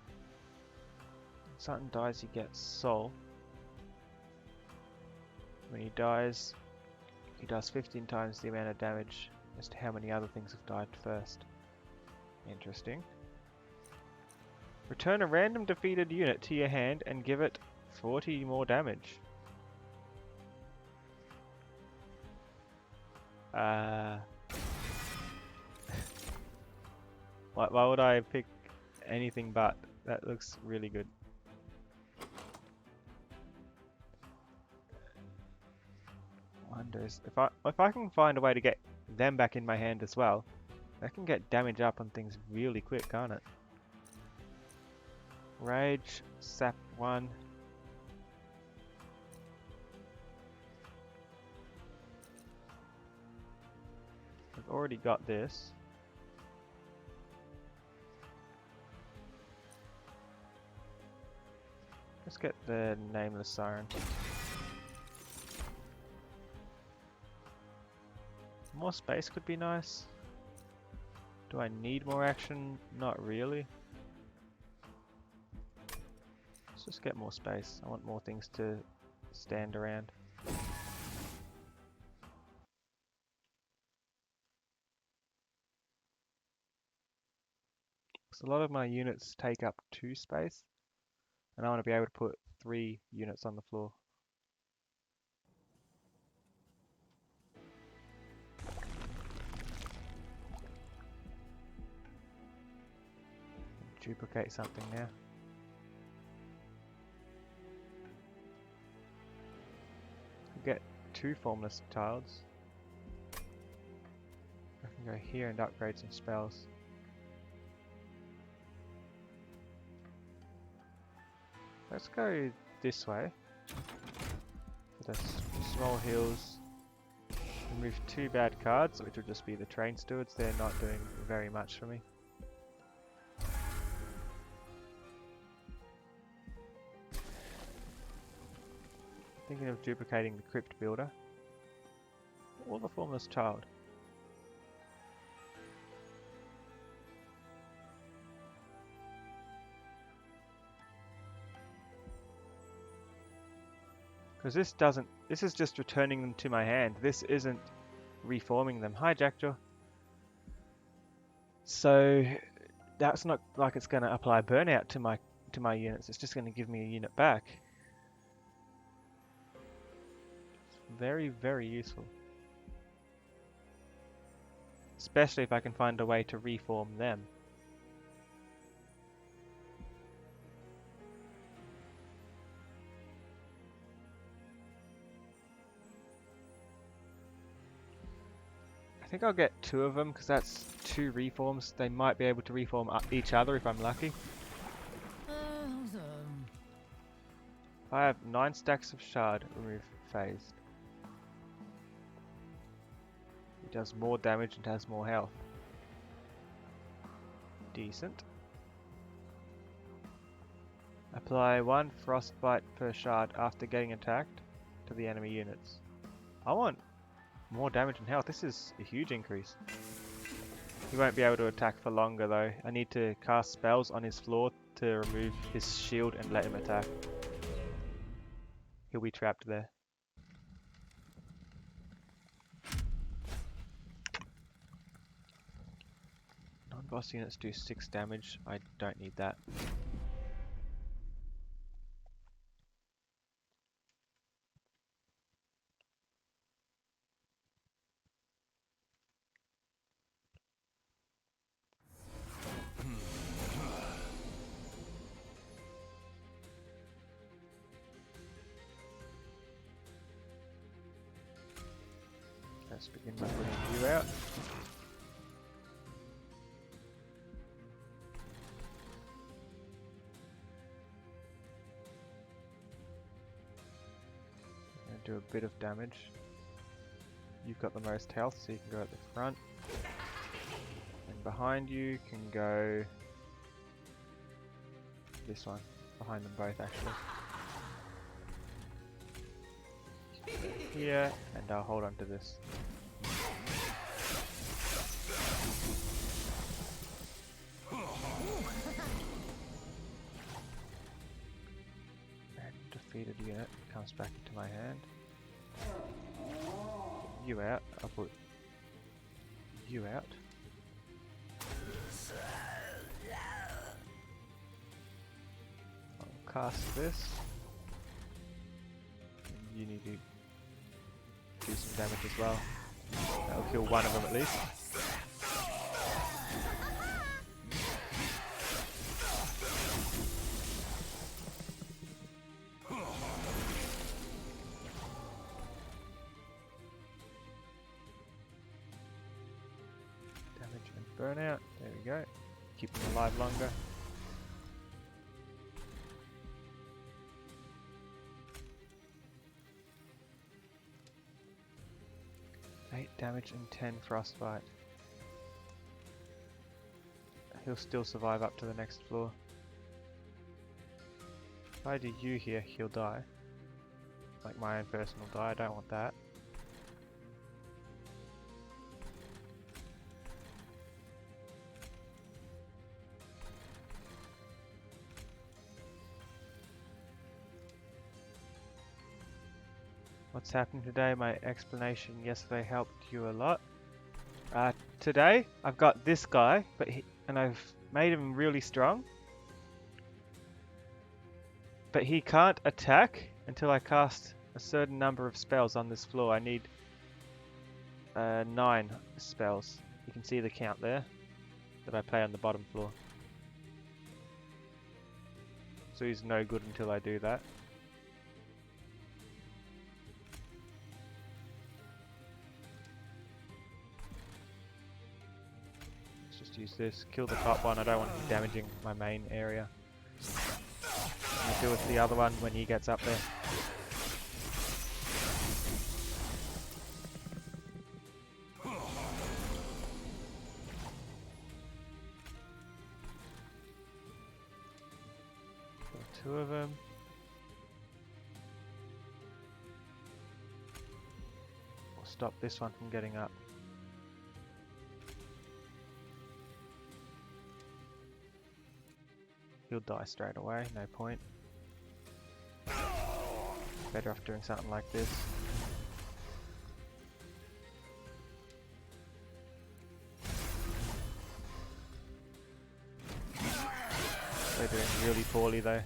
When something dies, he gets soul. When he dies 15 times the amount of damage as to how many other things have died first. Interesting. Return a random defeated unit to your hand and give it 40 more damage. Why would I pick anything but? That looks really good. Wonders if I can find a way to get them back in my hand as well, I can get damage up on things really quick, can't it? Rage, sap 1. I've already got this. Let's get the Nameless Siren. More space could be nice. Do I need more action? Not really. Let's just get more space. I want more things to stand around. Because a lot of my units take up 2 space, and I want to be able to put 3 units on the floor. Duplicate something now. Get 2 formless tiles. I can go here and upgrade some spells. Let's go this way. For the small hills. Remove 2 bad cards, which will just be the train stewards. They're not doing very much for me. Thinking of duplicating the crypt builder. Or the formless child. Because this is just returning them to my hand. This isn't reforming them. Hi Jackjaw. So that's not like it's going to apply burnout to my units. It's just going to give me a unit back. It's very, very useful. Especially if I can find a way to reform them. I think I'll get 2 of them because that's 2 reforms. They might be able to reform each other if I'm lucky. I have 9 stacks of shard. Remove phased. It does more damage and has more health. Decent. Apply 1 frostbite per shard after getting attacked to the enemy units. I want more damage and health. This is a huge increase. He won't be able to attack for longer though. I need to cast spells on his floor to remove his shield and let him attack. He'll be trapped there. Non-boss units do 6 damage. I don't need that. Let's begin by putting you out. And do a bit of damage. You've got the most health, so you can go at the front. And behind you can go this one. Behind them both actually. Here, and I'll hold on to this. And defeated unit comes back into my hand. Get you out, I'll put you out. I'll cast this. And you need to do some damage as well. That'll kill one of them at least. Damage and burnout. There we go. Keep them alive longer. Damage and 10 frostbite. He'll still survive up to the next floor. If I do you here, he'll die. Like my own person will die, I don't want that. What's happening today? My explanation yesterday helped you a lot. Today I've got this guy, but and I've made him really strong, but he can't attack until I cast a certain number of spells on this floor. I need 9 spells. You can see the count there that I play on the bottom floor. So he's no good until I do that. Let's just use this, kill the top one. I don't want him damaging my main area. I'll deal with the other one when he gets up there. Two of them. We'll stop this one from getting up. He'll die straight away, no point. Better off doing something like this. They're doing really poorly though.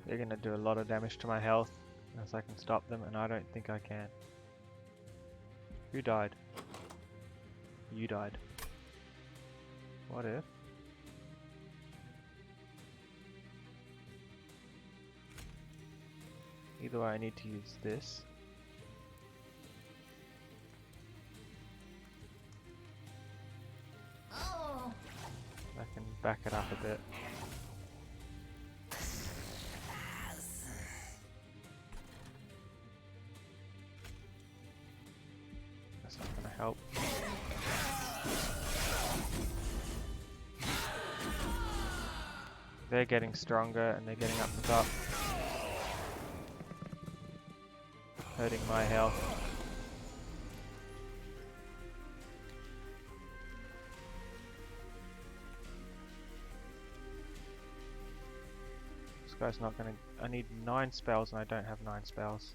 They're going to do a lot of damage to my health unless I can stop them, and I don't think I can. Who died? You died. What if? Either way, I need to use this. I can back it up a bit. That's not going to help. They're getting stronger and they're getting up the top. Hurting my health. This guy's not gonna... I need 9 spells and I don't have 9 spells.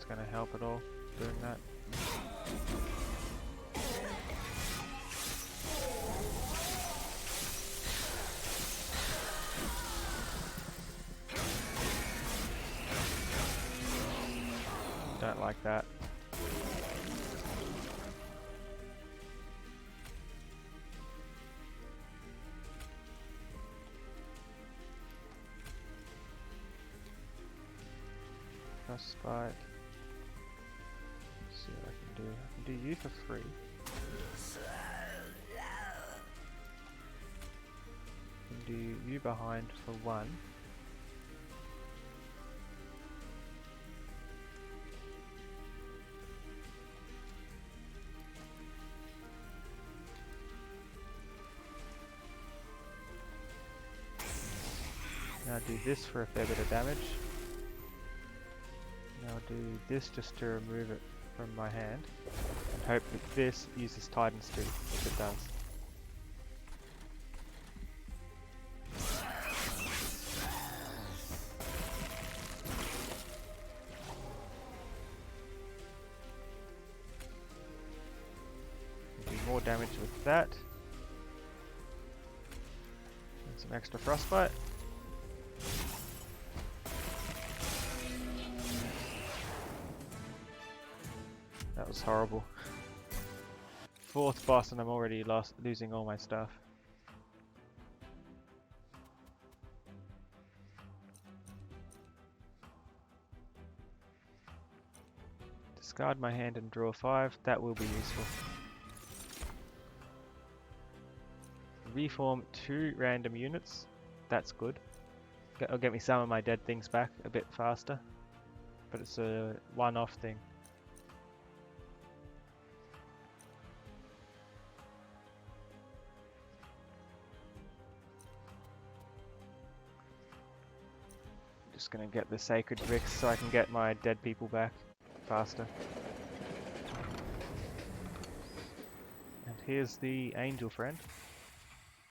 Going to help at all doing that. Don't like that. Frostbite. See what I can do. I can do you for free. I can do you behind for 1. Now do this for a fair bit of damage. Now I'll do this just to remove it from my hand, and hope that this uses Titan's Tooth, which it does. Do more damage with that. And some extra frostbite. That was horrible. 4th boss and I'm already losing all my stuff. Discard my hand and draw 5. That will be useful. Reform 2 random units. That's good. It'll get me some of my dead things back a bit faster. But it's a one-off thing. Just gonna get the sacred bricks so I can get my dead people back faster. And here's the angel friend.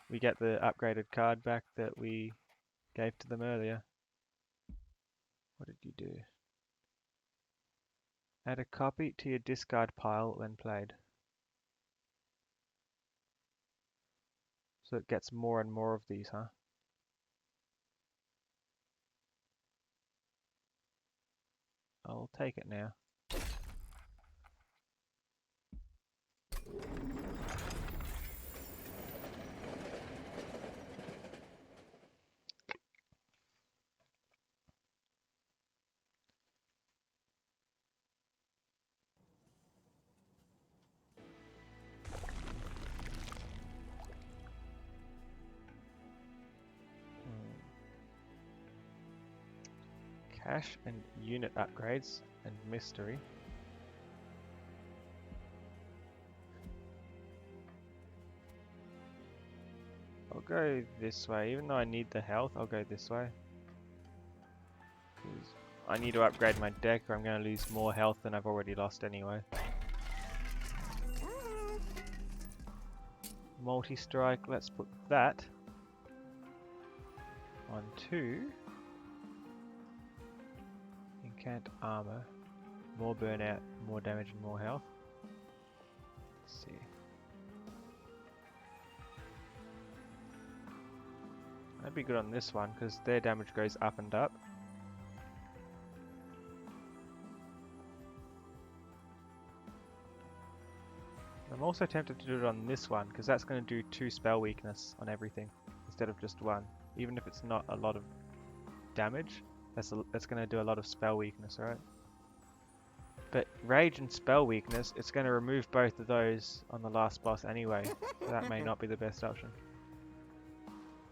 We get the upgraded card back that we gave to them earlier. What did you do? Add a copy to your discard pile when played. So it gets more and more of these, huh? I'll take it now. Cash and unit upgrades and mystery. I'll go this way, even though I need the health, I'll go this way. 'Cause I need to upgrade my deck or I'm going to lose more health than I've already lost anyway. Multi-strike, let's put that on 2. Incant armor, more burnout, more damage and more health. Let's see. That'd be good on this one because their damage goes up and up. I'm also tempted to do it on this one because that's going to do 2 spell weakness on everything instead of just 1. Even if it's not a lot of damage, that's going to do a lot of spell weakness, right? But rage and spell weakness, it's going to remove both of those on the last boss anyway, so that may not be the best option.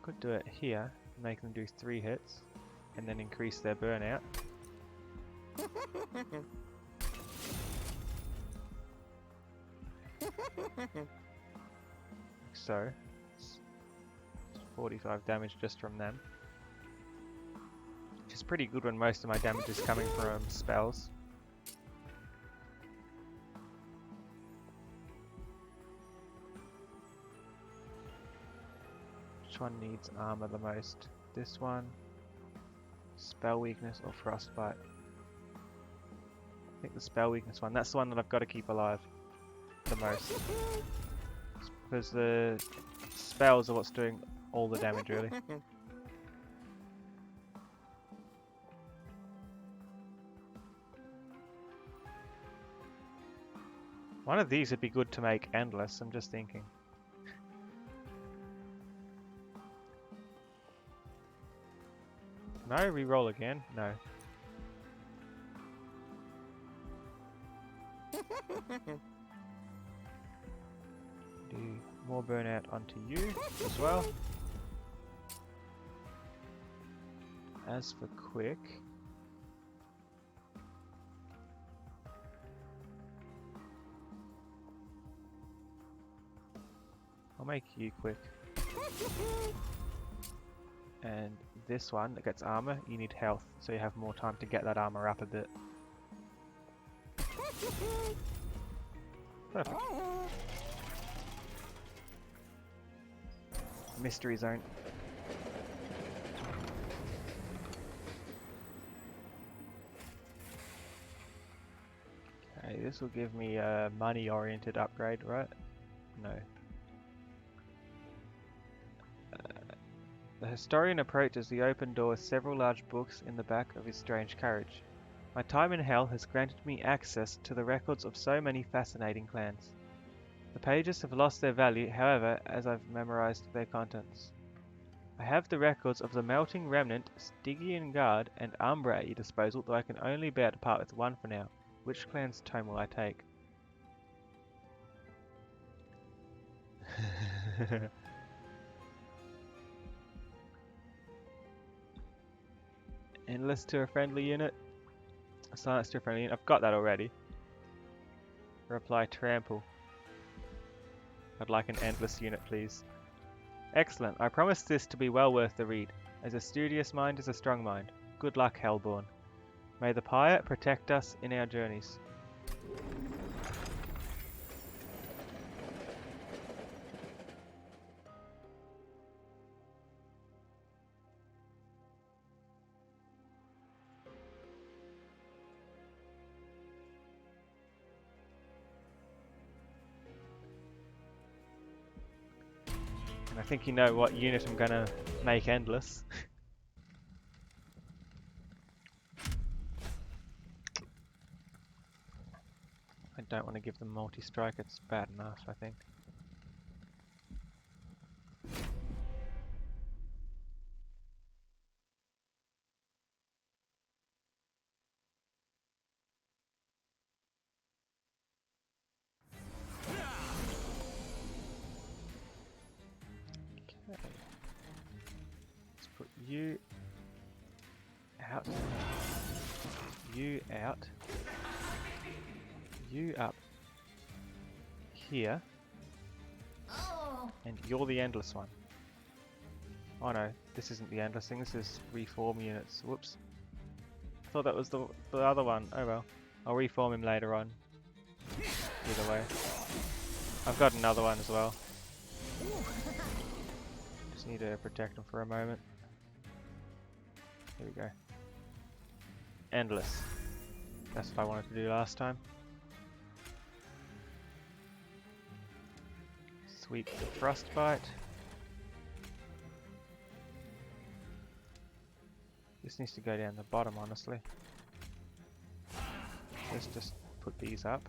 Could do it here, make them do 3 hits, and then increase their burnout. So, it's 45 damage just from them. Which is pretty good when most of my damage is coming from spells. Which one needs armor the most? This one, spell weakness, or frostbite? I think the spell weakness one. That's the one that I've got to keep alive the most. Because the spells are what's doing all the damage, really. One of these would be good to make endless, I'm just thinking. No, re-roll again? No. Do more burnout onto you as well. As for quick, I'll make you quick. And this one that gets armor, you need health, so you have more time to get that armor up a bit. Perfect. Mystery zone. Okay, this will give me a money-oriented upgrade, right? No. The historian approaches the open door with several large books in the back of his strange carriage. My time in hell has granted me access to the records of so many fascinating clans. The pages have lost their value, however, as I've memorized their contents. I have the records of the Melting Remnant, Stygian Guard, and Umbra at your disposal, though I can only bear to part with one for now. Which clan's tome will I take? Endless to a friendly unit. Silence to a friendly unit. I've got that already. Reply trample. I'd like an endless unit, please. Excellent. I promise this to be well worth the read. As a studious mind is a strong mind. Good luck, Hellborn. May the pyre protect us in our journeys. And I think you know what unit I'm gonna make endless. I don't want to give them multi-strike, it's bad enough, I think. Okay. Let's put you out. You out. You up here. And you're the endless one. Oh no, this isn't the endless thing, this is reform units. Whoops. I thought that was the other one. Oh well. I'll reform him later on. Either way. I've got another one as well. Just need to protect him for a moment. Here we go. Endless. That's what I wanted to do last time. Sweep the frostbite. This needs to go down the bottom, honestly. Let's just put these up.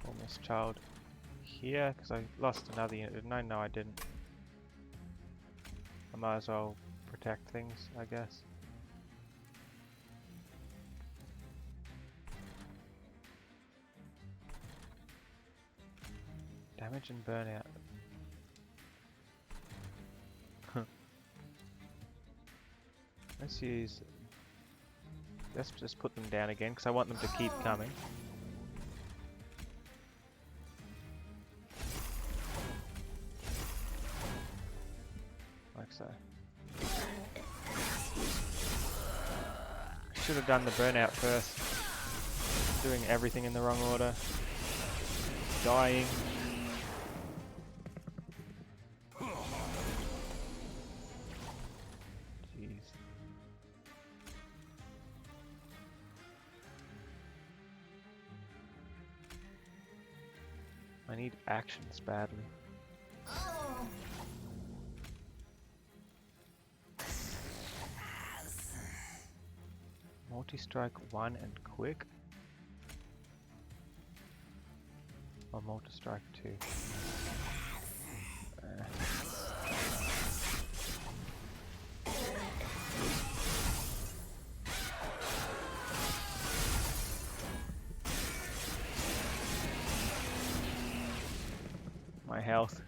Almost child here, because I lost another unit, didn't I? No, I didn't. I might as well protect things, I guess. Damage and burnout. Let's just put them down again, because I want them to keep coming. Like so. Should have done the burnout first. Doing everything in the wrong order. Dying. Jeez. I need actions badly. Multi-strike 1 and quick. Or multi-strike 2. My health.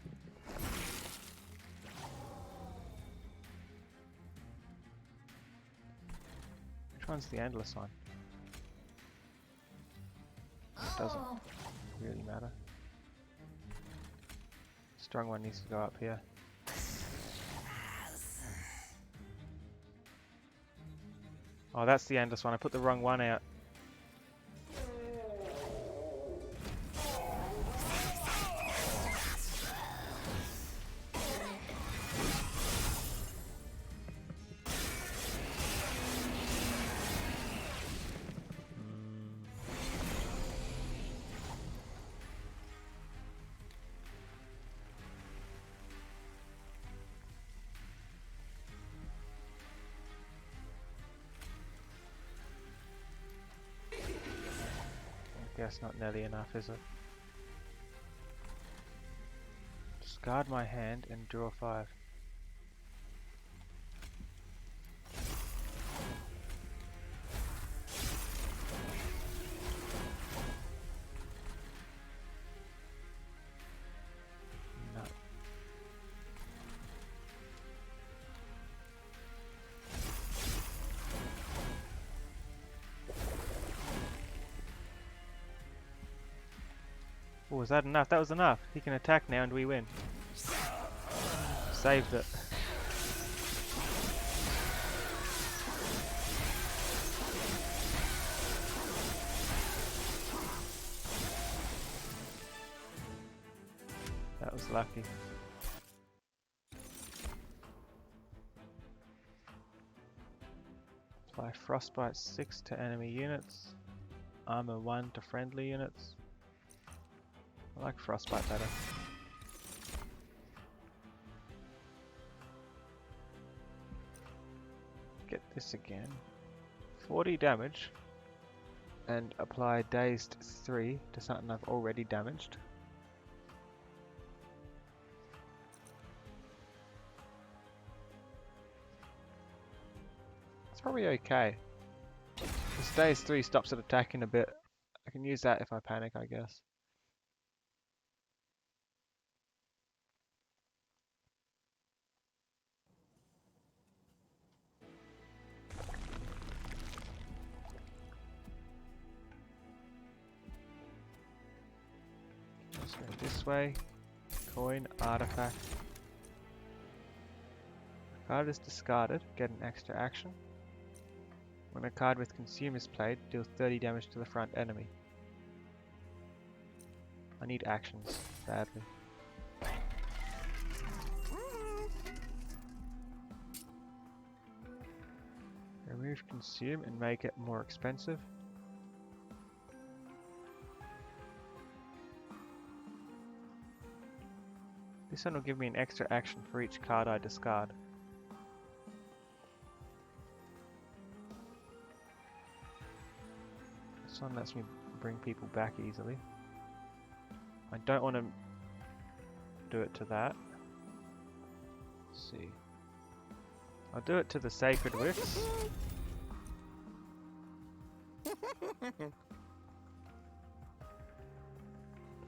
Which one's the endless one? It doesn't really matter. Strong one needs to go up here. Oh, that's the endless one. I put the wrong one out. guess not nearly enough, is it? Discard my hand and draw 5. No. Oh, was that enough? That was enough. He can attack now and we win. Saved it. That was lucky. Apply Frostbite 6 to enemy units. Armor 1 to friendly units. I like Frostbite better. Get this again. 40 damage. And apply Dazed 3 to something I've already damaged. It's probably okay. This Dazed 3 stops it attacking a bit. I can use that if I panic, I guess. Let's go this way. Coin, artifact. A card is discarded, get an extra action. When a card with consume is played, deal 30 damage to the front enemy. I need actions, badly. Remove consume and make it more expensive. This one will give me an extra action for each card I discard. This one lets me bring people back easily. I don't want to do it to that. Let's see. I'll do it to the Sacred Whiffs.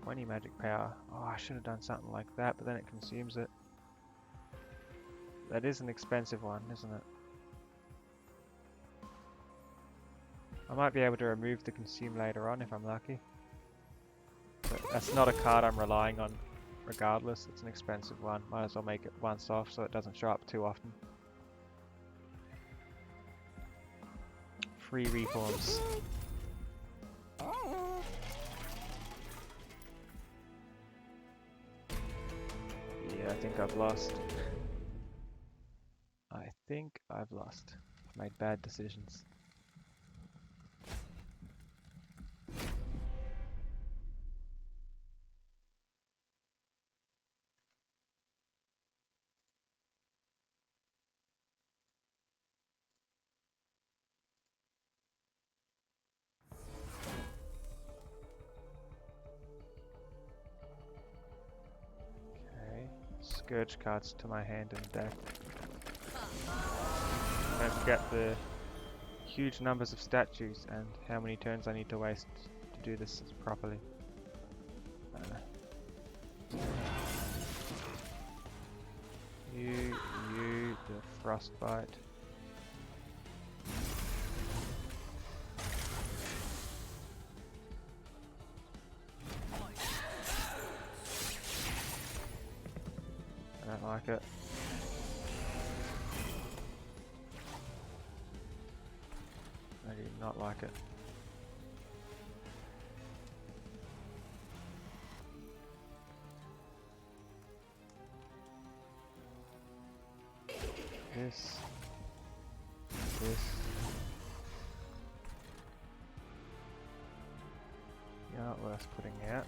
Twenty magic power. Oh, I should have done something like that, but then it consumes it. That is an expensive one, isn't it? I might be able to remove the consume later on if I'm lucky. But that's not a card I'm relying on regardless. It's an expensive one. Might as well make it once off so it doesn't show up too often. Free reforms. Yeah, I think I've lost. I think I've lost. I've made bad decisions. Scourge cards to my hand and deck. Don't forget the huge numbers of statues and how many turns I need to waste to do this properly. You, the Frostbite. I don't like it. I do not like it. This. Not worth putting out.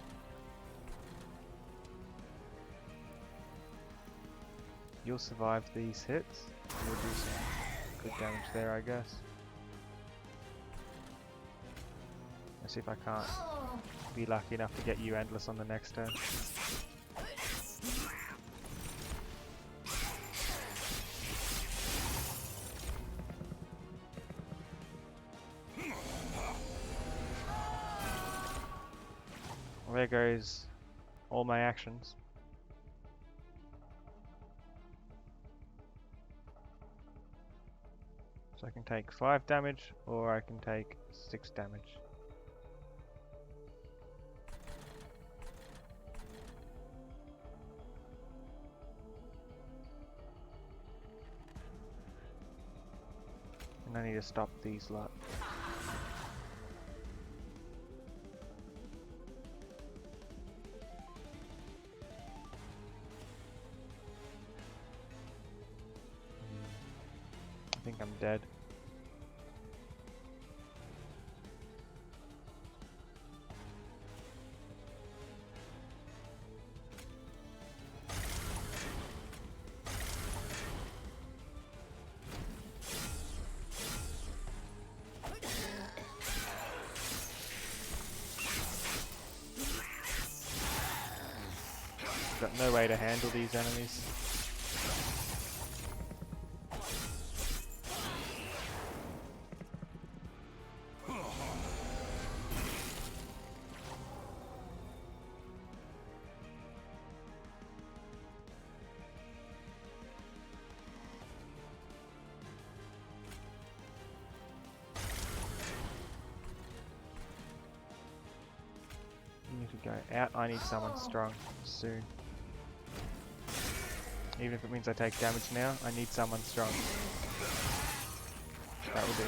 You'll survive these hits. You'll do some good damage there, I guess. Let's see if I can't be lucky enough to get you endless on the next turn. Well, there goes all my actions. So I can take 5 damage, or I can take 6 damage. And I need to stop these lot. I think I'm dead. Got no way to handle these enemies. You need to go out. I need someone strong soon. Even if it means I take damage now, I need someone strong. That will do.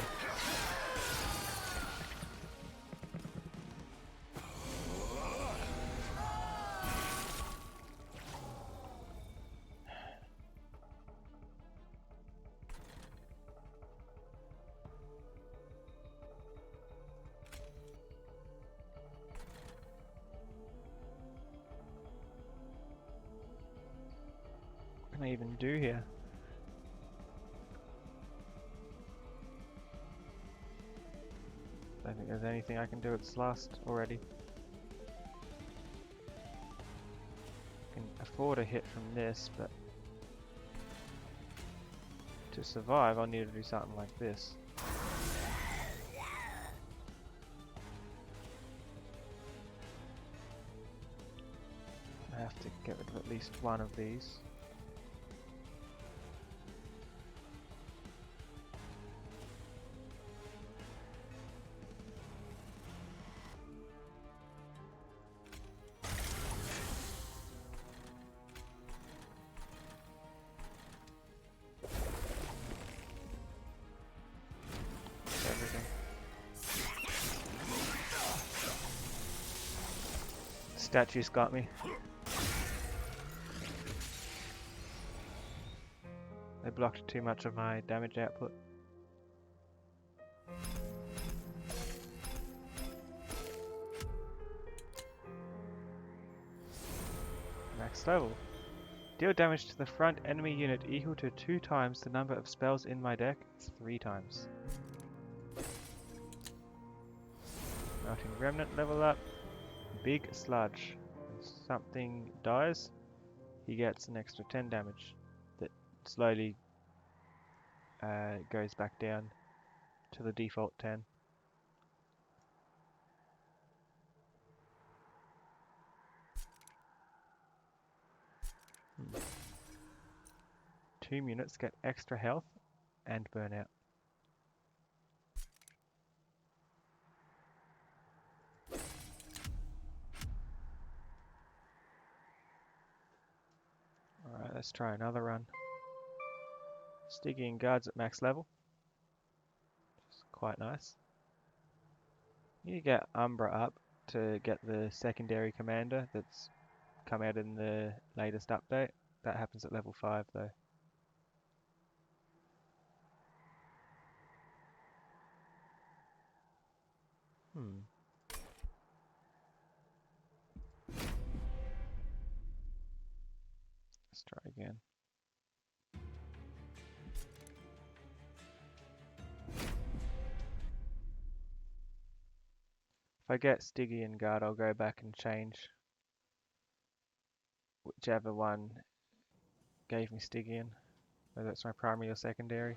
What can I even do here? I don't think there's anything I can do. It's last already. I can afford a hit from this, but to survive I'll need to do something like this. I have to get rid of at least one of these. Everything. Statues got me. They blocked too much of my damage output. Max level. Deal damage to the front enemy unit equal to 2 times the number of spells in my deck. 3 times. Melting Remnant level up. Big Sludge. If something dies, he gets an extra 10 damage that slowly goes back down to the default 10. Tomb units get extra health and burnout. Alright, let's try another run. Stygian guards at max level. It's quite nice. You get Umbra up to get the secondary commander that's come out in the latest update. That happens at level 5 though. Let's try again. If I get Stygian Guard, I'll go back and change whichever one gave me Stygian, whether it's my primary or secondary.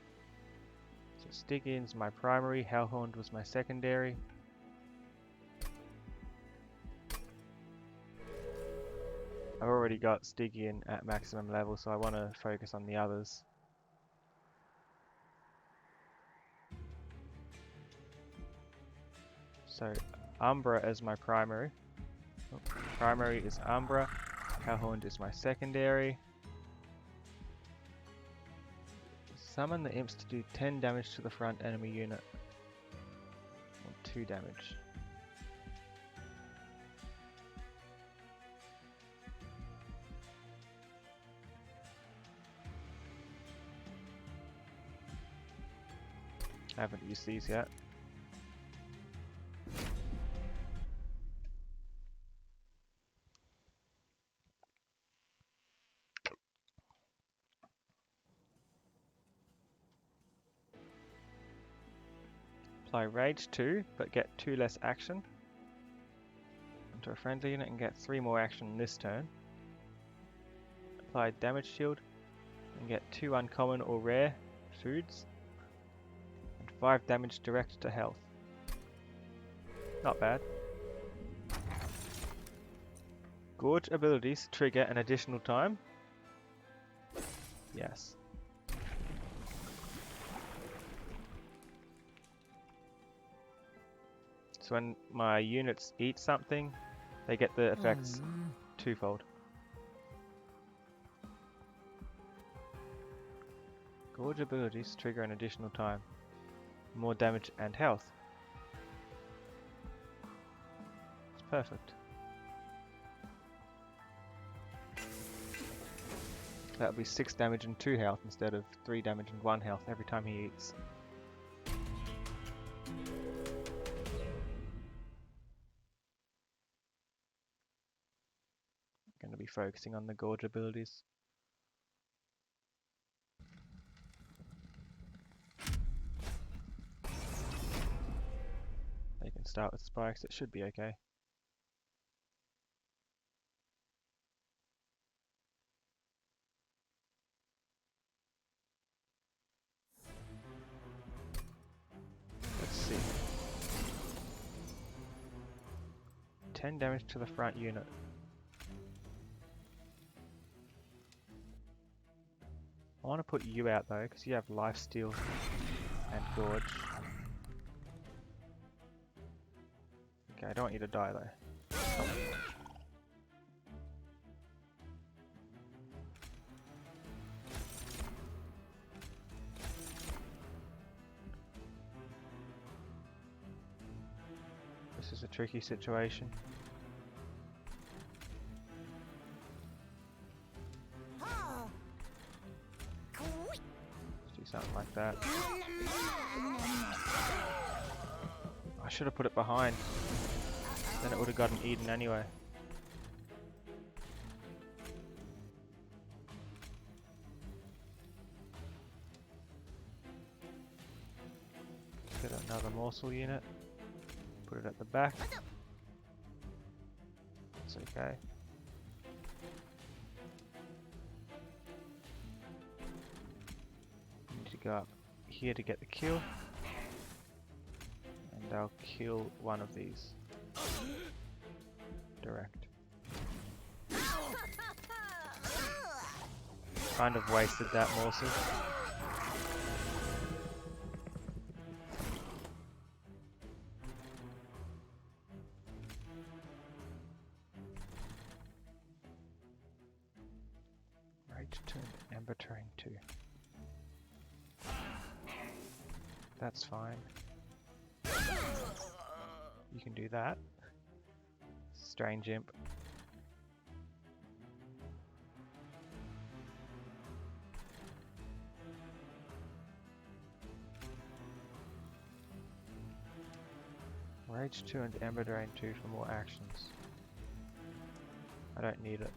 So Stygian's my primary, Hellhound was my secondary. I've already got Stygian at maximum level, so I want to focus on the others. So Umbra as my primary. Primary is Umbra, Hellhound is my secondary. Summon the imps to do 10 damage to the front enemy unit. Or 2 damage. I haven't used these yet. Apply Rage 2, but get 2 less action onto a friendly unit and get 3 more action this turn. Apply Damage Shield and get 2 uncommon or rare foods and 5 damage direct to health. Not bad. Gorge abilities trigger an additional time. Yes. So when my units eat something, they get the effects twofold. Gorge abilities trigger an additional time. More damage and health. It's perfect. That'll be 6 damage and 2 health instead of 3 damage and 1 health every time he eats. Going to be focusing on the Gorge abilities. They can start with spikes, it should be okay. Let's see. 10 damage to the front unit. I want to put you out though, because you have lifesteal and Gorge. Okay, I don't want you to die though. This is a tricky situation. Let's do something like that. I should have put it behind. Then it would have gotten eaten anyway. Get another morsel unit. Put it at the back. It's okay. Need to go up here to get the kill. And I'll kill one of these. Direct. Kind of wasted that morsel. Rage 2 and Ember Terrain 2. That's fine. You can do that. Strange Imp. Rage 2 and Ember Drain 2 for more actions. I don't need it.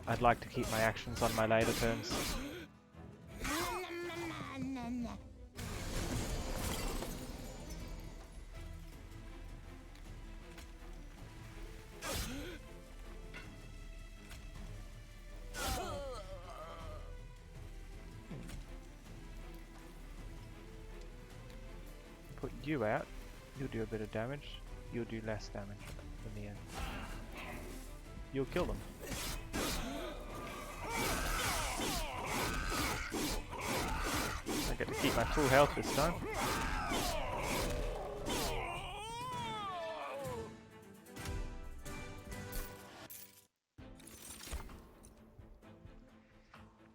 I'd like to keep my actions on my later turns. you out. You'll do a bit of damage. You'll do less damage in the end. You'll kill them. I get to keep my full health this time.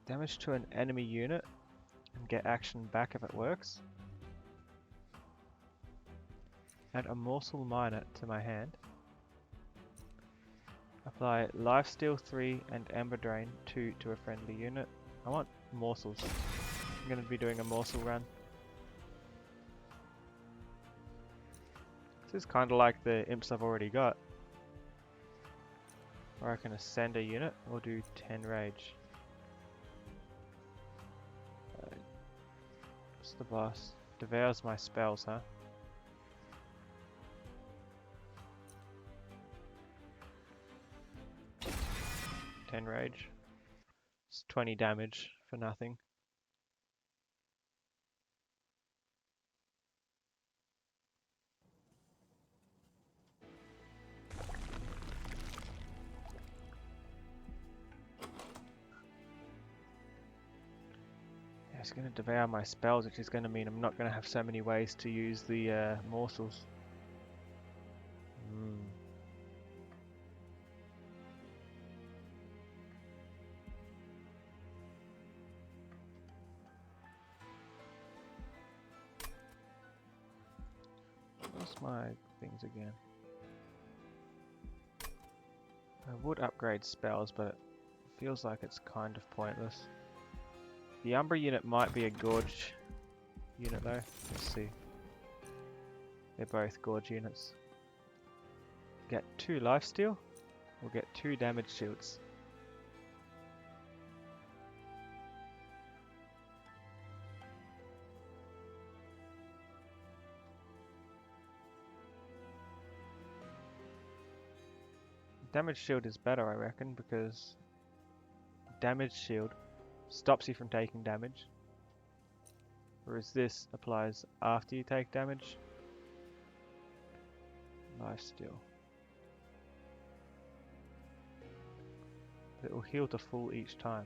Damage to an enemy unit and get action back if it works. Add a morsel miner to my hand. Apply lifesteal 3 and ember drain 2 to a friendly unit. I want morsels. I'm going to be doing a morsel run. This is kind of like the imps I've already got. Or I can ascend a unit or do 10 rage. What's the boss? Devours my spells, huh? Rage. It's 20 damage for nothing. Yeah, it's going to devour my spells, which is going to mean I'm not going to have so many ways to use the morsels. What's my things again? I would upgrade spells, but it feels like it's kind of pointless. The Umbra unit might be a Gorge unit though. Let's see. They're both Gorge units. Get 2 lifesteal, we'll get 2 damage shields. Damage shield is better, I reckon, because damage shield stops you from taking damage, whereas this applies after you take damage. Lifesteal. It will heal to full each time.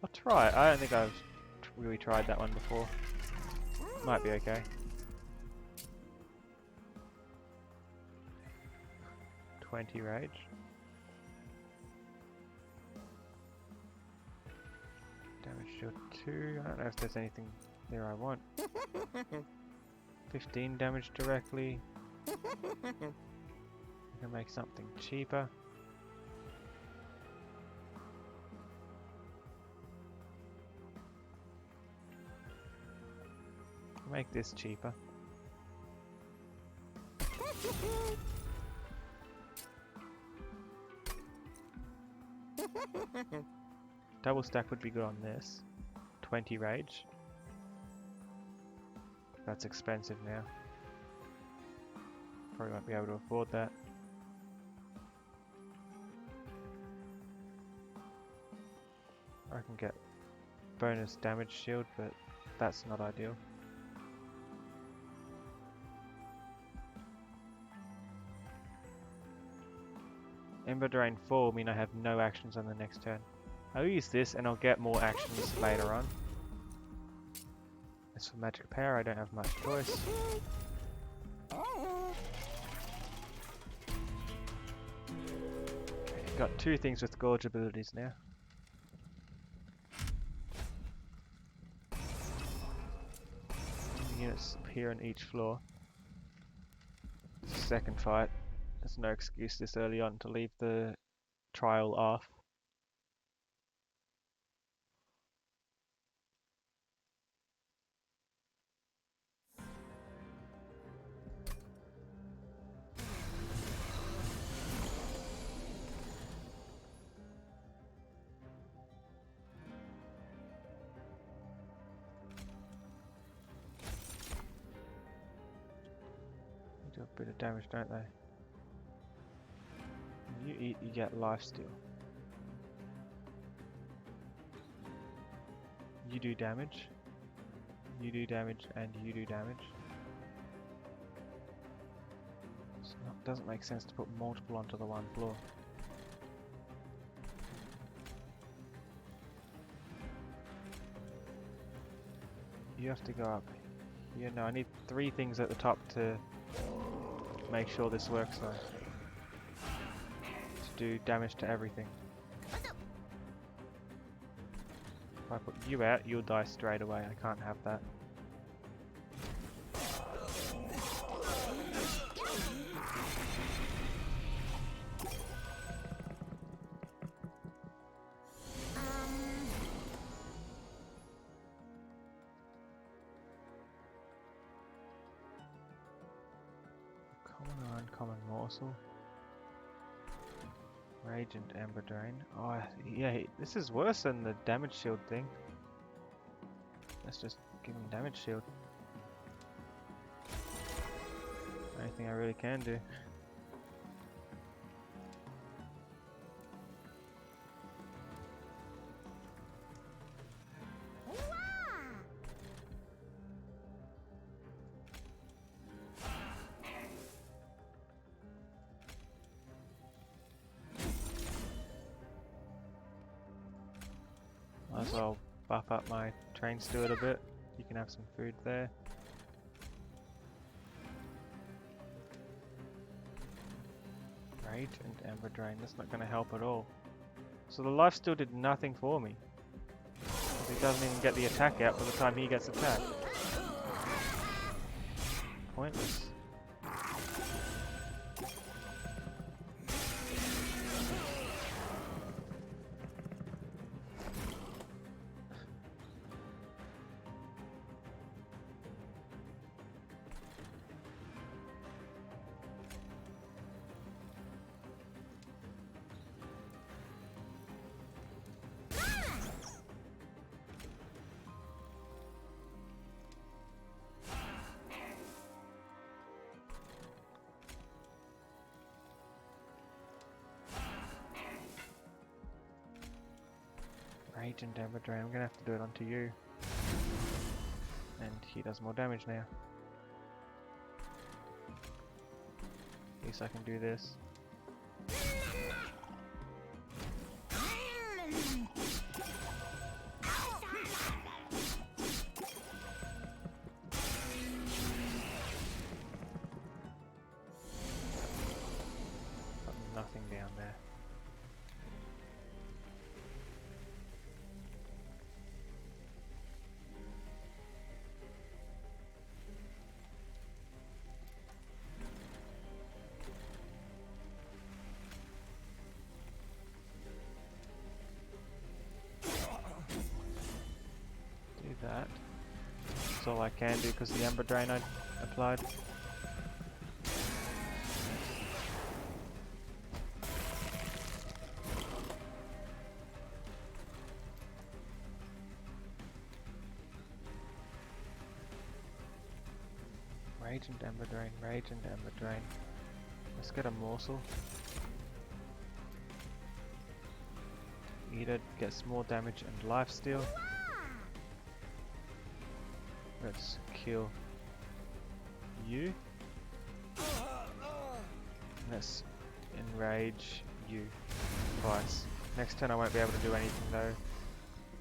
I'll try it. I don't think I've really tried that one before. Might be okay. Rage. Damage shield 2. I don't know if there's anything there I want. 15 damage directly. I can make something cheaper. Make this cheaper. Double stack would be good on this. 20 rage. That's expensive now. Probably won't be able to afford that. I can get bonus damage shield, but that's not ideal. Ember Drain 4 will mean I have no actions on the next turn. I'll use this and I'll get more actions later on. As for magic power, I don't have much choice. Okay, got 2 things with Gorge abilities now. Units appear on each floor. Second fight. There's no excuse this early on to leave the trial off. They do a bit of damage, don't they? You eat, you get lifesteal. You do damage, and you do damage. doesn't make sense to put multiple onto the one floor. You have to go up. You know, I need 3 things at the top to make sure this works though. To do damage to everything. If I put you out, you'll die straight away. I can't have that. Common or uncommon morsel. Radiant Ember Drain. Oh, yeah, this is worse than the damage shield thing. Let's just give him damage shield. Only thing I really can do. Might as well buff up my train steward a bit. You can have some food there. Rage and Ember Drain, that's not going to help at all. So the life still did nothing for me. He doesn't even get the attack out by the time he gets attacked. Pointless. Rage and Ember Drain, I'm gonna have to do it onto you. And he does more damage now. At least I can do this. Got nothing down there. That. That's all I can do because the Ember Drain I applied. Rage and Ember Drain, Rage and Ember Drain. Let's get a morsel. Eat it, gets more damage and lifesteal. Let's kill you. Let's enrage you twice. Next turn I won't be able to do anything though.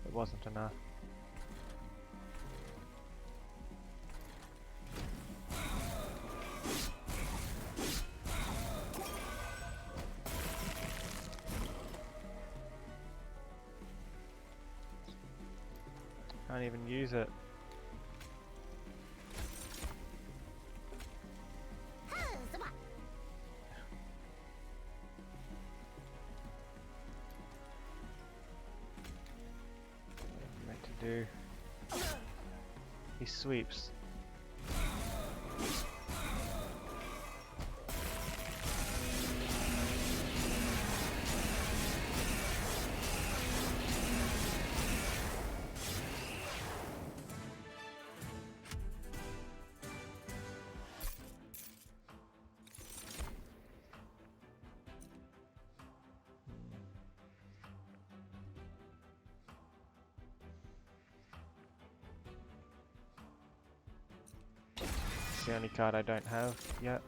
It wasn't enough. Can't even use it. Do. He sweeps. It's the only card I don't have yet.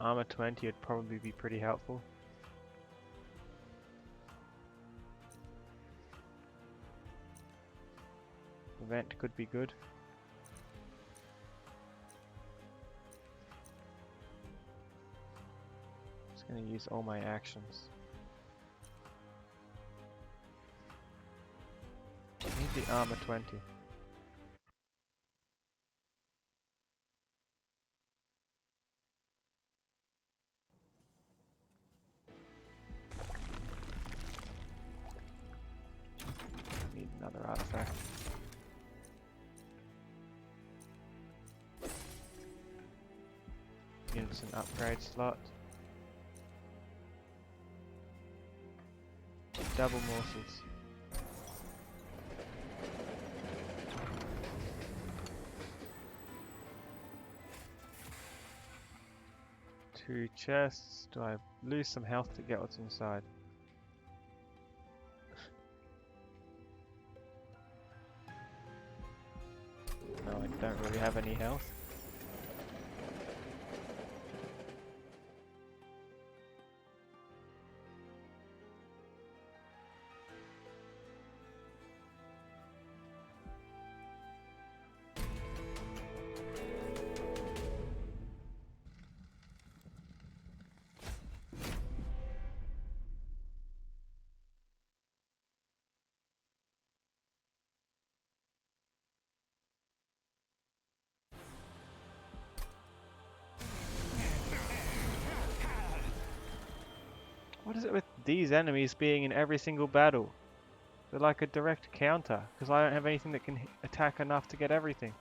Armor 20 would probably be pretty helpful. Event could be good. Just gonna use all my actions. I need the armor 20. Need another artifact. Needs an upgrade slot. Double morsels. Two chests. Do I lose some health to get what's inside? No, I don't really have any health. What is it with these enemies being in every single battle? They're like a direct counter, because I don't have anything that can attack enough to get everything.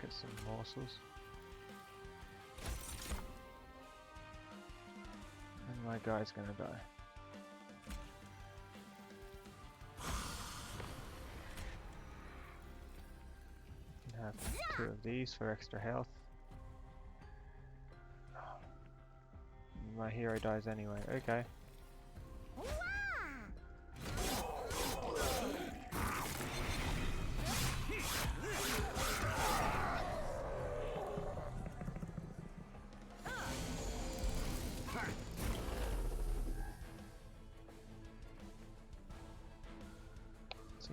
Get some morsels. And my guy's gonna die. Can have 2 of these for extra health. My hero dies anyway. Okay.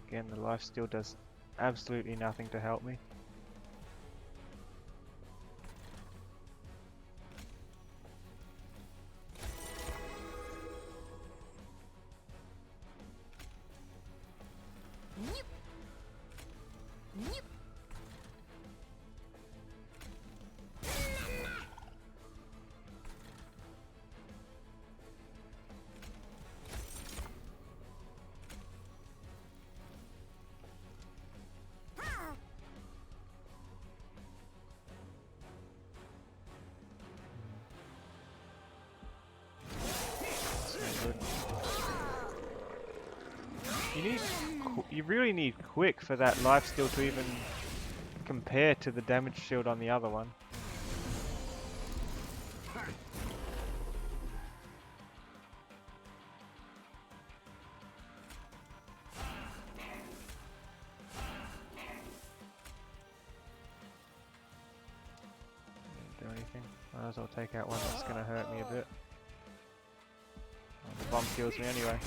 Again, the life steal does absolutely nothing to help me. You really need quick for that lifesteal to even compare to the damage shield on the other one. Didn't do anything. Might as well take out one that's going to hurt me a bit. The bomb kills me anyway.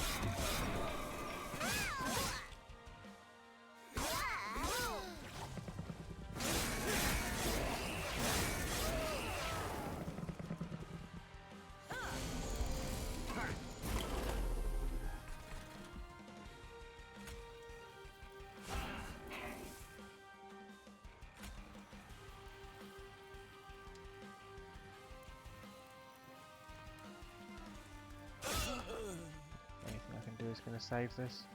just going to save this.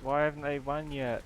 Why haven't they won yet?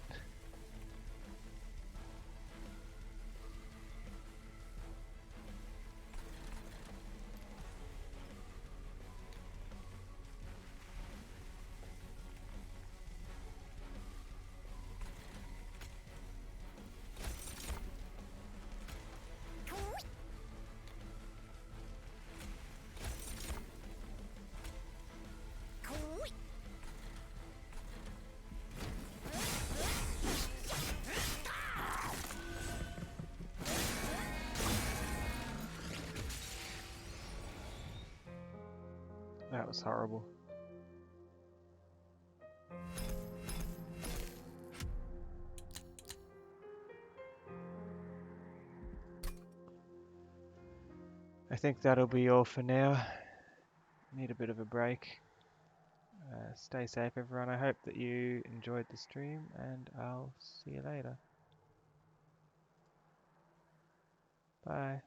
That was horrible. I think that'll be all for now. Need a bit of a break. Stay safe, everyone. I hope that you enjoyed the stream, and I'll see you later. Bye.